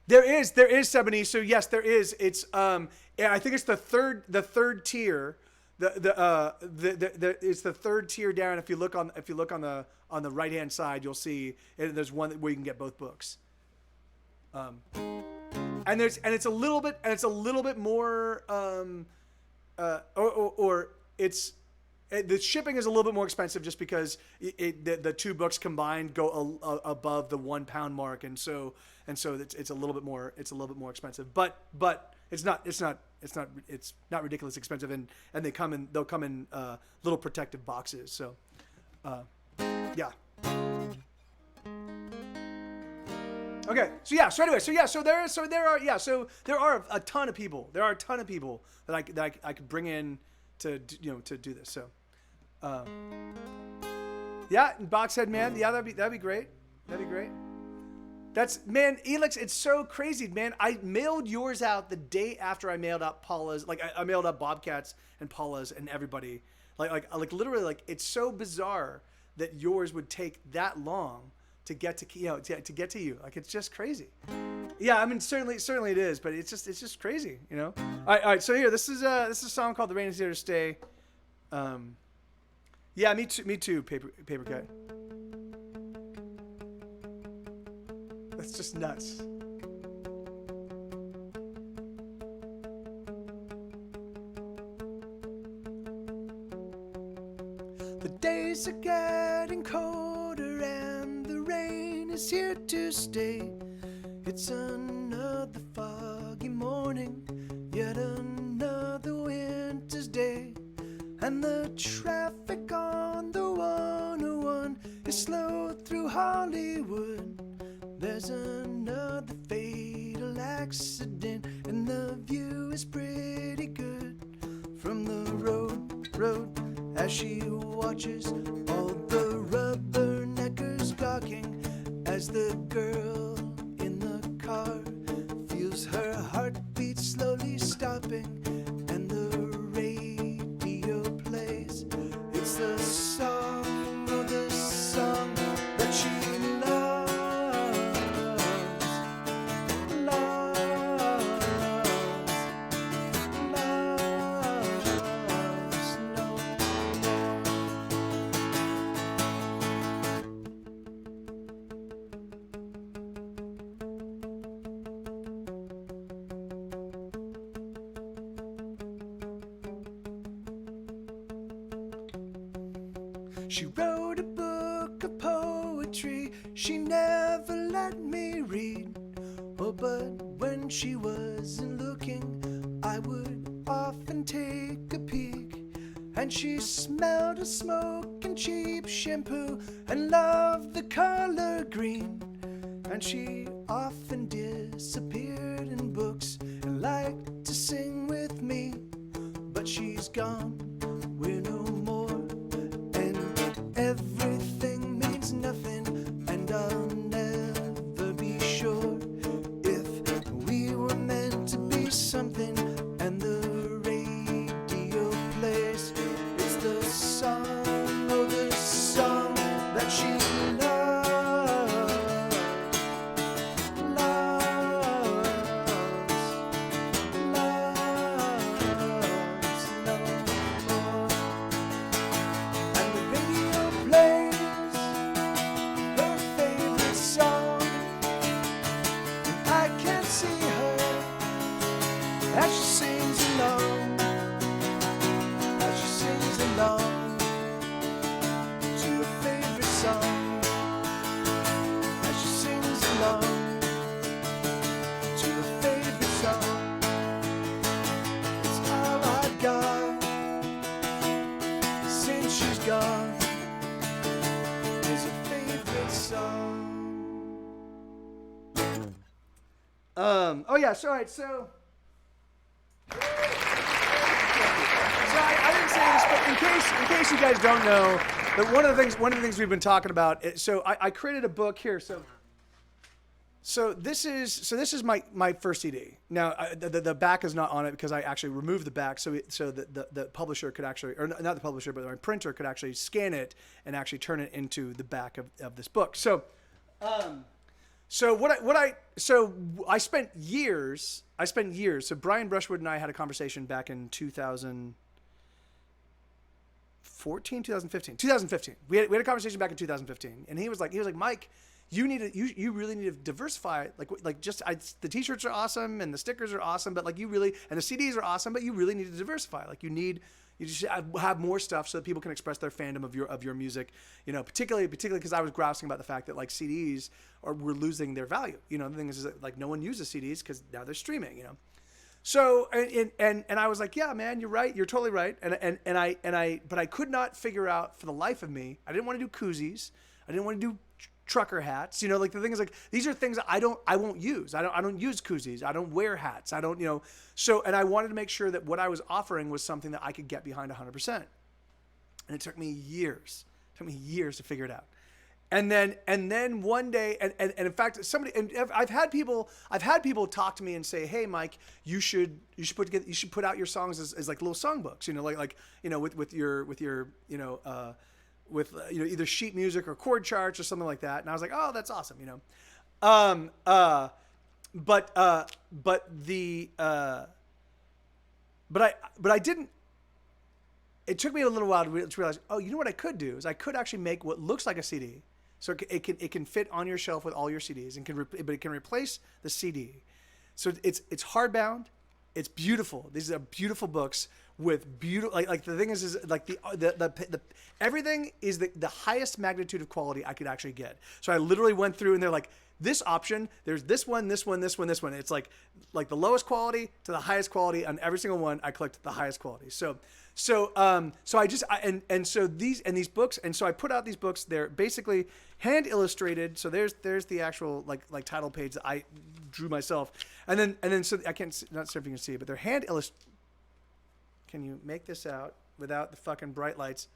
There is Sebony. So yes, there is. It's I think it's the third tier. It's the third tier down. If you look on the right hand side, you'll see there's one where you can get both books. And it's a little bit more the shipping is a little bit more expensive, just because the two books combined go above the £1 mark, and so it's a little bit more expensive, but it's not ridiculously expensive, and they'll come in little protective boxes. So yeah. Okay. So there are a ton of people. There are a ton of people that I could bring in to do this. So yeah, and Boxhead Man, yeah, that'd be great. That'd be great. Man, Elix, it's so crazy, man. I mailed yours out the day after I mailed out Paula's. Like, I mailed out Bobcats and Paula's and everybody. Like literally, like, it's so bizarre that yours would take that long to get to to get to you. Like, it's just crazy. Yeah, I mean, certainly it is, but it's just crazy, you know. All right. So here, this is a song called "The Rain Is Here to Stay." Yeah, me too, Paper Cat. That's just nuts. The days are getting colder and the rain is here to stay. It's another foggy morning, yet another winter's day, and the traffic on the 101 is slow through Hollywood. There's another fatal accident, and the view is pretty good from the road as she watches all the rubberneckers gawking as the girl in the car feels her heartbeat slowly stopping, and the radio plays. It's the song that she She wrote a book of poetry she never let me read. Oh, but when she wasn't looking, I would often take a peek. And she smelled of smoke and cheap shampoo and loved the color green. And she often disappeared in books and liked to sing with me. But she's gone, we're no more, and everything means nothing. And I'll never be sure if we were meant to be something. And the radio plays, it's the song, oh, the song that she loves, no more. And the radio plays her favorite song, and I can't see her as she sings along, as she sings along to her favorite song, as she sings along to her favorite song. It's all I've got since she's gone, is her favorite song. Oh yeah, so all right, so I didn't say this, but in case you guys don't know, that one of the things we've been talking about. So I created a book here. So this is my first CD. Now the back is not on it because I actually removed the back, so the publisher could actually, or not the publisher, but my printer could actually scan it and actually turn it into the back of this book. So I spent years. So Brian Brushwood and I had a conversation back in 2015. We had a conversation back in 2015, and he was like, Mike, you really need to diversify. The t-shirts are awesome and the stickers are awesome, but and the CDs are awesome, but you really need to diversify. You just have more stuff so that people can express their fandom of your music. Particularly because I was grousing about the fact that were losing their value. The thing is that no one uses CDs because now they're streaming. So and I was like, yeah, man, you're right. You're totally right. But I could not figure out for the life of me. I didn't want to do koozies. I didn't want to do trucker hats. The thing is these are things that I won't use. I don't use koozies. I don't wear hats. I don't, so, and I wanted to make sure that what I was offering was something that I could get behind 100%. And it took me years. To figure it out. And then one day, and in fact, I've had people talk to me and say, hey, Mike, you should put out your songs as little songbooks, with either sheet music or chord charts or something like that. And I was like, oh, that's awesome. But I didn't. It took me a little while to realize, oh, you know what I could do is I could actually make what looks like a CD. So it can fit on your shelf with all your CDs, but it can replace the CD. So it's hardbound. It's beautiful. These are beautiful books with beautiful. The thing is the everything is the highest magnitude of quality I could actually get. So I literally went through and they're like, this option, there's this one, this one, this one, this one. It's like the lowest quality to the highest quality on every single one. I clicked the highest quality. So these books, and so I put out these books. They're basically hand illustrated. So there's the actual like title page that I drew myself, and then so I can't, not sure if you can see it, but they're hand illustrated. Can you make this out without the fucking bright lights?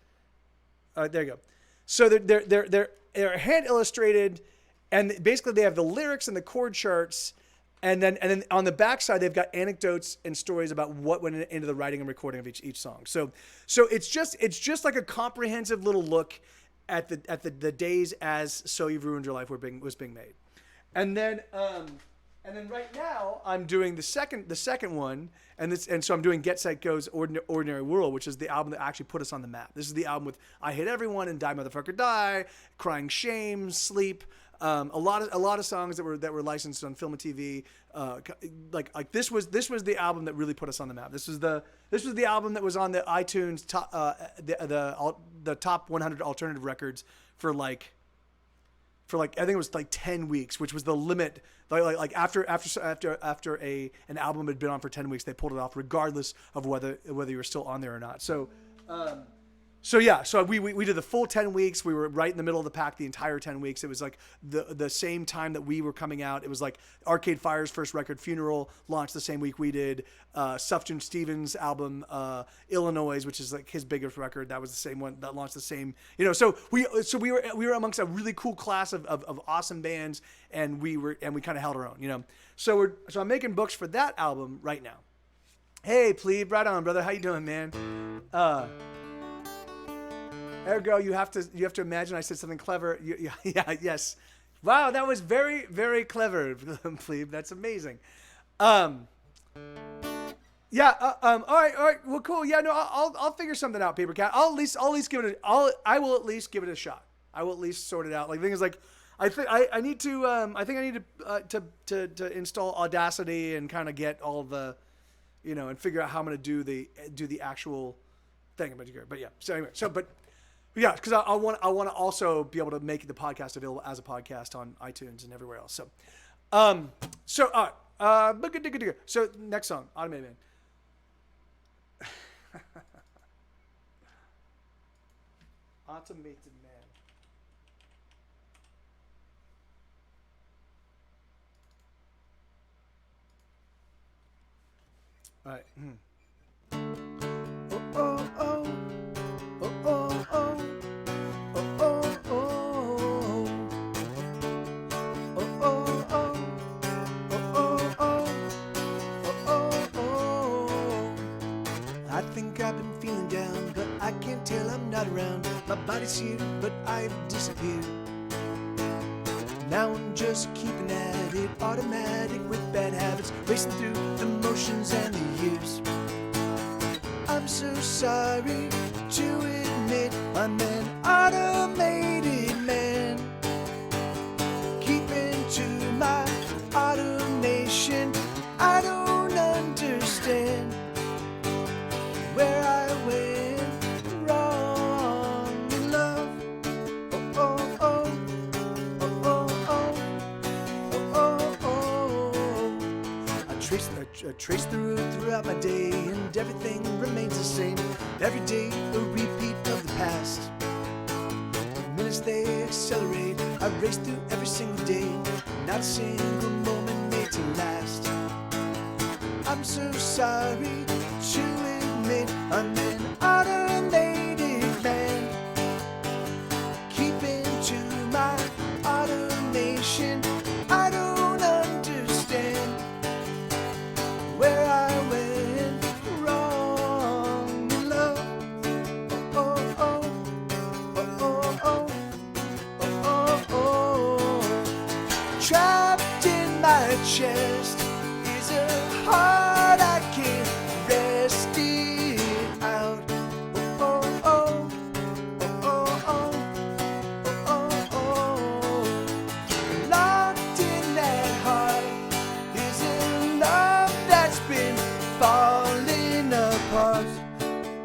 There you go. So they're hand illustrated, and basically they have the lyrics and the chord charts. And then on the backside, they've got anecdotes and stories about what went into the writing and recording of each song. So it's just like a comprehensive little look at the days as So You've Ruined Your Life was being made. And then right now I'm doing the second one, and so I'm doing Get Set Go's Ordinary World, which is the album that actually put us on the map. This is the album with I Hate Everyone and Die Motherfucker Die, Crying Shame, Sleep, A lot of songs that were licensed on film and TV. Like this was the album that really put us on the map. This was the album that was on the iTunes top the top 100 alternative records for I think it was like 10 weeks, which was the limit. Like after an album had been on for 10 weeks, they pulled it off regardless of whether you were still on there or not. So we did the full 10 weeks. We were right in the middle of the pack the entire 10 weeks. It was like the same time that we were coming out. It was like Arcade Fire's first record, Funeral, launched the same week we did. Sufjan Stevens' album, Illinois, which is like his biggest record, that was the same one that launched the same. So we were amongst a really cool class of awesome bands, and we kind of held our own. So I'm making books for that album right now. Hey, Plebe, right on, brother. How you doing, man? Ergo, you have to imagine I said something clever. Yes. Wow, that was very, very clever, Plebe. That's amazing. All right. Well, cool. Yeah, no, I'll figure something out, Paper Cat. I will at least give it a shot. I will at least sort it out. Like, the thing is, like, I think I need to install Audacity and kind of get all the, and figure out how I'm gonna do the actual thing. But yeah. So anyway, yeah, because I want to also be able to make the podcast available as a podcast on iTunes and everywhere else. So, all right. So next song, Automated Man. Automated Man. All right. Oh, oh, oh. Oh, oh, oh. Oh, oh, oh. Oh, oh, oh. Oh, oh, oh. Oh, oh, oh. I think I've been feeling down, but I can't tell I'm not around. My body's here, but I've disappeared. Now I'm just keeping at it, automatic with bad habits, racing through the motions and the years. I'm so sorry to admit I'm an automated man. Keeping to my automation, I don't understand where I went wrong in love. Oh, oh, oh, oh, oh, oh, oh, oh. I trace the route throughout my day, and everything remains the same. Every day a repeat of the past. The minutes they accelerate, I race through every single day. Not a single moment made to last. I'm so sorry to admit I'm an automated man. Keeping to my automation, I don't understand where I went wrong in love. Oh, oh, oh, oh, oh, oh, oh, oh. Trapped in my chest is a heart I can't rest it out. Oh, oh, oh, oh, oh, oh, oh, oh. Locked in that heart is a love that's been falling apart.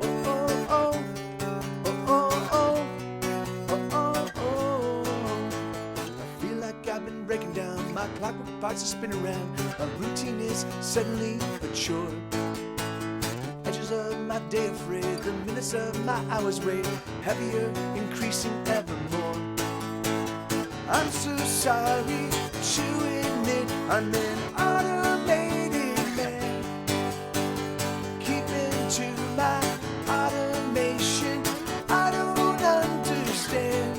Oh, oh, oh, oh, oh, oh, oh, oh. I feel like I've been breaking down. My clockwork parts are spinning around. My routine is suddenly a chore. Edges of my day are frayed. The minutes of my hours weighed heavier, increasing evermore. I'm so sorry to admit I'm an automated man. Keeping to my automation, I don't understand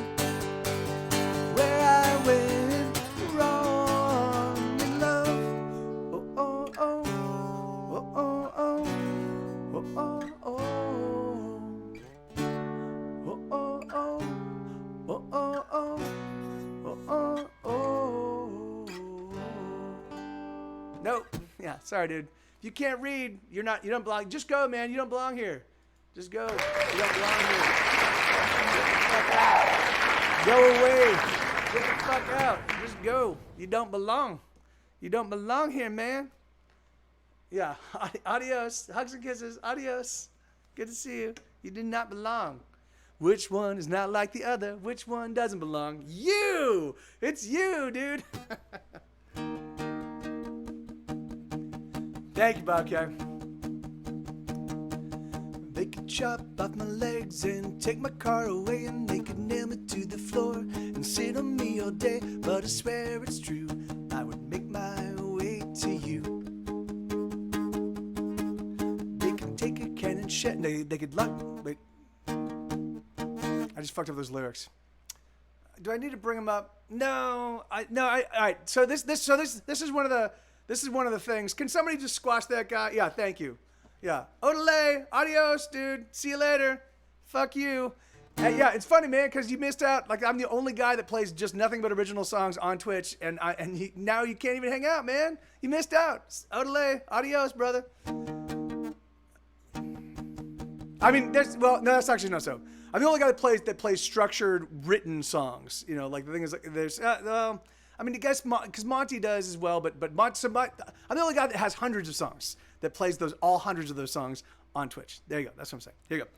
where I went wrong in love. Oh, oh, oh, oh, oh, oh, oh, oh, oh. Oh, oh, oh, oh, oh, oh. Oh, oh, oh. Nope. Yeah, sorry, dude. If you can't read, you don't belong. Just go, man. You don't belong here. Just go. You don't belong here. Go away. Get the fuck out. Just go. You don't belong. You don't belong here, man. Yeah. Adios. Hugs and kisses. Adios. Good to see you. You do not belong. Which one is not like the other? Which one doesn't belong? You! It's you, dude. Thank you, Bobcat. They could chop off my legs and take my car away, and they could nail me to the floor and sit on me all day. But I swear it's true, I would make my way to you. They could take a cannon shell. They could lock. Wait, I just fucked up those lyrics. Do I need to bring them up? No. All right. So this is one of the things. Can somebody just squash that guy? Yeah. Thank you. Yeah. Odele, adios, dude. See you later. Fuck you. Hey, yeah, it's funny, man, because you missed out. Like, I'm the only guy that plays just nothing but original songs on Twitch, and now you can't even hang out, man. You missed out. Odele, adios, brother. I mean, no, that's actually not so. I'm the only guy that plays structured, written songs. You know, like the thing is, like, there's, I mean, I guess because Monty does as well, but I'm the only guy that has hundreds of songs that plays all hundreds of those songs on Twitch. There you go. That's what I'm saying. Here you go.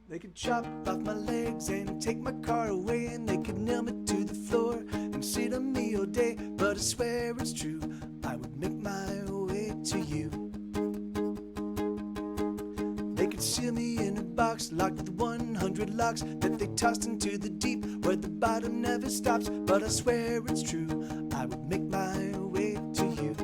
They could chop off my legs and take my car away, and they could nail me to the floor and sit on me all day. But I swear it's true, I would make my way to you. They could seal me in a box locked with 100 locks that they tossed into the deep where the bottom never stops. But I swear it's true, I would make my way to you.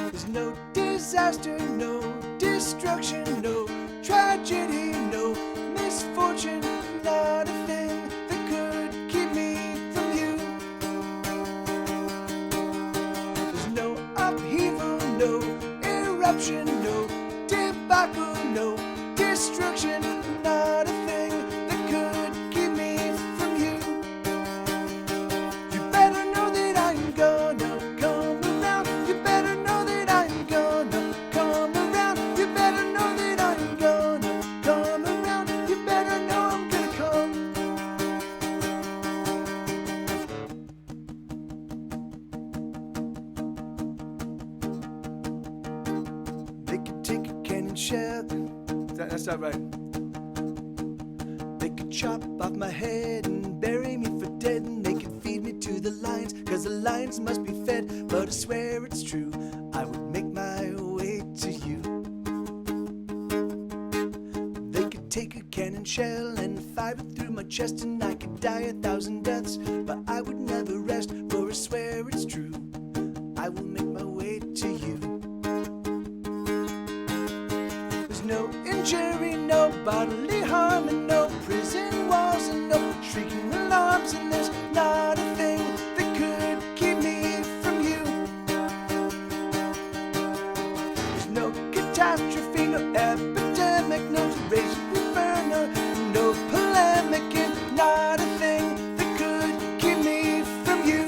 There's no disaster, no destruction, no tragedy, no misfortune, not a thing that could keep me from you. There's no upheaval, no eruption, no debacle, no destruction, not a thing that could keep me from you. You better know that I'm gonna come around. You better know that I'm gonna come around. You better know that I'm gonna come around. You better know I'm gonna come. They could take a cannon shell. That's not right. They could chop off my head and bury me for dead, and they could feed me to the lions, cause the lions must be fed. But I swear it's true, I would make my way to you. They could take a cannon shell and fire it through my chest, and I could die 1,000 deaths, but I would never rest. For I swear it's true, I will make my way to you. There's no injury, no bodily harm, and no prison walls, and no shrieking alarms, and there's not a thing that could keep me from you. There's no catastrophe, no epidemic, no raging inferno, no polemic, and not a thing that could keep me from you.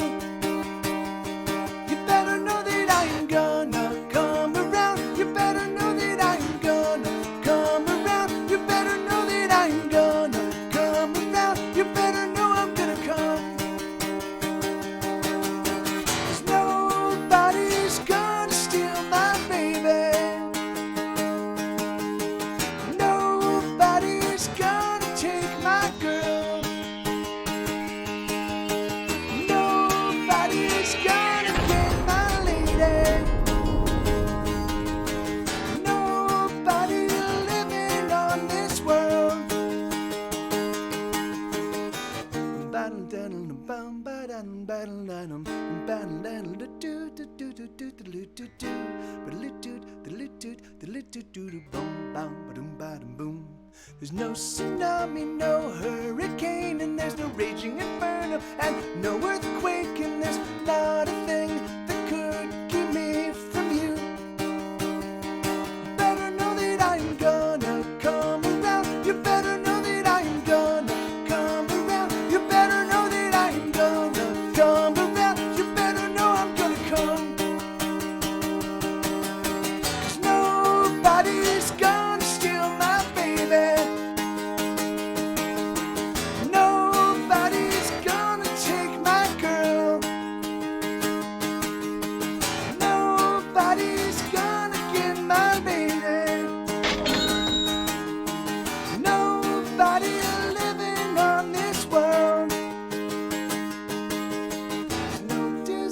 You better know that I'm gonna come around. You better know that I'm gonna come around. You better know that I'm gonna come around. You better know I'm gonna come. 'Cause nobody's gonna steal my baby. Nobody's gonna take my girl. Nobody's gonna get my lady. Nobody living on this world. There's no tsunami, no hurricane, and there's no raging inferno, and no earthquake, and there's not a thing that could keep me from you. Better know that I'm gonna come around. You better know that I'm gonna come around. You better know that I'm gonna come around. You better know I'm gonna come. 'Cause nobody's gonna steal my baby. No.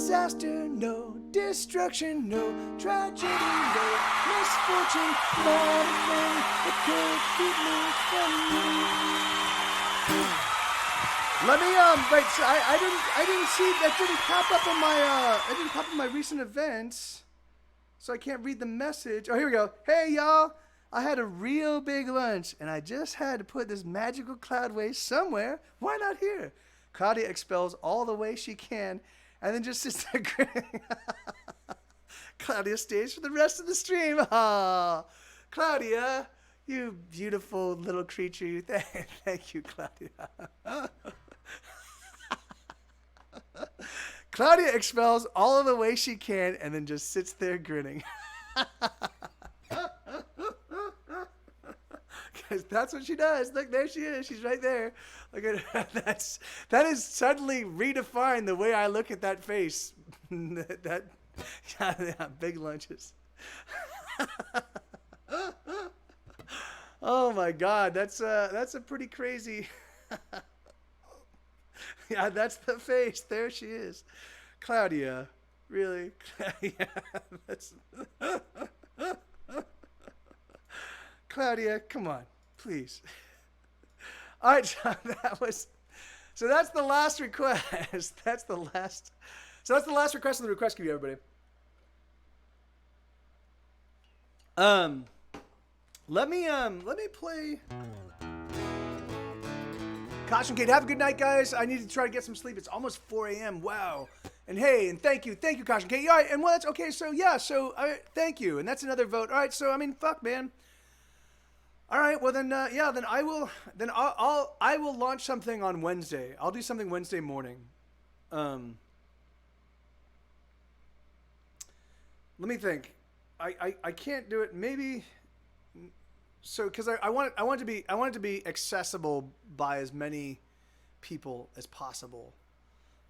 disaster, no destruction, no tragedy, no misfortune, not a thing that could keep me from you. Let me wait. So I didn't see that didn't pop up on my it didn't pop up on my recent events, so I can't read the message. Oh, here we go. Hey y'all, I had a real big lunch and I just had to put this magical cloud wave somewhere. Why not here? Claudia expels all the way she can and then just sits there grinning. Claudia stays for the rest of the stream. Aw, Claudia, you beautiful little creature. You thank you, Claudia. Claudia expels all of the way she can and then just sits there grinning. Because that's what she does. Look, there she is. She's right there. Look at her. That is suddenly redefined the way I look at that face. Yeah, big lunches. Oh my God, that's a pretty crazy. Yeah, that's the face. There she is, Claudia. Really? Yeah, that's. Claudia, come on, please. All right, so that's the last request. That's the last request of the request queue, everybody. Let me play. Caution Kate, have a good night, guys. I need to try to get some sleep. It's almost 4 a.m. Wow. And hey, and thank you, Caution Kate. All right, and well, that's okay. So yeah, thank you, and that's another vote. All right, so I mean, fuck, man. All right, well then, yeah, then I will launch something on Wednesday. I'll do something Wednesday morning. Let me think. I can't do it. Maybe. So, because I want it to be accessible by as many people as possible,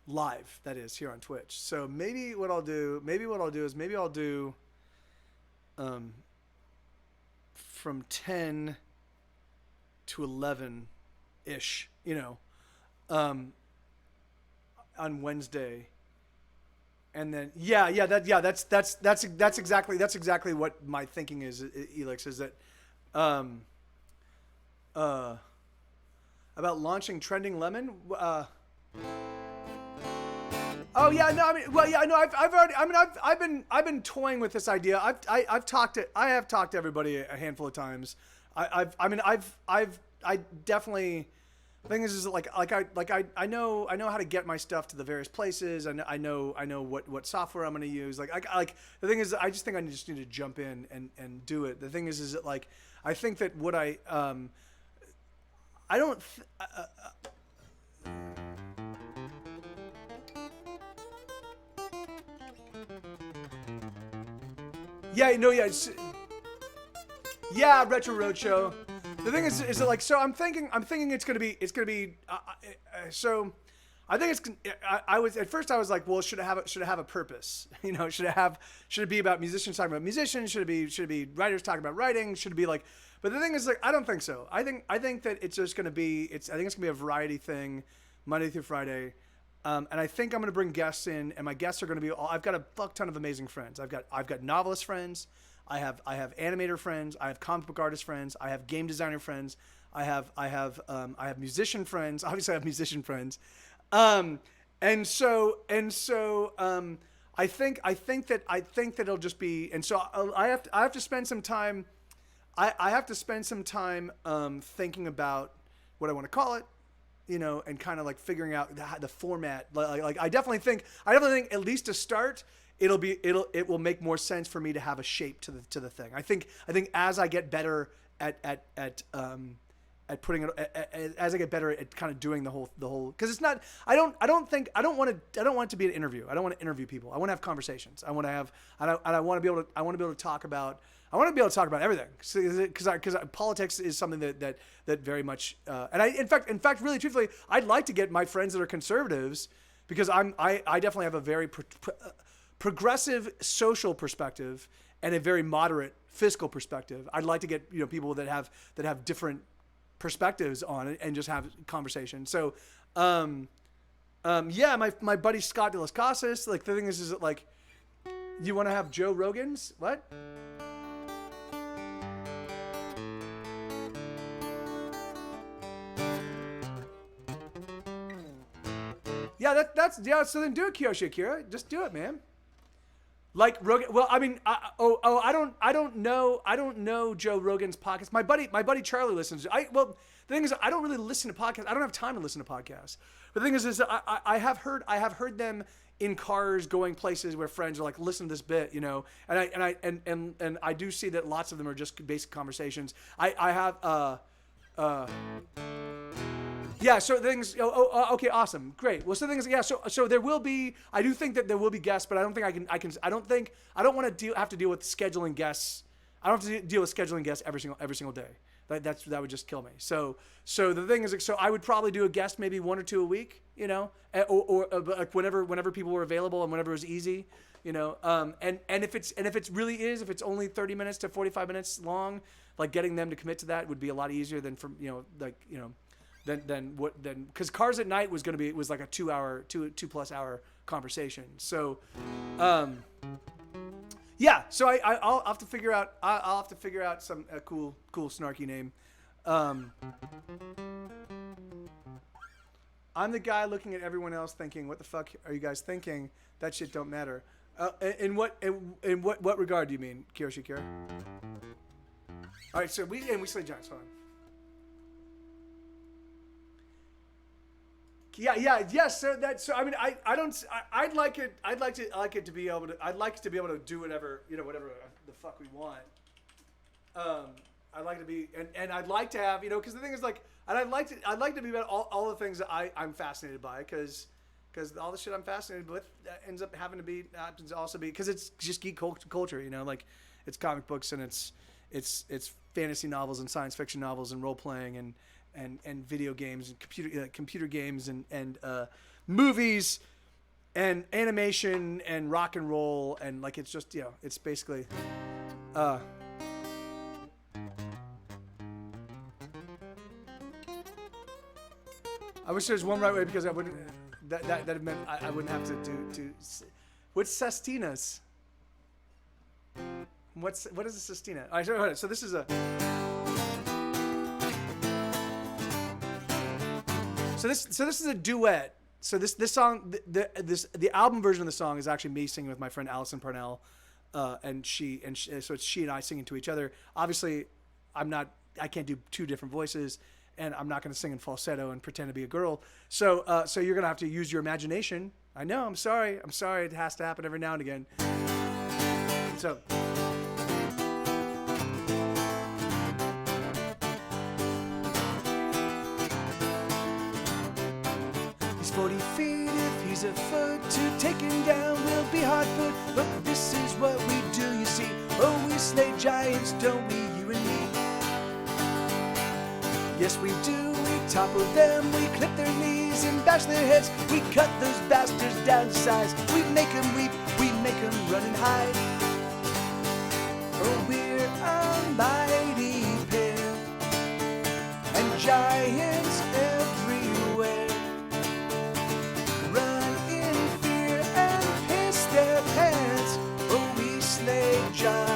live. That is here on Twitch. So maybe what I'll do is I'll do, from 10 to 11 ish, on Wednesday. And then that's exactly what my thinking is, Elix, is that about launching Trending Lemon. Oh yeah, no, I mean, well, yeah, no, I've been toying with this idea. I have talked to everybody a handful of times. I definitely. The thing is I know how to get my stuff to the various places. I know what software I'm going to use. The thing is, I just think I just need to jump in and do it. The thing is that I think that what I don't. Yeah, no, yeah. Yeah, Retro Roadshow. The thing is that so I'm thinking it's gonna be so I think it's I was at first I was like, well, should it have a purpose? Should it be about musicians talking about musicians? Should it be writers talking about writing? Should it be but the thing is I don't think so. I think that it's just gonna be I think it's gonna be a variety thing, Monday through Friday. And I think I'm gonna bring guests in, and my guests are gonna be I've got a fuck ton of amazing friends. I've got novelist friends. I have animator friends. I have comic book artist friends. I have game designer friends. I have musician friends. Obviously, I have musician friends. I think that it'll just be. And so I have to spend some time. I have to spend some time thinking about what I want to call it, and kind of figuring out the format. I definitely think at least to start. It will make more sense for me to have a shape to the thing. I think as I get better at putting it, as I get better at kind of doing the whole, because it's not, I don't want it to be an interview. I don't want to interview people. I want to have conversations. I want to be able to talk about everything. Because politics is something that very much, and in fact, really truthfully, I'd like to get my friends that are conservatives, because I definitely have a very progressive social perspective and a very moderate fiscal perspective. I'd like to get people that have different perspectives on it and just have conversation. So Yeah, my buddy Scott De Las Casas. Like the thing is that like, you want to have Joe Rogan's what? Yeah, that's yeah. So then do it, Kiyoshi Akira. Just do it, man. Like Rogan. Well, I mean, I don't know Joe Rogan's podcast. My buddy Charlie listens. The thing is, I don't really listen to podcasts. I don't have time to listen to podcasts. But the thing is I have heard them in cars going places where friends are like, listen to this bit, you know. And I do see that lots of them are just basic conversations. I have yeah, so things. Okay, awesome, great. Well, so things. Yeah, so there will be. I do think that there will be guests, but I don't think I can. I don't want to have to deal with scheduling guests. I don't have to deal with scheduling guests every single day. That would just kill me. So the thing is, so I would probably do a guest maybe 1 or 2 a week, you know, or like whenever people were available and whenever it was easy, you know. And if it's only 30 minutes to 45 minutes long, like getting them to commit to that would be a lot easier than from than because Cars at Night was like a 2+ hour conversation. So yeah, so I'll have to figure out some cool snarky name. I'm the guy looking at everyone else thinking, what the fuck are you guys thinking? That shit don't matter. In what regard do you mean, Kiyoshi Kira? All right, so we Slay Giants. Hold on. Yes. So I mean, I'd like it to be able to do whatever the fuck we want. I'd like to be, and I'd like to have, because the thing is like, and I'd like to be about all the things that I'm fascinated by, because all the shit I'm fascinated with ends up happens to also be, because it's just geek culture, like it's comic books and it's fantasy novels and science fiction novels and role playing and video games and computer games and movies and animation and rock and roll, and like it's just it's basically I wish there was one right way, because I wouldn't that meant I wouldn't have to what's Sestinas? What is a Sestina? All right, so this is a So this is a duet. So this song, the album version of the song is actually me singing with my friend Allison Parnell, so it's she and I singing to each other. Obviously, I can't do two different voices, and I'm not going to sing in falsetto and pretend to be a girl. So you're going to have to use your imagination. I know. I'm sorry. It has to happen every now and again. So. He's 40 feet, if he's a foot, to take him down will be hard put. But this is what we do, you see. Oh, we slay giants, don't we, you and me? Yes, we do. We topple them, we clip their knees and bash their heads. We cut those bastards down to size. We make them weep, we make them run and hide. Oh, we're a mighty pair, and giants everywhere run in fear and piss their pants. Oh, we slay giants.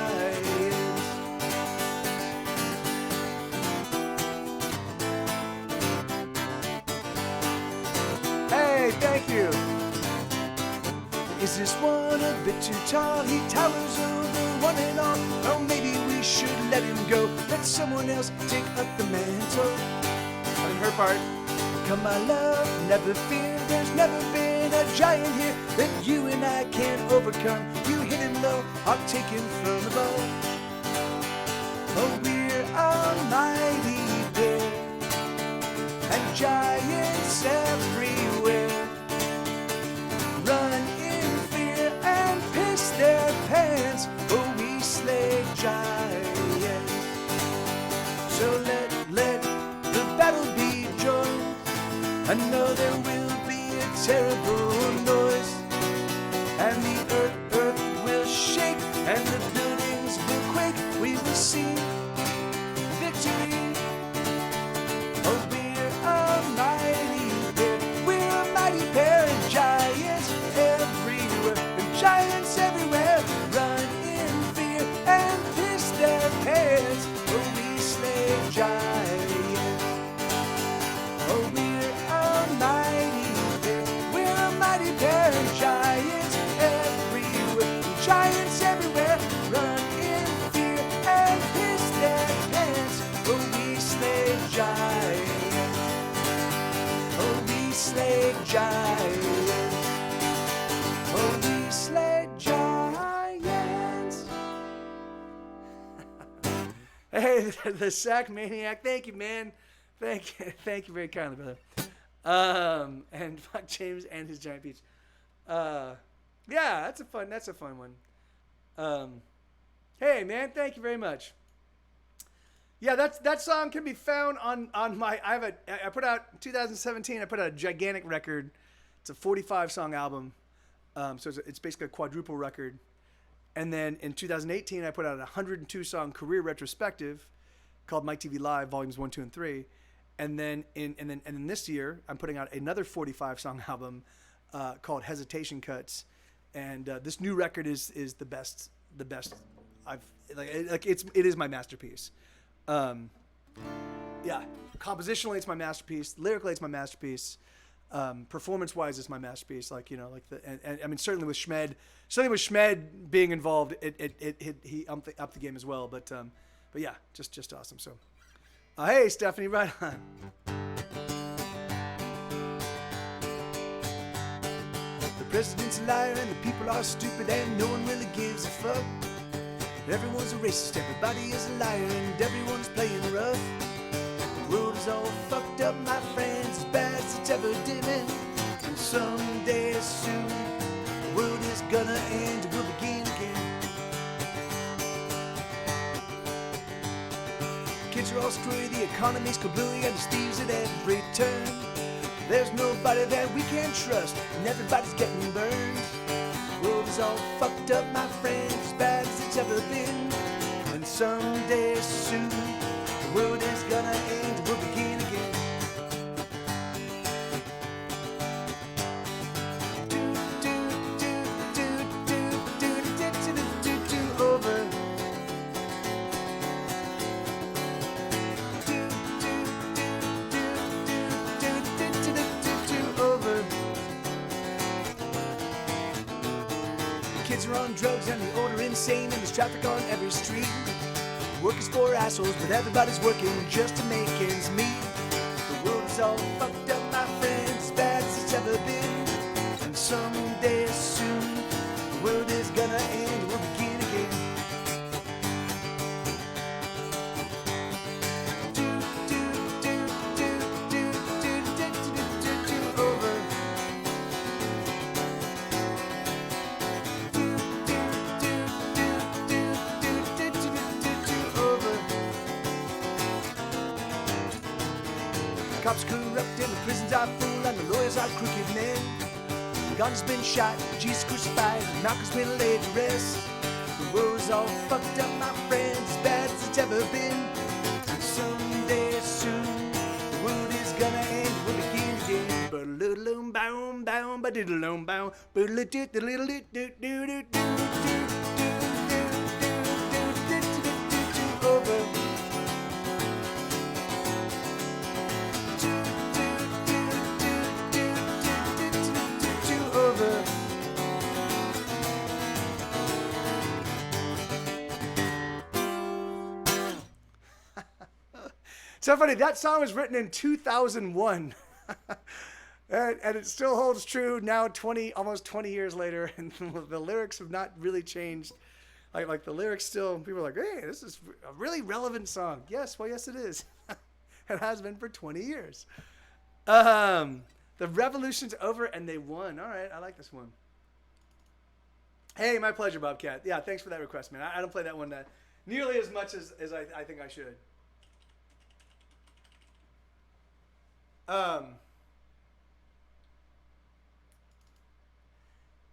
Hey, thank you. Is this one a bit too tall? He towers over one and all. Oh, maybe we should let him go. Let someone else take up the mantle. On her part. Come, my love, never fear. There's never been a giant here that you and I can't overcome. You hit him low, I'll take him from above. Oh, we're a mighty pair, and giants everywhere run in fear and piss their pants. Oh, we slay giants. So let the battle be joined. I know there will be a terrible noise, and the earth will shake, and the buildings will quake. We will see victory. Oh, we're a giants. Oh, we slay giants. Hey, the Sack Maniac. Thank you, man. Thank you very kindly, brother. And fuck James and his giant peach. Yeah, that's a fun one. Hey, man, thank you very much. Yeah, that song can be found on my. I put out in 2017. I put out a gigantic record. It's a 45 song album. So it's basically a quadruple record. And then in 2018, I put out a 102 song career retrospective called Mike TV Live Volumes 1, 2, and 3. And then in this year, I'm putting out another 45 song album called Hesitation Cuts. And this new record is the best it is my masterpiece. Yeah, compositionally it's my masterpiece. Lyrically it's my masterpiece. Performance-wise it's my masterpiece. And I mean certainly with Schmed being involved, he upped the game as well. But yeah, just awesome. So, hey Stephanie, right on. The president's a liar and the people are stupid and no one really gives a fuck. Everyone's a racist, everybody is a liar, and everyone's playing rough. The world is all fucked up, my friends, as bad as it's ever been. And someday soon, the world is gonna end, we'll begin again. Kids are all screwy, the economy's kablooey, and there's thieves at every turn. There's nobody that we can trust, and everybody's getting burned. The world is all fucked up, my friends, as bad as it's ever been. And someday soon, the world is gonna end, we'll begin again. Over. Over. Kids are on drugs and the order insane, and there's traffic on every street. Work is for assholes, but everybody's working just to make ends meet. The world is all fucked up, my friends, as bad as it's ever been. And someday soon, the world is gonna end, we'll begin again. Over. Cops corrupt and the prisons are full and the lawyers are crooked men. God's been shot, Jesus crucified, and Malcolm's been laid to rest. The world's all fucked up, my friends, as bad as it's ever been. And someday soon, the world is gonna end, we'll begin again. Ba-da-little-boom, boom, boom, ba-diddle-boom, boom, ba-da-little-do-do-do-do-do-do-do-do-do-do-do-do-do-do-do-do-do. Over. Over. So funny, that song was written in 2001. And it still holds true now, almost 20 years later, and the lyrics have not really changed. Like the lyrics still, people are like, hey, this is a really relevant song. Yes, well, yes, it is. It has been for 20 years. The revolution's over and they won. All right, I like this one. Hey, my pleasure, Bobcat. Yeah, thanks for that request, man. I don't play that one nearly as much as I think I should.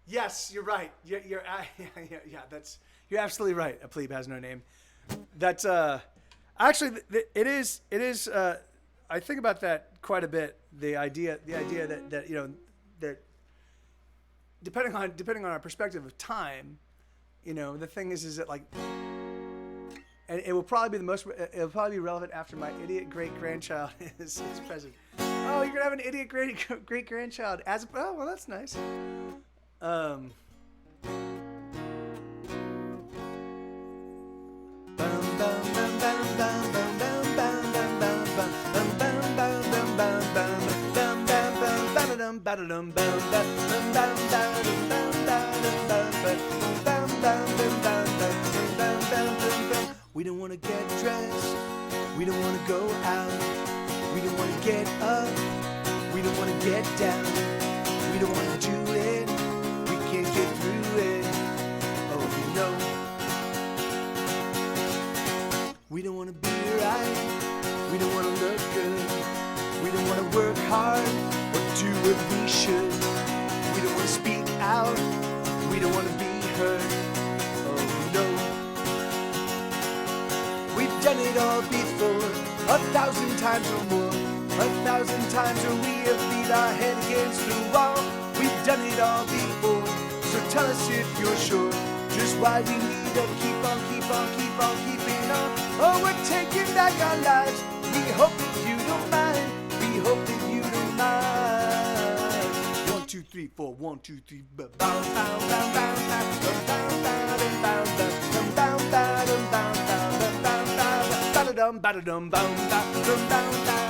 Yes, you're right. You're absolutely right. A plebe has no name. That's actually it is. I think about that quite a bit. The idea that you know that depending on our perspective of time, you know, the thing is that like, and it will probably be it'll probably be relevant after my idiot great grandchild is present. Oh, you're gonna have an idiot great grandchild oh, well, that's nice. ba-da-dum, bum, ba, bum, bum, ba-da-dum, bum, ba-da-dum, bum, ba, bum, bum, bum, bum, bum, bum, bum, bum, bum. We don't want to get dressed. We don't want to go out. We don't want to get up. We don't want to get down. We don't want to do it. We can't get through it. Oh no. We don't want to be right. We don't want to look good. We don't want to work hard or do what we should. We don't want to speak out. We don't want to be heard. Oh no. We've done it all before, 1,000 times or more. 1,000 times or we have beat our head against the wall. We've done it all before, so tell us if you're sure just why we need to keep on keeping on. Oh, we're taking back our lives. We hope that you don't mind. We hope that you don't mind. 1, 2, 3, 4. 1, 2, 3. Bow, bow, bow, bow, bow, bow, bow, bow, bow, bow, ba-da-dum, bum, ba, dum, bow, bow.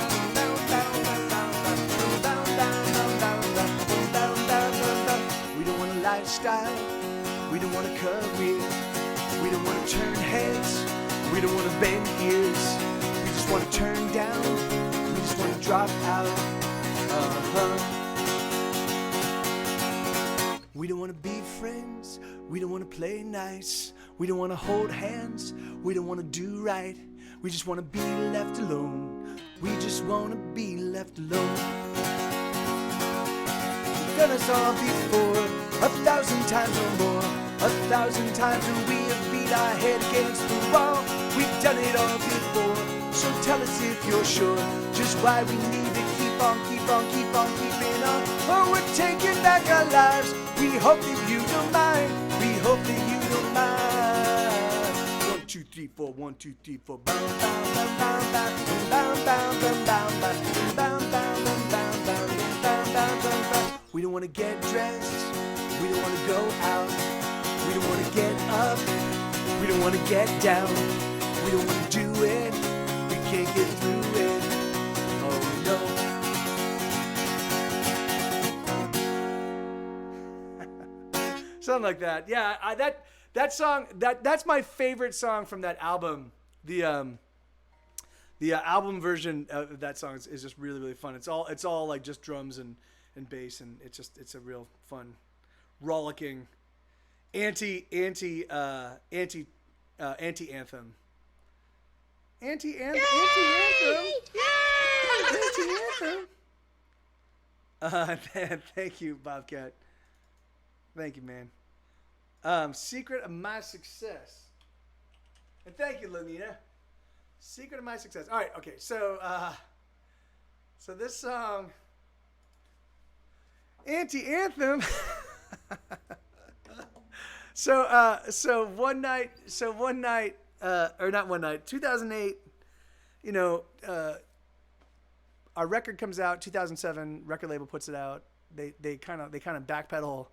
We don't want a lifestyle. We don't want a career. We don't want to turn heads. We don't want to bend ears. We just want to turn down. We just want to drop out. We don't want to be friends. We don't want to play nice. We don't want to hold hands. We don't want to do right. We just want to be left alone. We just want to be left alone. We've done us all before, 1,000 times or more. 1,000 times and we have beat our head against the wall. We've done it all before, so tell us if you're sure just why we need to keep on keeping on. Oh, we're taking back our lives. We hope that you don't mind. We hope that you don't mind. 1, 2, 3, 4. 1, 2, 3, 4. Bow, bow, bow, bow, bow, bow, bow, bow, bow, bow, bow, bow, bow. We don't want to get dressed. We don't want to go out. We don't want to get up. We don't want to get down. We don't want to do it. We can't get through it. Oh no. Something like that. Yeah, that song. That's my favorite song from that album. The album version of that song is just really, really fun. It's all like just drums and bass, and it's a real fun, rollicking anti anthem. Anti-anthem. Thank you, Bobcat. Thank you, man. Secret of my success. And thank you, Lanita. Secret of my success. All right, okay. So this song, Anti-anthem. So one night, 2008, our record comes out, 2007, record label puts it out. They kind of backpedal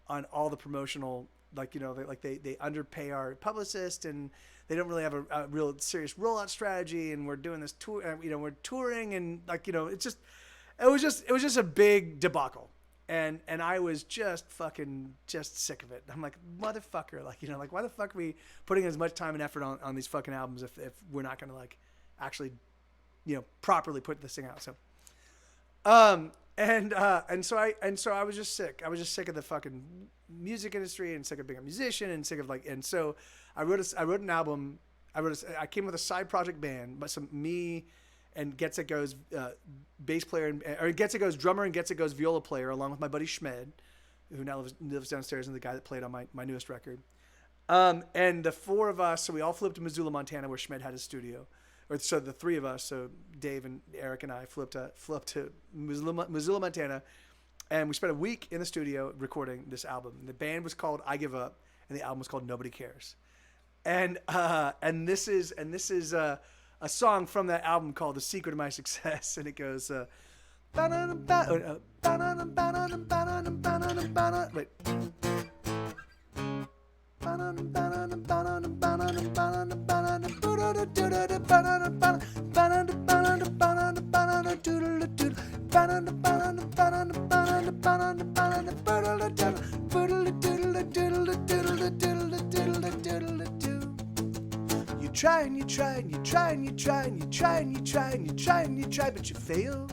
on all the promotional, they underpay our publicist, and they don't really have a real serious rollout strategy. And we're doing this tour, we're touring, and it was just a big debacle. And I was just sick of it. I'm like, motherfucker, why the fuck are we putting as much time and effort on these fucking albums if we're not gonna actually, properly put this thing out. So, and so I was just sick. I was just sick of the fucking music industry and sick of being a musician and sick of and so I wrote an album. I came with a side project band, but me and Gets It Goes bass player, or Gets It Goes drummer and Gets It Goes viola player, along with my buddy Schmed, who now lives downstairs, and the guy that played on my newest record. And the four of us, so we all flew up to Missoula, Montana, where Schmed had his studio. So the three of us, so Dave and Eric and I flew up to Missoula, Montana, and we spent a week in the studio recording this album. And the band was called I Give Up, and the album was called Nobody Cares. And this is a song from that album called The Secret of My Success, and it goes wait. You try and you try and you try and you try and you try and you try and you try and you try, but you fail.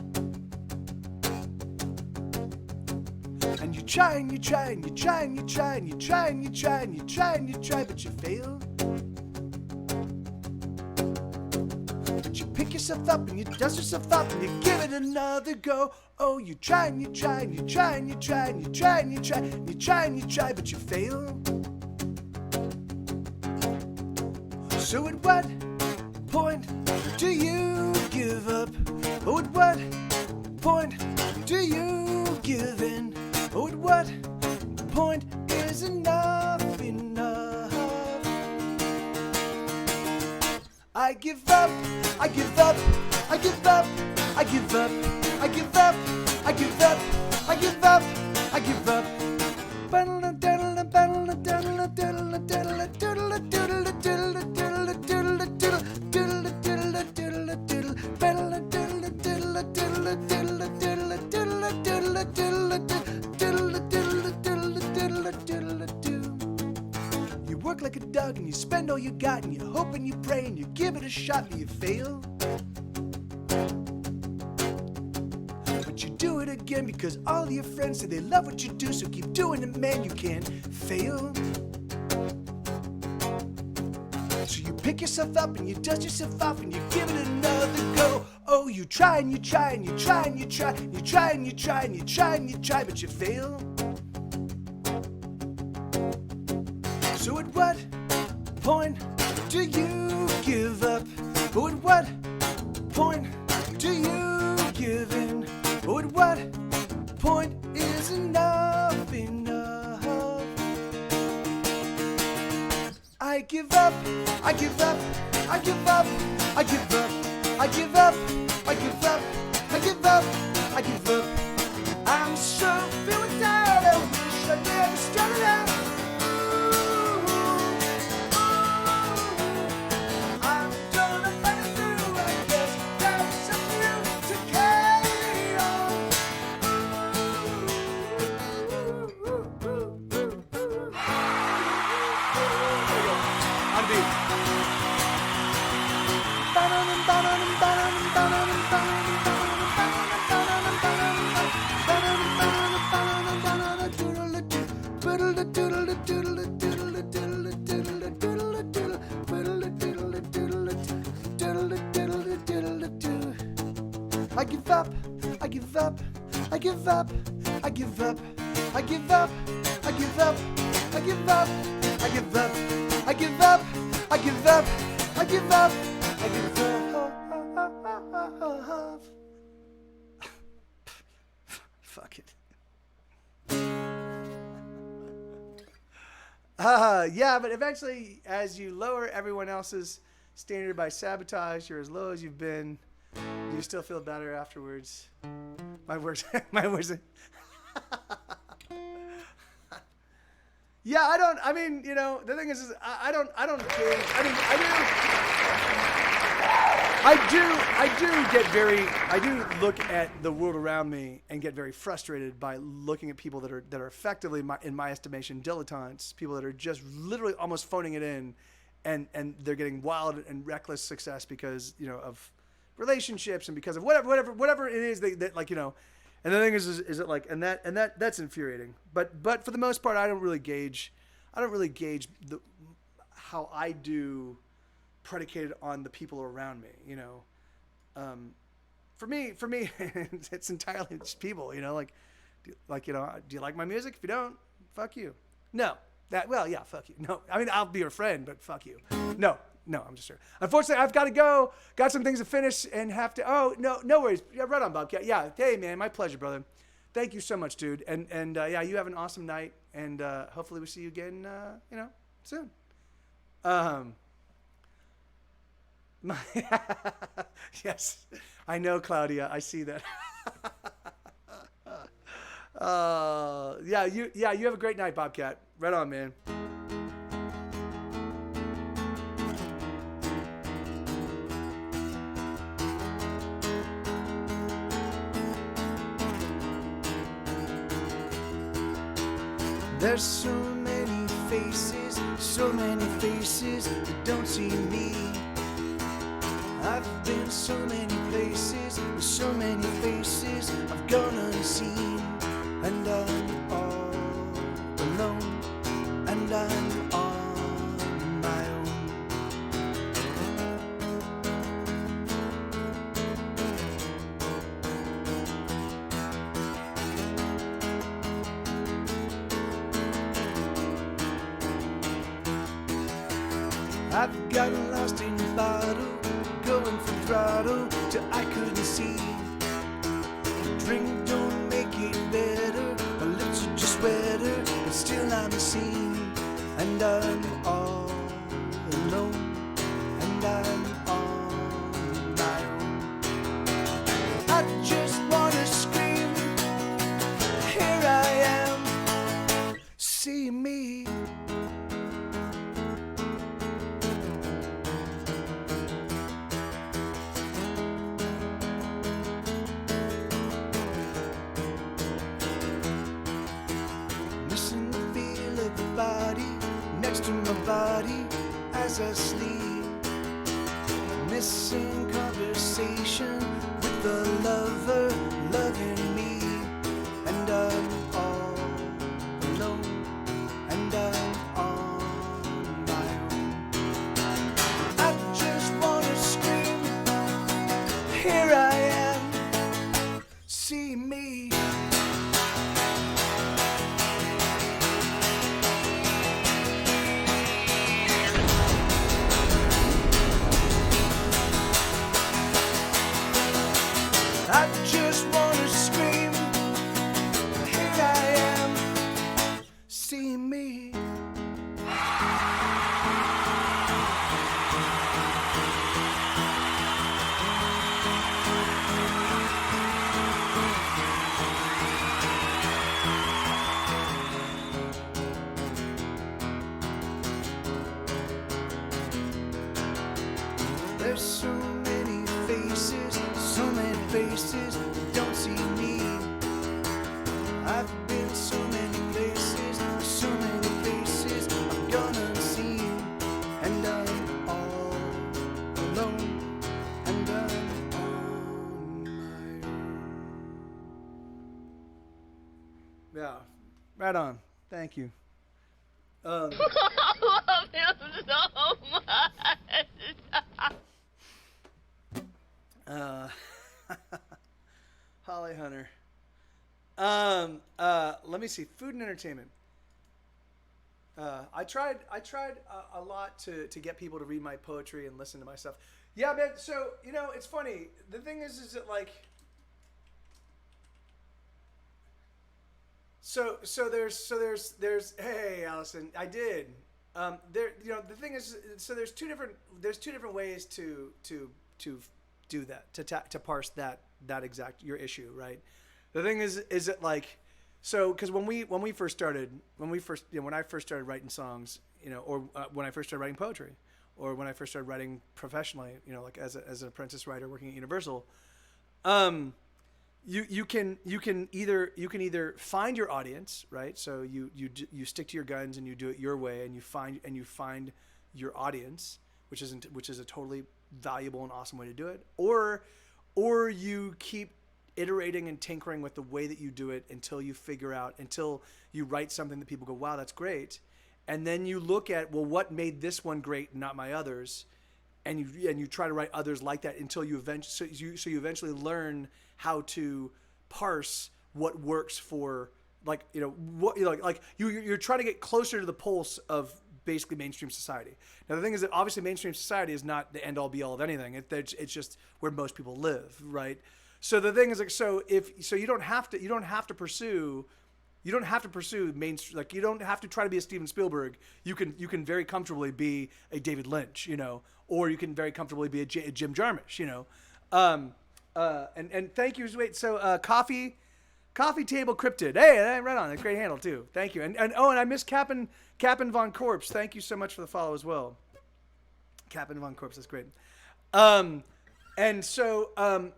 And you try and you try and you try and you try and you try and you try and you try and you try, but you fail. But you pick yourself up and you dust yourself up and you give it another go. Oh, you try and you try and you try and you try and you try and you try and you try and you try, but you fail. So at what point do you give up? Oh, at what point do you give in? Oh, at what point is enough enough? I give up, I give up, I give up, I give up, I give up, I give up, I give up, I give up. You work like a dog and you spend all you got and you hope and you pray and you give it a shot and you fail. But you do it again because all your friends say they love what you do, so keep doing it, man, you can't fail. So you pick yourself up and you dust yourself off and you give it another go. Oh, you try and you try and you try and you try and you try and you try and you try and you try, but you fail. So at what point do you give up? Oh, at what point do you give in? Oh, at what point is enough enough? I give up, I give up, I give up, I give up, I give up, I give up, I give up, I give up. I'm so feeling tired, I wish I never started out. I'm gonna fight it through, I guess that's up to you to carry on. On beat. I give up, I give up, I give up, I give up, I give up, I give up, I give up, I give up, I give up, I give up, I give up, I give up. Fuck it. Yeah, but eventually, as you lower everyone else's standard by sabotage, you're as low as you've been. Do you still feel better afterwards? My words. Yeah, I mean, you know, the thing is I don't change. I mean, I do look at the world around me and get very frustrated by looking at people that are effectively, in my estimation, dilettantes, people that are just literally almost phoning it in, and they're getting wild and reckless success because, you know, of relationships and because of whatever it is that like, you know. And the thing is it like, and that's infuriating. But for the most part, I don't really gauge how I do predicated on the people around me, you know. For me, it's entirely just people, you know, like, do you like my music? If you don't, fuck you. No, yeah, fuck you. No, I mean, I'll be your friend, but fuck you. No, I'm just sure. Unfortunately, I've got to go. Got some things to finish and have to. Oh, no worries. Yeah, right on, Bobcat. Yeah, hey man, my pleasure, brother. Thank you so much, dude. And yeah, you have an awesome night, and hopefully we see you again, you know, soon. Yes, I know, Claudia. I see that. Yeah, you have a great night, Bobcat. Right on, man. There's so many faces that don't see me. I've been so many places, with so many faces I've gone unseen. And I'm all alone, and I'm on my own. I've gotten lost in a bottle, going from throttle till I couldn't see. Drink don't make it better, my lips are just wetter, but still I'm seen. And I'm all alone, and I'm on my own. I just wanna scream, here I am, see me. Missing the feel of the body next to my body as I sleep. Missing conversation with the lover loving me. And I'm all alone, and I'm on my own. I just wanna scream, here I am, see me. I just wanna scream, here I am, see me. There's so many faces that don't see me. I've been so many places I've gone unseen. And I'm all alone, and I'm on my own. Yeah, right on. Thank you. I love him so much. Holly Hunter. Let me see. Food and entertainment. I tried a lot to get people to read my poetry and listen to my stuff. Yeah, man. So it's funny. The thing is that like, so there's. Hey, Allison, I did. The thing is, so there's two different ways to do that, to parse that exact your issue, right? The thing is it like, so because when I first started writing songs, or when I first started writing poetry, or when I first started writing professionally, like as an apprentice writer working at Universal, you can either find your audience, right? So you stick to your guns and you do it your way, and you find your audience, which is a totally valuable and awesome way to do it, or you keep iterating and tinkering with the way that you do it until you write something that people go, wow, that's great. And then you look at, well, what made this one great and not my others? And you try to write others like that until you eventually learn how to parse what works for, you're trying to get closer to the pulse of basically mainstream society. Now the thing is that obviously mainstream society is not the end all be all of anything. It's just where most people live, right? So the thing is like, you don't have to pursue mainstream, like you don't have to try to be a Steven Spielberg. You can very comfortably be a David Lynch, or you can very comfortably be a Jim Jarmusch, and thank you. Wait, so Coffee Table Cryptid. Hey, right on. A great handle too. Thank you. And I miss Cap'n Von Corpse. Thank you so much for the follow as well. Cap'n Von Corpse, that's great. So the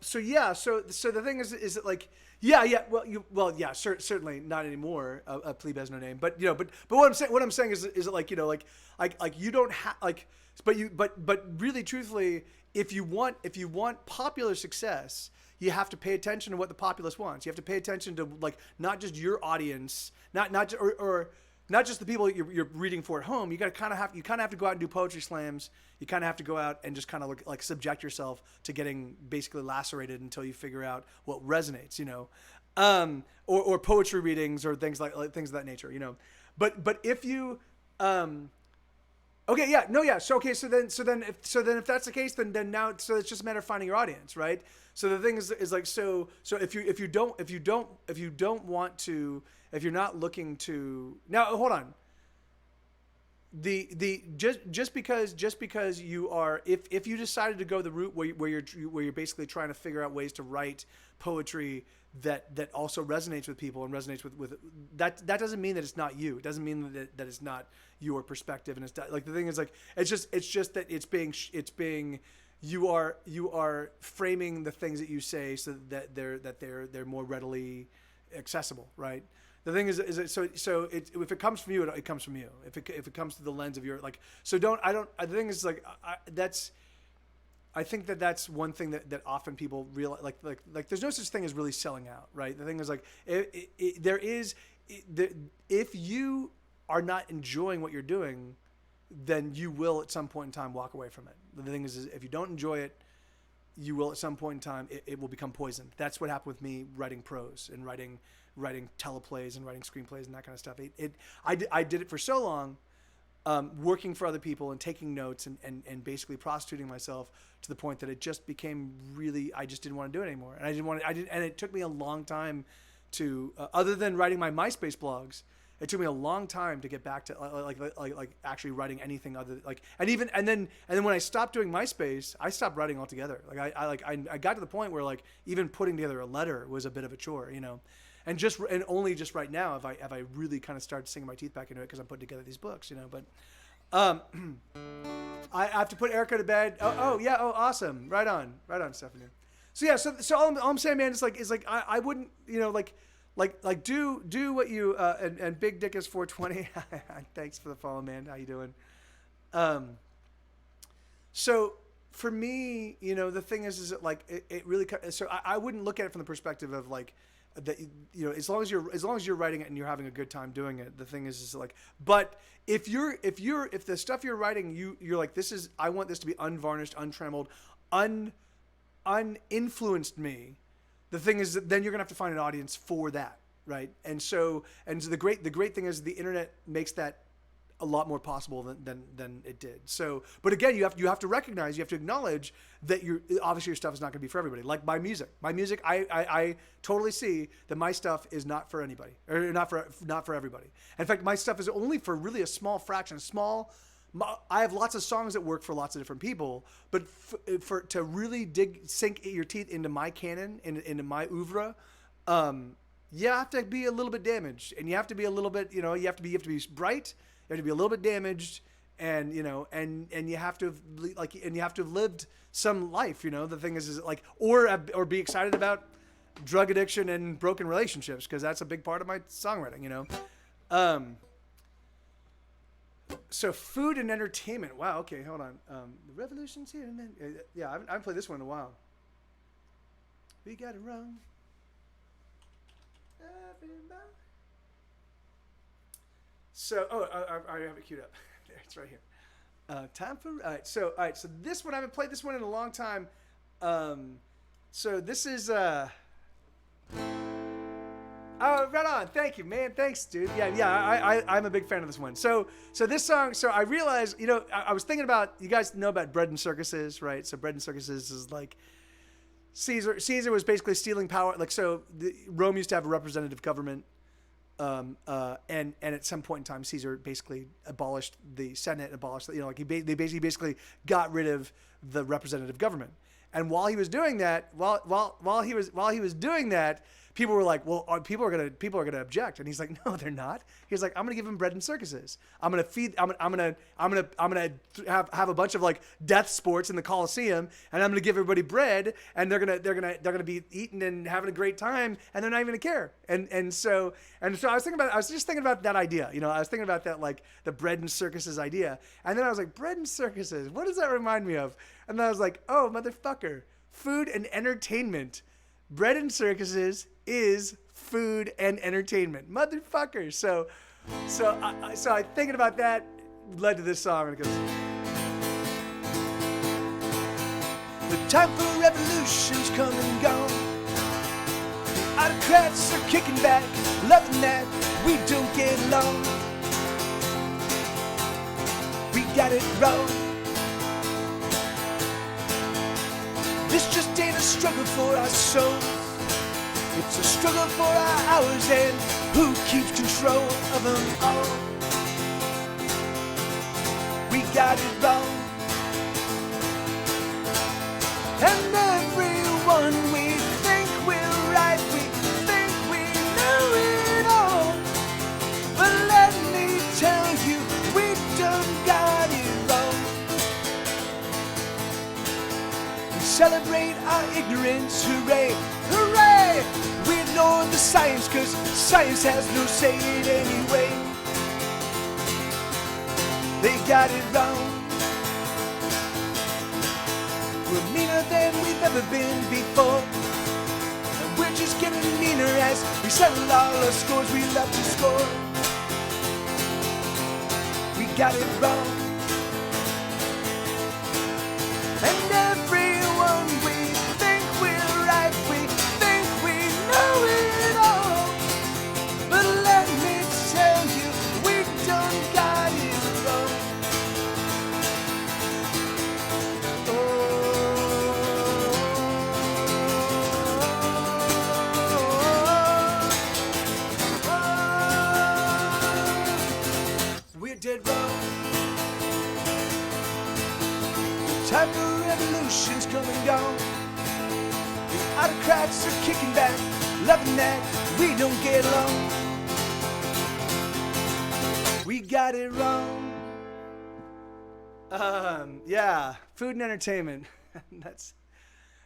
thing is that like, Yeah. Yeah. Certainly not anymore. A plebe has no name. But but what I'm saying is that like like you don't have like, but really truthfully, if you want popular success, you have to pay attention to what the populace wants. You have to pay attention to like not just your audience, or not just the people you're reading for at home. You kind of have to go out and do poetry slams. You kind of have to go out and just kind of like subject yourself to getting basically lacerated until you figure out what resonates, or poetry readings or things like things of that nature, But if you, okay, yeah, no, yeah. So then if that's the case, then now it's just a matter of finding your audience, right? So the thing is like so if you're not looking to now hold on. Just because you are if you decided to go the route where you're basically trying to figure out ways to write poetry that also resonates with people and resonates with that doesn't mean that it's not you. It doesn't mean that it's not your perspective. And it's like the thing is like it's just that it's being you are framing the things that you say so that they're more readily accessible, right? The thing is so if it comes from you, it comes from you. If it comes through the lens of your like, so the thing is like I think that's one thing that often people realize, like there's no such thing as really selling out, right? The thing is like if you are not enjoying what you're doing, then you will at some point in time walk away from it. The thing is if you don't enjoy it, you will at some point in time it will become poison. That's what happened with me writing prose and writing teleplays and writing screenplays and that kind of stuff. I did it for so long, working for other people and taking notes and basically prostituting myself to the point that it just became really, I just didn't want to do it anymore. And it took me a long time to, other than writing my MySpace blogs, it took me a long time to get back to like actually writing anything other and then when I stopped doing MySpace, I stopped writing altogether. I got to the point where like even putting together a letter was a bit of a chore, and only just right now have I really kind of started sinking my teeth back into it because I'm putting together these books, But I have to put Erica to bed. Oh yeah, awesome, right on, Stephanie. So yeah, so all I'm saying, man, is like I wouldn't, like do what you and Big Dick is 420. Thanks for the follow, man. How you doing? So for me, the thing is that like it really. So I wouldn't look at it from the perspective of like that. As long as you're writing it and you're having a good time doing it. The thing is like, but if the stuff you're writing, you're like, I want this to be unvarnished, untrammeled, uninfluenced me. The thing is that then you're gonna have to find an audience for that, right? And so the great thing is the internet makes that a lot more possible than it did. So, but again, you have to recognize, you have to acknowledge that obviously your stuff is not gonna be for everybody. Like my music, I totally see that my stuff is not for anybody, or not for everybody. In fact, my stuff is only for really a small fraction, I have lots of songs that work for lots of different people, but to really sink your teeth into my canon, into my oeuvre, you have to be a little bit damaged, and you have to be a little bit, you have to be bright, you have to be a little bit damaged, and and you have to have lived some life. The thing is like, or be excited about drug addiction and broken relationships, because that's a big part of my songwriting. So food and entertainment. Wow. Okay. Hold on. The revolution's here. Yeah. I haven't played this one in a while. We got it wrong. So, I have it queued up. There, it's right here. Time for. All right. So this one, I haven't played this one in a long time. So this is. Oh, right on. Thank you, man. Thanks, dude. Yeah. I'm a big fan of this one. So this song, so I realized, I was thinking about, you guys know about Bread and Circuses, right? So Bread and Circuses is like Caesar was basically stealing power. Like, so Rome used to have a representative government. And at some point in time, Caesar basically abolished the Senate, he basically got rid of the representative government. And while he was doing that, people were like, well, people are gonna object, and he's like, no, they're not. He's like, I'm gonna give them bread and circuses. I'm gonna have a bunch of like death sports in the Coliseum, and I'm gonna give everybody bread, and they're gonna be eating and having a great time, and they're not even gonna care. And so I was just thinking about that idea. I was thinking about that, like the bread and circuses idea, and then I was like, bread and circuses, what does that remind me of? And then I was like, oh, motherfucker, food and entertainment. Bread and circuses is food and entertainment, motherfucker. So I thinking about that led to this song, and it goes. The time for revolution's come and gone. The autocrats are kicking back, loving that we don't get along. We got it wrong. This just ain't a struggle for our souls. It's a struggle for our hours, and who keeps control of them all? We got it wrong. And everyone we think we're right, we think we know it all. But let me tell you, we done got it wrong. We celebrate our ignorance, hooray, hooray! We ignore the science, cause science has no say in any way. They got it wrong. We're meaner than we've ever been before, and we're just getting meaner as we settle all the scores we love to score. We got it wrong. And everyone we think we're right, we think we know it all. But let me tell you, we don't got it wrong. We're dead wrong. The time for revolution's come and gone. The autocrats are kicking back, loving that we don't get along. We got it wrong. Yeah, food and entertainment. And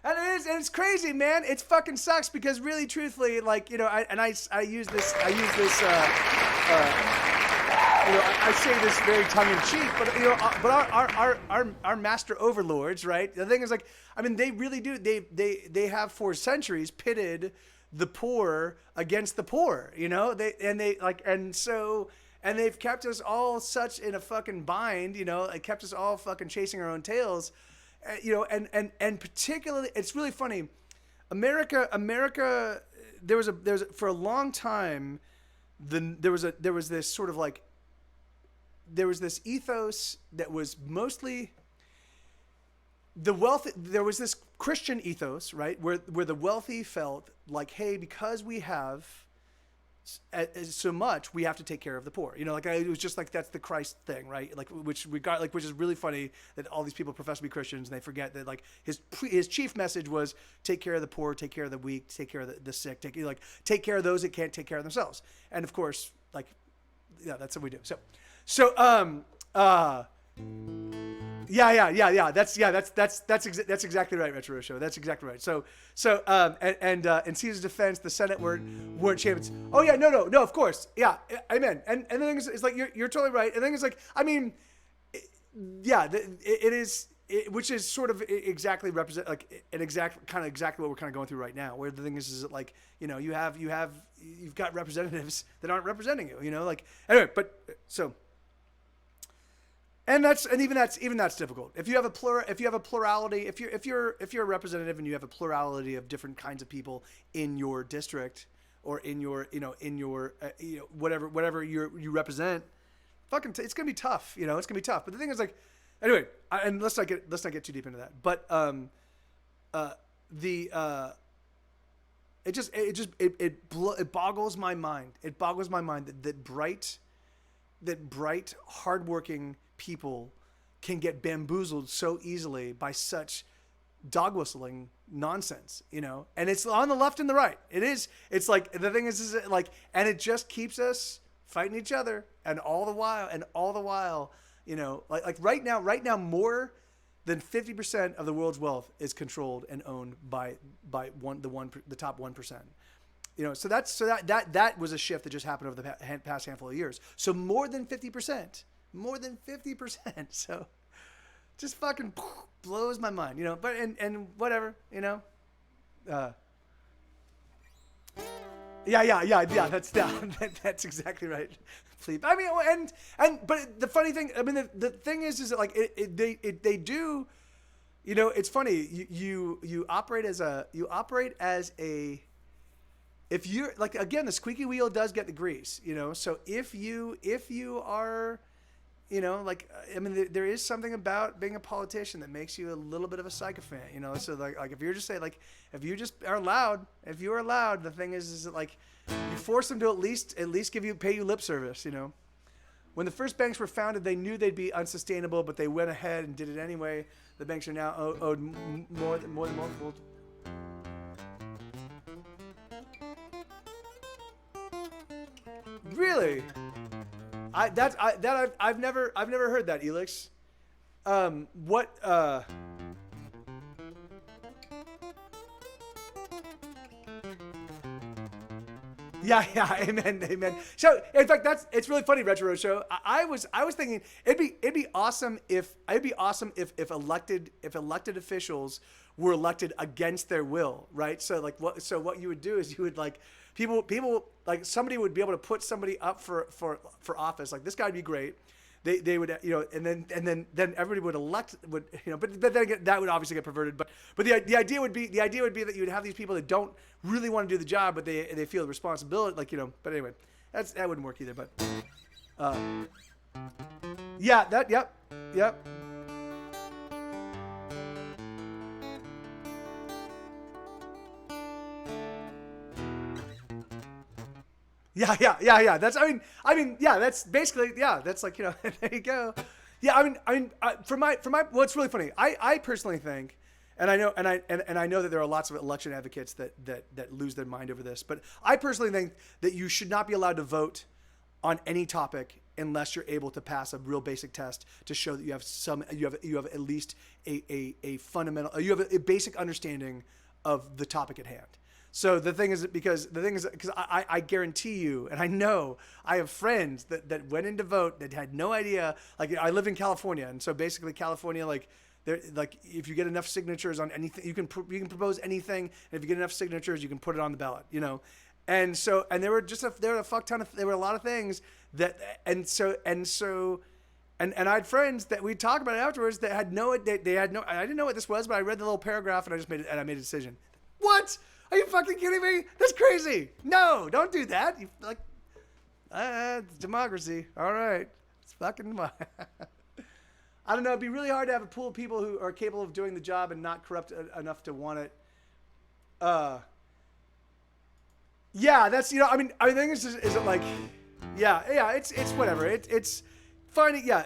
it's crazy, man. It fucking sucks because really, truthfully, like, I use this, I say this very tongue-in-cheek, but our master overlords, right? The thing is, like, I mean, they really do. They have for centuries pitted the poor against the poor, and they've kept us all such in a fucking bind, It kept us all fucking chasing our own tails, and particularly, it's really funny. America. There was for a long time. There was this sort of like. There was this ethos that was mostly the wealthy. There was this Christian ethos, right, where the wealthy felt like, hey, because we have so much, we have to take care of the poor. It was just like that's the Christ thing, right? Like which is really funny that all these people profess to be Christians and they forget that like his chief message was take care of the poor, take care of the weak, take care of the sick, take care of those that can't take care of themselves. And of course, that's what we do. Yeah. That's exactly right, Retro Show. That's exactly right. So, in Caesar's defense, the Senate weren't champions. Oh yeah, no, of course, yeah, amen. And the thing is like you're totally right. And the thing is like, I mean, it is, which is sort of exactly represent like exactly what we're kind of going through right now. Where the thing is that like you've got representatives that aren't representing you. Anyway, but so. And even that's difficult. If you have a plurality, if you're a representative and you have a plurality of different kinds of people in your district or in your whatever you represent, it's gonna be tough. It's gonna be tough. But the thing is like, anyway, and let's not get too deep into that. But it boggles my mind. It boggles my mind that bright, hardworking people can get bamboozled so easily by such dog whistling nonsense, you know, and it's on the left and the right. It's like, the thing is like, and it just keeps us fighting each other. And all the while, you know, like right now, more than 50% of the world's wealth is controlled and owned by the top 1%. You know, so that was a shift that just happened over the past handful of years. So more than 50%. So just fucking blows my mind, you know, but, and whatever, you know, yeah, that's exactly right. Please. I mean, but the funny thing, I mean, the thing is that like, they do, you know, it's funny, you operate as a, if you're like, again, the squeaky wheel does get the grease, you know? So if you are, you know, like, I mean, there is something about being a politician that makes you a little bit of a sycophant, you know? So like if you're just if you just are loud, the thing is that like, you force them to at least pay you lip service, you know? When the first banks were founded, they knew they'd be unsustainable, but they went ahead and did it anyway. The banks are now owed more than multiple. Really? I've never heard that, Elix. Yeah, amen. So, in fact, it's really funny, Retro Show. I was thinking it'd be awesome if elected officials were elected against their will, right? So what you would do is you would like people like somebody would be able to put somebody up for office. Like, this guy would be great. They would, you know, and then everybody would elect, you know, but then again, that would obviously get perverted. But the idea would be that you would have these people that don't really want to do the job, but they feel the responsibility, like, you know. But anyway, that wouldn't work either. But yeah, yep. Yeah. That's, I mean, yeah, that's basically, yeah, that's like, you know, there you go. Yeah. I mean, for my, well, it's really funny. I personally think, and I know that there are lots of election advocates that lose their mind over this, but I personally think that you should not be allowed to vote on any topic unless you're able to pass a real basic test to show that you have at least a fundamental, you have a basic understanding of the topic at hand. So the thing is, because I guarantee you, and I know I have friends that went in to vote that had no idea. Like, I live in California, and so basically California, like, if you get enough signatures on anything, you can propose anything, and if you get enough signatures, you can put it on the ballot, you know. And so, and there were a lot of things that, and I had friends that we'd talk about it afterwards that had they had no, I didn't know what this was, but I read the little paragraph and I made a decision. What? Are you fucking kidding me? That's crazy. No, don't do that. You like, it's democracy. All right. It's fucking, I don't know. It'd be really hard to have a pool of people who are capable of doing the job and not corrupt enough to want it. Yeah, that's, you know, I mean, I think it's just, is it like, yeah, it's whatever. It's finding, yeah.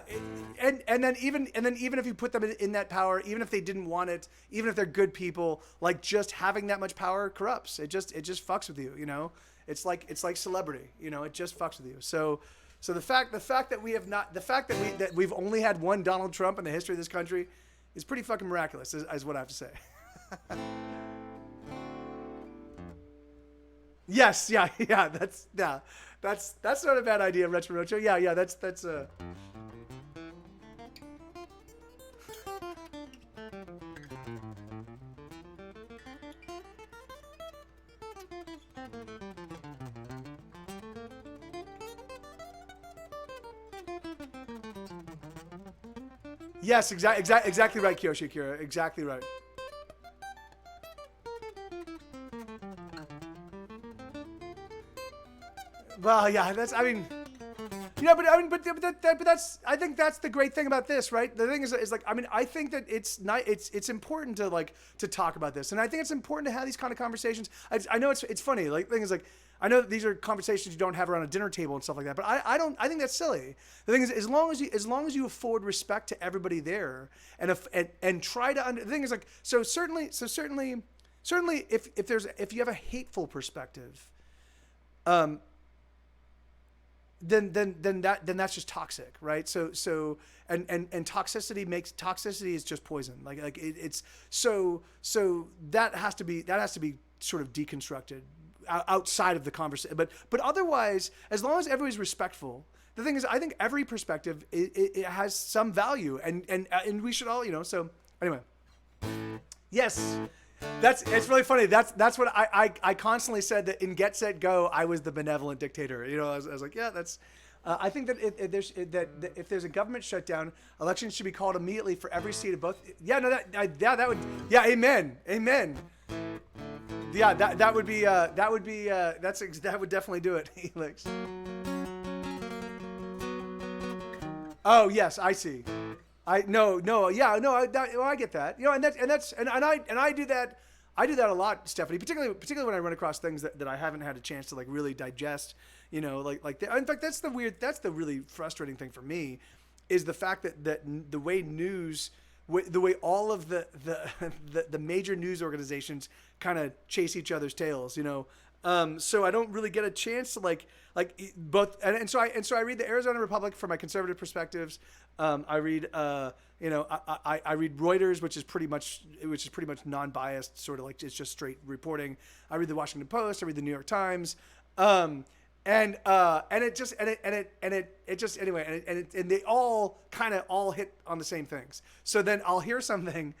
And then even if you put them in that power, even if they didn't want it, even if they're good people, like, just having that much power corrupts. It just fucks with you, you know? It's like celebrity, you know, it just fucks with you. So the fact that we've only had one Donald Trump in the history of this country is pretty fucking miraculous, is what I have to say. Yes, yeah, that's not a bad idea, Retro Roadshow. Yeah, that's Yes, exactly right, Kyoshi Akira. Exactly right. Well, yeah, that's, I mean, yeah, but that's, I think that's the great thing about this, right? The thing is like, I mean, I think that it's important to, like, to talk about this. And I think it's important to have these kind of conversations. I know it's funny. Like, the thing is, like, I know that these are conversations you don't have around a dinner table and stuff like that, but I don't. I think that's silly. The thing is, as long as you afford respect to everybody there, and try to the thing is like certainly if you have a hateful perspective, then that's just toxic, right? So and toxicity is just poison. Like it's so that has to be sort of deconstructed outside of the conversation. But otherwise, as long as everybody's respectful, the thing is, I think every perspective it has some value, and we should all, So anyway, yes. It's really funny. That's what I constantly said, that in Get Set Go I was the benevolent dictator. I was like, yeah, that's. I think that if there's a government shutdown, elections should be called immediately for every seat of both. Yeah, no, that would. Yeah, amen. Yeah, that would definitely do it, Helix. Oh yes, I see. I get that. And I do that. I do that a lot, Stephanie. Particularly when I run across things that I haven't had a chance to like really digest. In fact, that's the really frustrating thing for me, is the fact that the way news, the way all of the major news organizations kind of chase each other's tails. So I don't really get a chance to like both, and so I read the Arizona Republic for my conservative perspectives. I read I read Reuters, which is pretty much non-biased, sort of like it's just straight reporting. I read the Washington Post. I read the New York Times, and they all kind of all hit on the same things. So then I'll hear about something.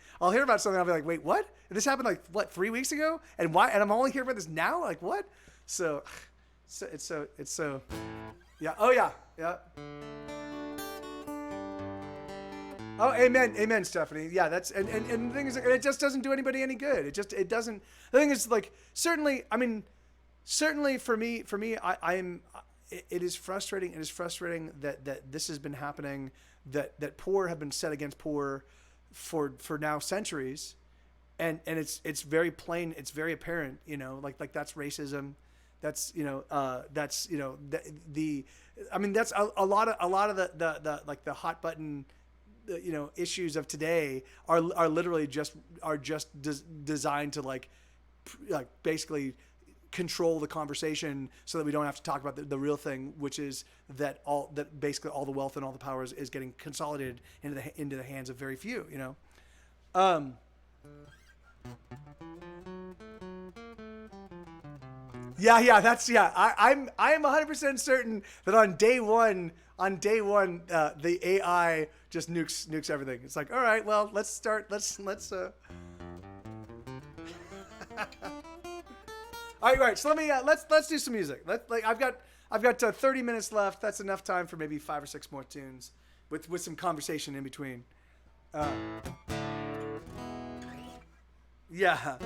I'll be like, wait, what? This happened like what, 3 weeks ago? And why? And I'm only hearing about this now? Like what? So it's so, yeah. Oh yeah. Yeah. Oh, amen, Stephanie. Yeah, that's and the thing is, it just doesn't do anybody any good. It doesn't. The thing is, like, certainly for me, it is frustrating. It is frustrating that this has been happening. That poor have been set against poor for now centuries, and it's very plain. It's very apparent. Like that's racism. That's that's a lot of the like the hot button issues of today are literally just designed to like basically control the conversation so that we don't have to talk about the real thing, which is that basically all the wealth and all the power is getting consolidated into the hands of very few. I am 100% certain that on day one, the AI just nukes everything. It's like, all right, well, let's start. Let's. All right. So let me. Let's do some music. I've got 30 minutes left. That's enough time for maybe 5 or 6 more tunes, with some conversation in between. Yeah.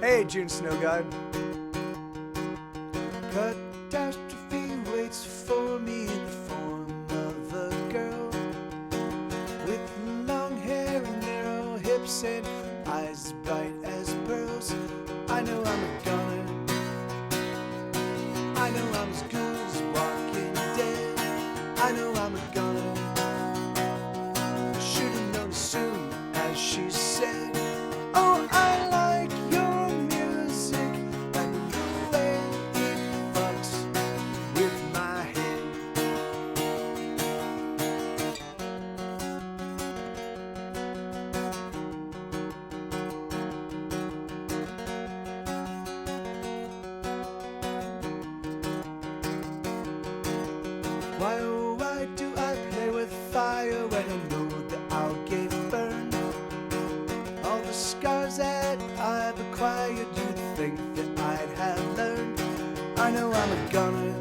Hey, June Snow God. Catastrophe waits for me in the form of a girl with long hair and narrow hips and eyes bright as pearls. I know I'm a goner. I know I'm as good as Walking Dead. I know I'm a goner. Should've known as soon as she said, "Oh, I like your music and the way it fucks with my head." Why, oh, why do I play with fire when I know that I'll get burned? All the scars that I've acquired, you'd think that I'd have learned. I know I'm a goner.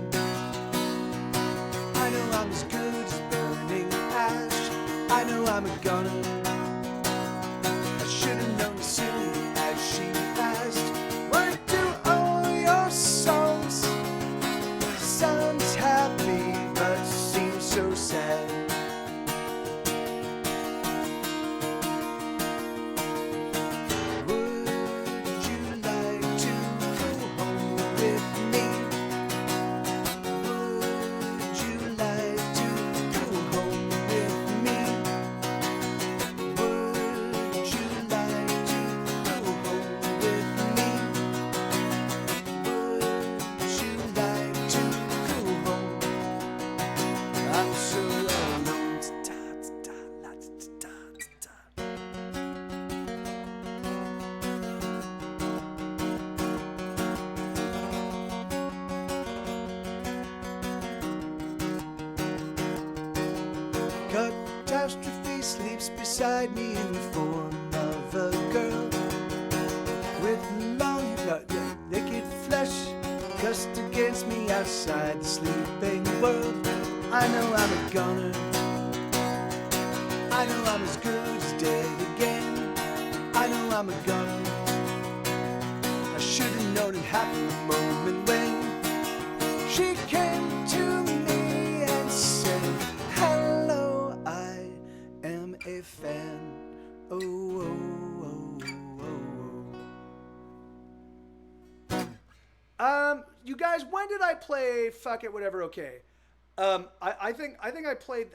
I know I'm as good as burning ash. I know I'm a goner. I should have known as soon as she passed. Why do all your songs sound happy but seem so sad? sleeps beside me in the form of a girl with long, naked flesh cast against me outside the sleeping world. I know I'm a goner. I know I'm as good as dead again. I know I'm a goner. I should have known it happened the moment when she came to me and said, hello, I am a fan. Oh, oh, oh, oh, oh. You guys, when did I play Fuck It, Whatever, Okay? I think I played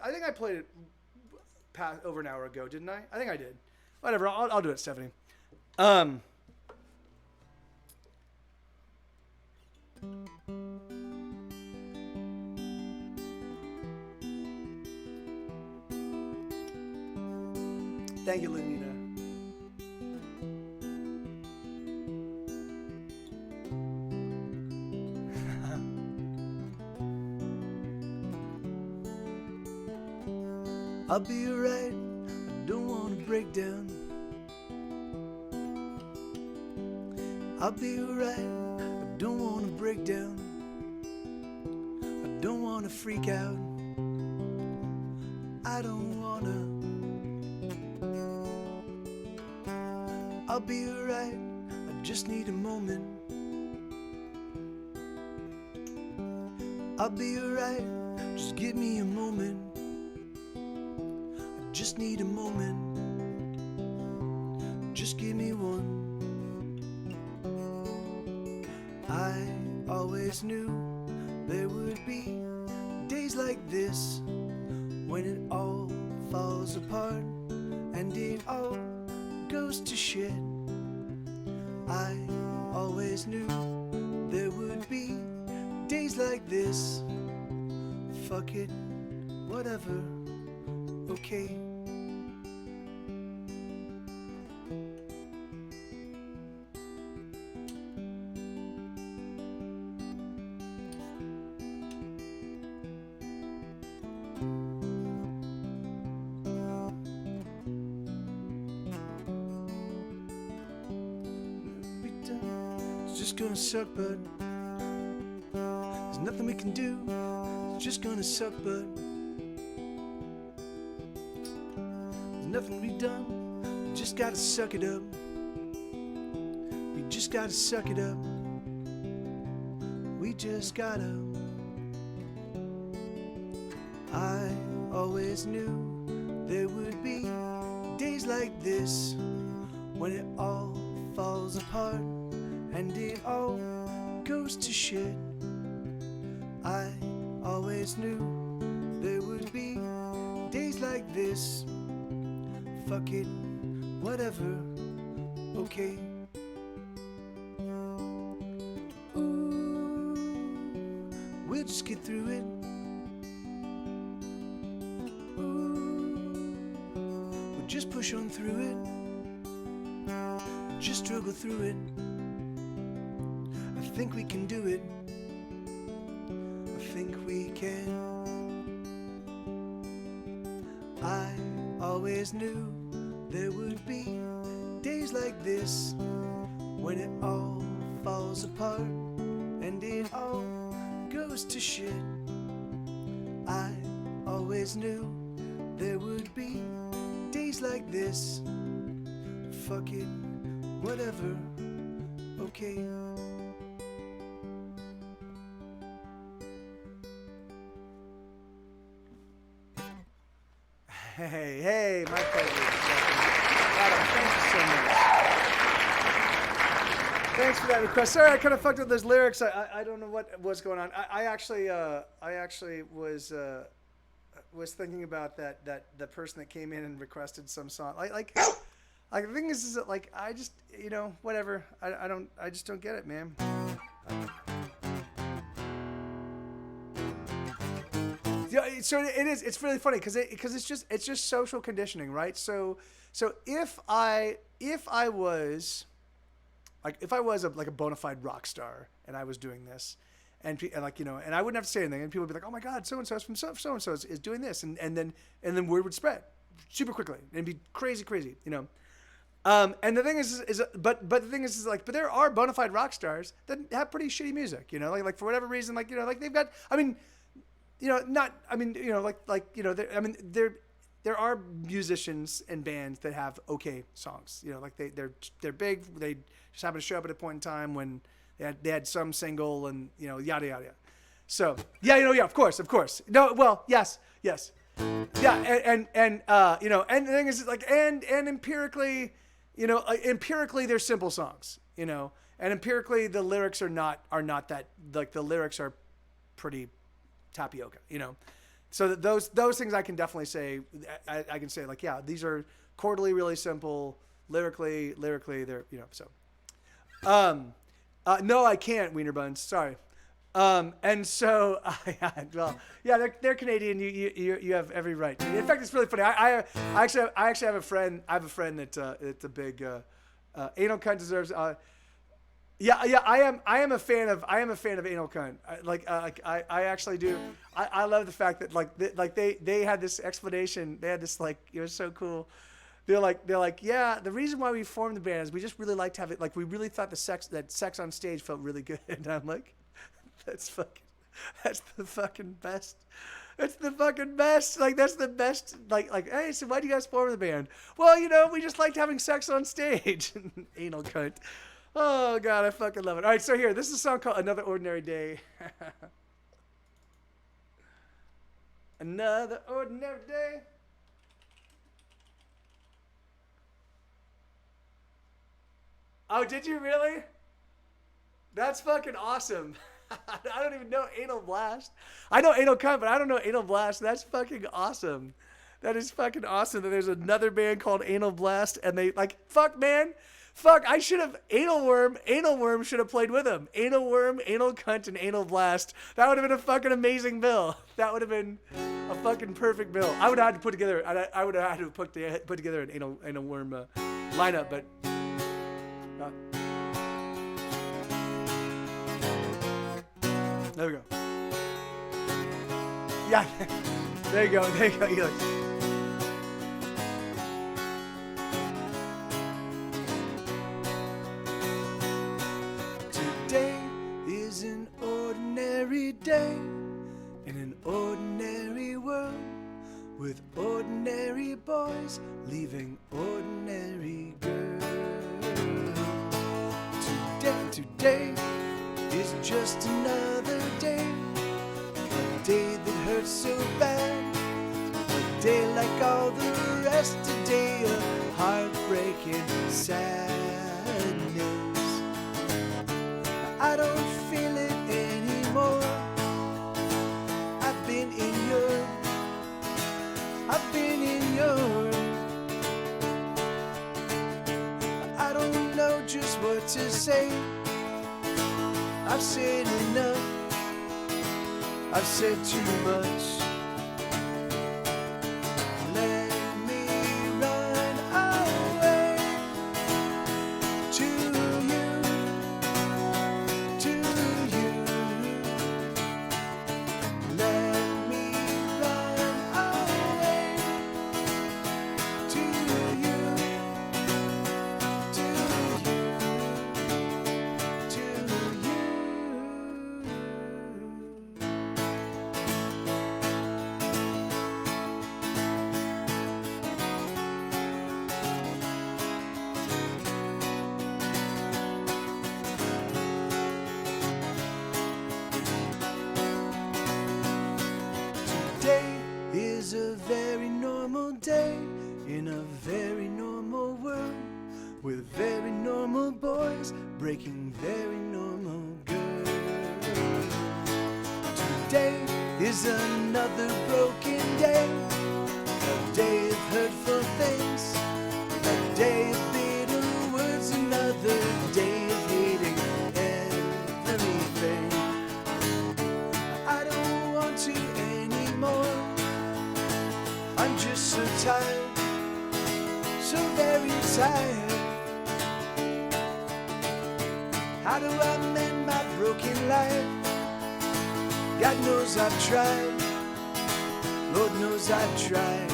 it over an hour ago, didn't I? I think I did. Whatever, I'll do it, Stephanie. Thank you, Lenina. I'll be alright, I don't wanna break down. I'll be alright, I don't wanna break down. I don't wanna freak out. I don't wanna. I'll be alright, I just need a moment. I'll be alright, just give me a moment. Just need a moment. Just give me one. I always knew there would be days like this when it all falls apart and it all goes to shit. I always knew there would be days like this. Fuck it, whatever, okay. Gonna suck, but there's nothing we can do. It's just gonna suck, but there's nothing to be done. We just gotta suck it up. We just gotta suck it up. We just gotta. I always knew there would be days like this when it all falls apart and it all goes to shit. I always knew there would be days like this. Fuck it, whatever, okay. Ooh, we'll just get through it. Ooh, we'll just push on through it. Just struggle through it. I think we can do it. I think we can. I always knew there would be days like this when it all falls apart and it all goes to shit. I always knew there would be days like this. Fuck it, whatever, okay. Hey, my pleasure. Adam, thank you so much. Thanks for that request. Sorry, I kind of fucked up those lyrics. I don't know what's going on. I actually was thinking about that the person that came in and requested some song. Like the thing is that like I just whatever. I just don't get it, man. Yeah, so it is. It's really funny because it's just social conditioning, right? So if I was a bona fide rock star and I was doing this, and and I wouldn't have to say anything, and people would be like, oh my God, so and so from so and so is doing this, and then word would spread super quickly and be crazy, you know. And the thing but the thing is like, but there are bona fide rock stars that have pretty shitty music, you know, like for whatever reason, like, you know, like they've got, I mean, you know, not, I mean, you know, like, you know, there are musicians and bands that have okay songs, you know, like they're big. They just happen to show up at a point in time when they had some single and, you know, yada, yada, yada. So yeah, you know, yeah, of course. No, well, yes. Yeah. And you know, and the thing is like, and empirically, you know, empirically they're simple songs, you know, and empirically the lyrics are not that, like the lyrics are pretty tapioca, you know. So those things I can definitely say, I can say like, yeah, these are chordally really simple, lyrically they're, you know, so. No, I can't, Wiener Buns, sorry. And so, well, yeah, they're Canadian. You have every right. In fact, it's really funny. I actually have a friend. I have a friend that's a big anal cunt deserves. Yeah, I am a fan of anal cunt. I actually do. I love the fact that they had this explanation. They had this, like, it was so cool. They're like, yeah, the reason why we formed the band is we just really liked to have it. Like, we really thought that sex on stage felt really good. And I'm like, that's the fucking best. That's the fucking best. Like, that's the best. Like, hey, so why do you guys form the band? Well, you know, we just liked having sex on stage. Anal cunt. Oh, God, I fucking love it. All right, so here, this is a song called Another Ordinary Day. Another ordinary day. Oh, did you really? That's fucking awesome. I don't even know Anal Blast. I know Anal Cunt, but I don't know Anal Blast. That's fucking awesome. That is fucking awesome that there's another band called Anal Blast, and they, like, fuck, man. Fuck, I should have, Anal Worm should have played with them. Anal Worm, Anal Cunt, and Anal Blast. That would have been a fucking amazing bill. That would have been a fucking perfect bill. I would have had to put together, I would have had to put together an Anal Worm lineup, but... there we go. Yeah, there you go. Eli. Today is an ordinary day in an ordinary world with ordinary boys leaving ordinary girls. Today is just another day, a day that hurts so bad, a day like all the rest, a day of heartbreaking sadness. I don't feel it anymore. I've been in your I don't know just what to say. I've said enough, I've said too much. Let me run away to you. Let me run away to you. Is a very normal day in a very normal world with very normal boys breaking very normal girls. Today is another broken day, a day of hurtful things, a day of bitter words, another day of hating everything. I don't want to anymore. I'm just so tired, so very tired. How do I mend my broken life? God knows I've tried, Lord knows I've tried.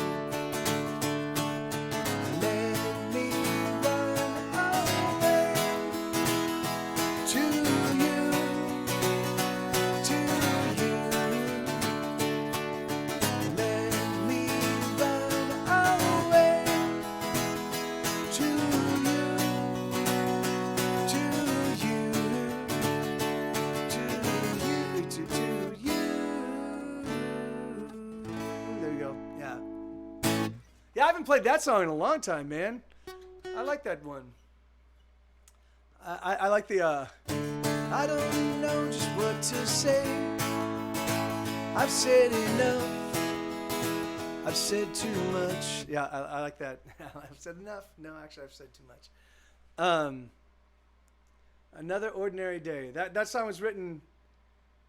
Yeah, I haven't played that song in a long time, man. I like that one. I like the, I don't know just what to say. I've said enough. I've said too much. yeah, I like that. I've said enough. No, actually, I've said too much. Another Ordinary Day. That song was written,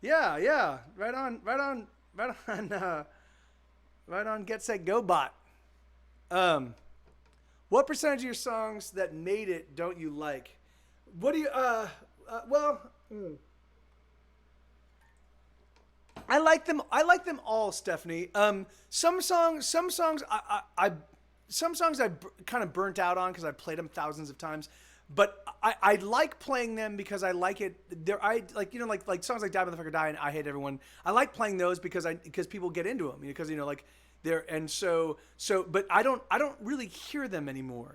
yeah, right on Get Set Go Bot. What percentage of your songs that made it don't you like? What do you, I like them all, Stephanie. Some songs I kind of burnt out on because I played them thousands of times. But I like playing them because I like it. Like songs like Die Motherfucker Die and I Hate Everyone. I like playing those because people get into them. Because but I don't really hear them anymore.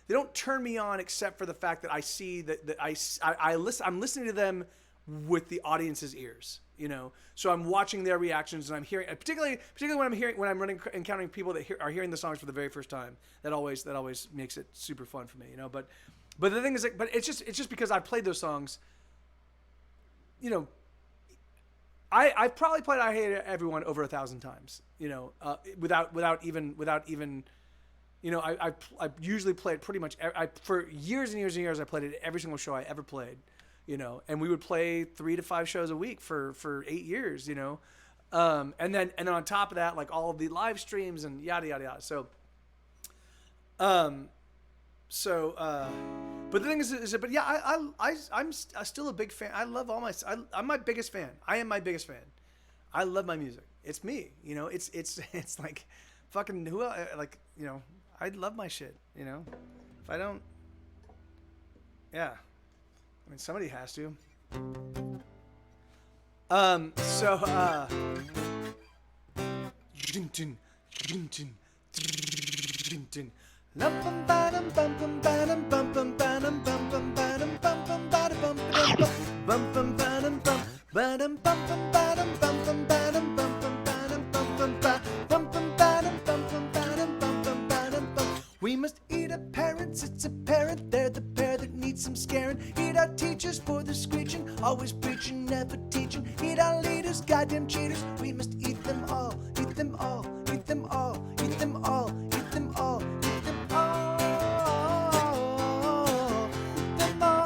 They don't turn me on except for the fact that I see that I'm listening to them with the audience's ears. So I'm watching their reactions and I'm hearing, particularly when I'm encountering people that are hearing the songs for the very first time. That always makes it super fun for me. But the thing is, it's just because I played those songs. I probably played I Hate Everyone over 1,000 times. Without even. I usually play it pretty much. For years and years and years, I played it at every single show I ever played. And we would play 3 to 5 shows a week for 8 years. And then on top of that, like all of the live streams and yada yada yada. But the thing is, but yeah, I'm still a big fan. I love I'm my biggest fan. I am my biggest fan. I love my music. It's me. It's like fucking who else, like I love my shit. If I don't, yeah. I mean, somebody has to. We must eat our parents, it's apparent they're the pair that needs some scaring. Eat our teachers for the screeching, always preaching, never teaching. Eat our leaders, goddamn cheaters. We must eat them all, eat them all, eat them all, eat them all, eat them all, eat them all, eat them all, eat them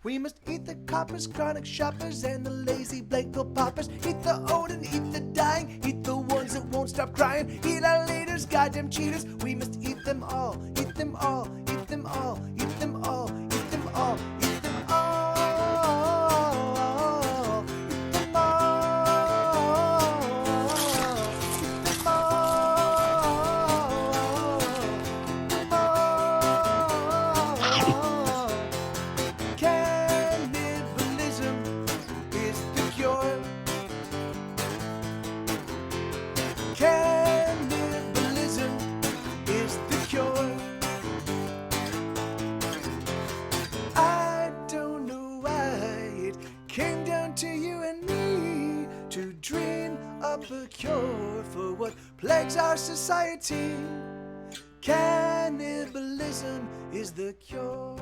We must eat the coppers, chronic shoppers, and the lazy Blake pill poppers. Eat the old and eat the dying, eat the ones that won't stop crying. Eat our leaders, goddamn cheaters. We must eat them all, eat them all, eat them all, eat them all, eat them all, eat them all, eat them all, eat them all. Cannibalism is the cure. Cannibalism is the cure. I don't know why it came down to you and me to dream up a cure for what plagues our society. Cannibalism is the cure.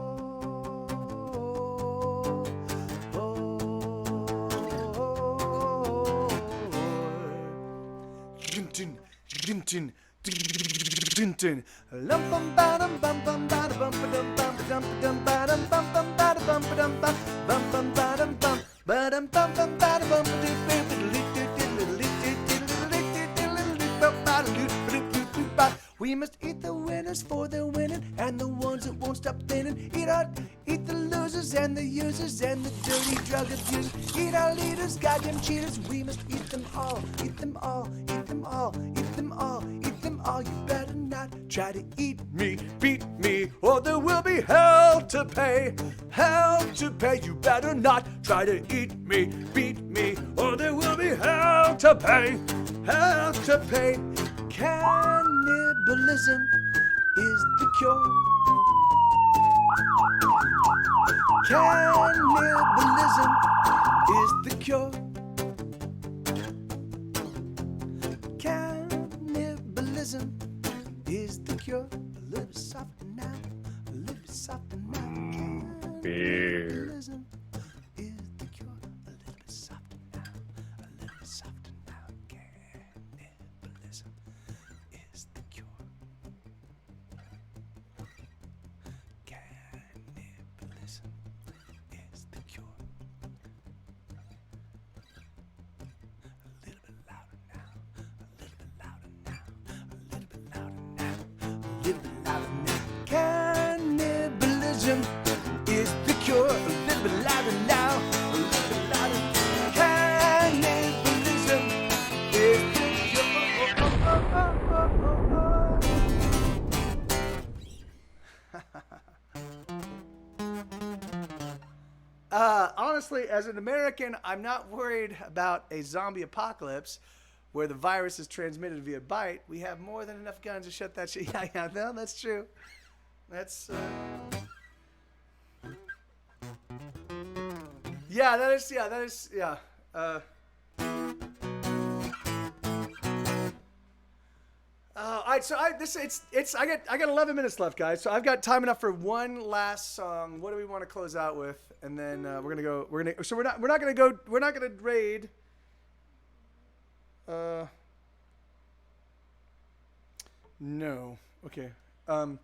We must eat the winners for their winning, and the ones that won't stop thinning. Eat the losers and the users and the dirty drug abusers. Eat our leaders, goddamn cheaters. We must eat them all, eat them all, eat them all, eat them all, eat them all. You better not try to eat me, beat me, or there will be hell to pay. Hell to pay. You better not try to eat me, beat me, or there will be hell to pay. Hell to pay. Cannibalism is the cure. Cannibalism is the cure. Cannibalism is the cure. A little bit softer now, a little bit softer now. Cannibalism is the cure. A little bit softer now, a little bit softer now. Cannibalism is the cure. Cannibalism is the cure. A little bit louder now, a little bit louder now, a little bit louder now, a little bit louder now. Cannibalism is the cure. A little bit louder now, a little bit louder. Cannibalism is the honestly, as an American, I'm not worried about a zombie apocalypse where the virus is transmitted via bite. We have more than enough guns to shut that shit. Yeah, no, that's true. That's, yeah, that is, yeah. All right, so I got 11 minutes left, guys. So I've got time enough for one last song. What do we want to close out with? And then we're not gonna raid. No. Okay. Hold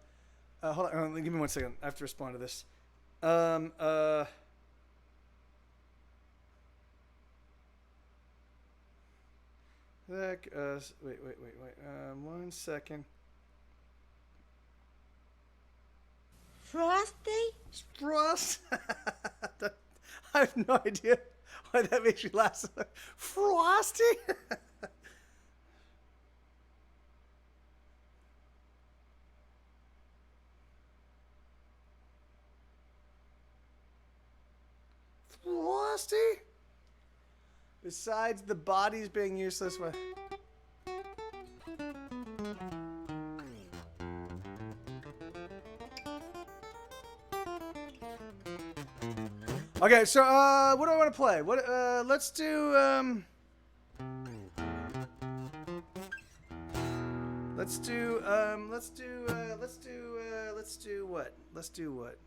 on. Give me 1 second. I have to respond to this. Wait. 1 second. Frosty? Frost? I have no idea why that makes you laugh. Frosty? Frosty? Besides the bodies being useless, what? Okay, so what do I want to play? Let's do what? Let's do what?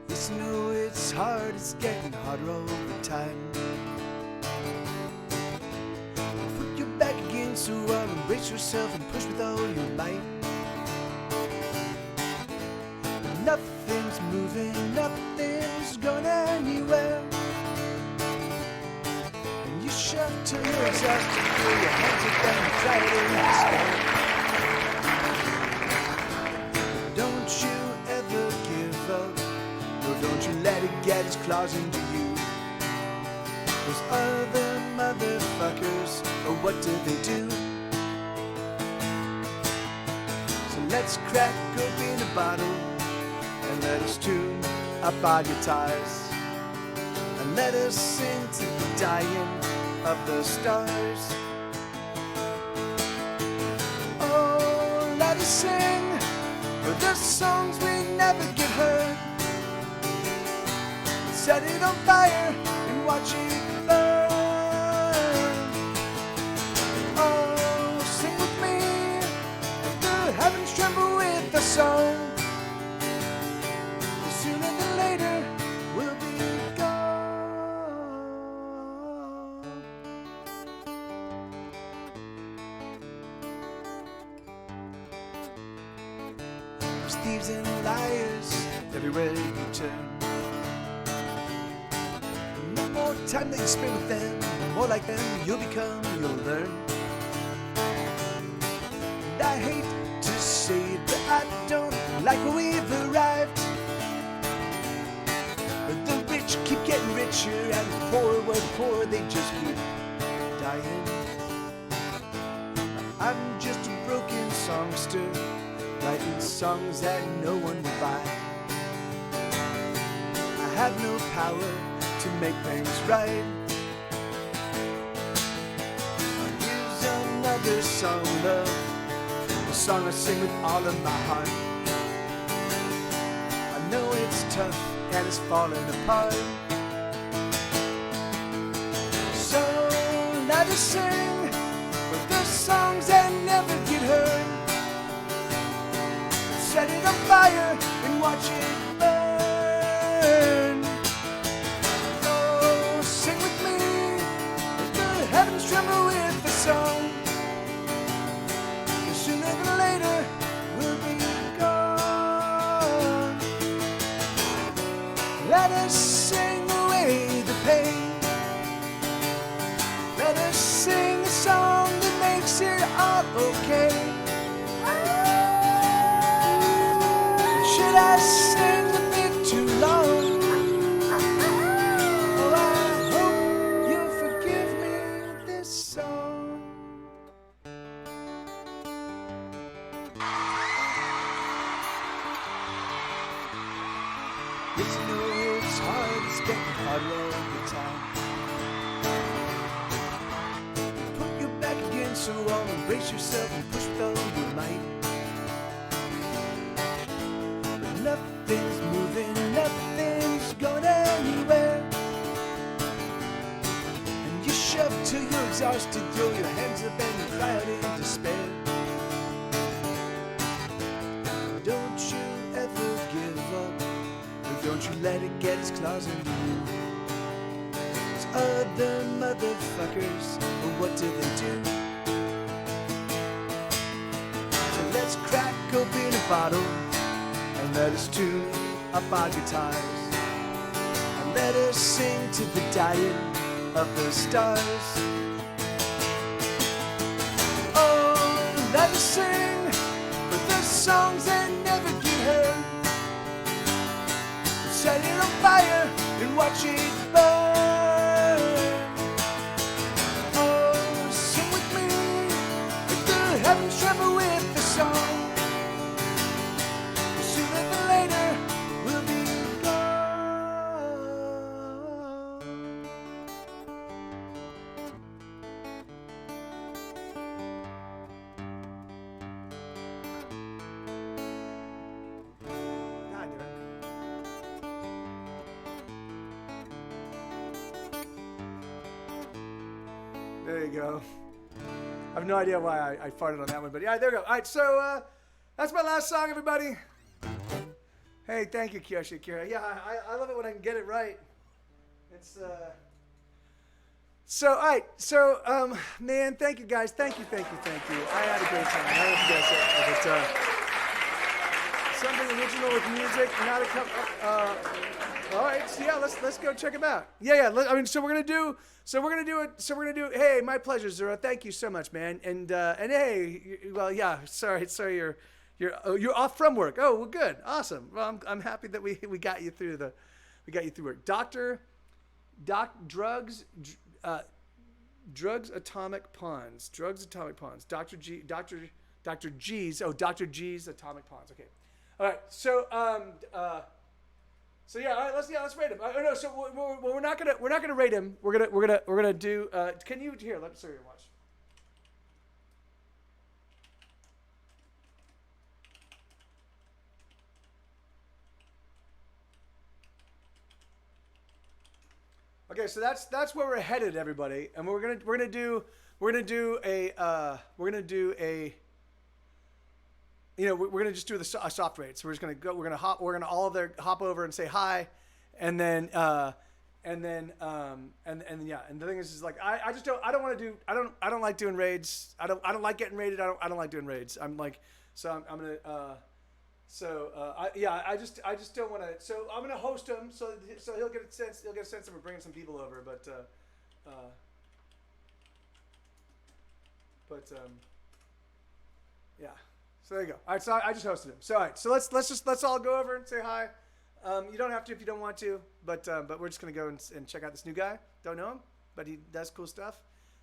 Yes, I know it's hard, it's getting harder all the time. Put your back against the wall, embrace yourself and push with all your might. But nothing's moving, nothing's going anywhere. And you shout till you're exhausted, throw your hands up and try to escape. Don't you ever give up. No, don't you let it get its claws into you. Those other motherfuckers, oh, what do they do? So let's crack open a bottle and let us tune up our guitars and let us sing to the dying of the stars. Oh, let us sing for the songs we never get heard. Set it on fire and watch it burn. Oh, sing with me, the heavens tremble with the song. Sooner than later, we'll be gone. There's thieves and liars everywhere you turn. The more time that you spend with them, the more like them you'll become, you'll learn. And I hate to say it, but I don't like where we've arrived. But the richer and the poor were poor, they just keep dying. I'm just a broken songster, writing songs that no one will buy. I have no power to make things right. Here's another song, love, a song I sing with all of my heart. I know it's tough and it's falling apart. So let us sing for the songs that never get heard. Set it on fire and watch it burn. Oh, sing with me as the heavens tremble with the song. Sooner than later we'll be gone. Let us sing away the pain. Let us sing a song that makes it all okay. Should I sing a bit too long? Oh, I hope you'll forgive me this song. It's no, it's hard, it's getting harder all the time. Put your back against the wall and brace yourself and push with all your might. But nothing's moving, nothing's going anywhere. And you shove till you're exhausted, throw your hands up and you cry out in despair. Don't you ever give up, or don't you let it get its claws into you. Those other motherfuckers, well, what do they do? So let's crack open a bottle and let us tune up our guitars. And let us sing to the dying of the stars. Oh, let us sing for the songs that never get heard. Set it on fire and watch it burn. Oh, sing with me if the heavens tremble with the song. Sooner than later we'll be gone. God damn it. There you go. I have no idea why I farted on that one, but yeah, there we go. All right, so that's my last song, everybody. Hey, thank you, Kyoshi Kira. Yeah, I love it when I can get it right. It's so all right. So man, thank you guys. Thank you. I had a great time. I don't know if you guys said, but something original with music, not a couple. All right, so yeah, let's go check them out. Yeah. I mean, so we're gonna do it. Hey, my pleasure, Zura. Thank you so much, man. And hey, well, yeah. Sorry, you're off from work. Oh, well, good, awesome. Well, I'm happy that we got you through work. Drugs Atomic Pawns. Dr. G's. Oh, Dr. G's Atomic Pawns. Okay. All right. So So yeah, all right, let's rate him. No, so we're not gonna rate him. We're gonna do. Can you here? Let me show you watch. Okay, so that's where we're headed, everybody, and we're gonna do a. You know, we're gonna just do a soft rate. So we're just gonna go. We're gonna hop hop over and say hi, and then yeah. And the thing is like I don't want to do. I don't like doing raids. I don't like getting raided. I don't like doing raids. I'm like, so I'm gonna. I just don't want to. So I'm gonna host him. So he'll get a sense. He'll get a sense of we're bringing some people over. But yeah. So there you go. All right, so I just hosted him. So all right, so let's all go over and say hi. You don't have to if you don't want to, but we're just gonna go and check out this new guy. Don't know him, but he does cool stuff.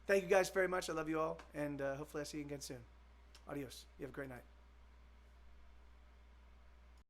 Thank you guys very much. I love you all, and hopefully I see you again soon. Adios. You have a great night.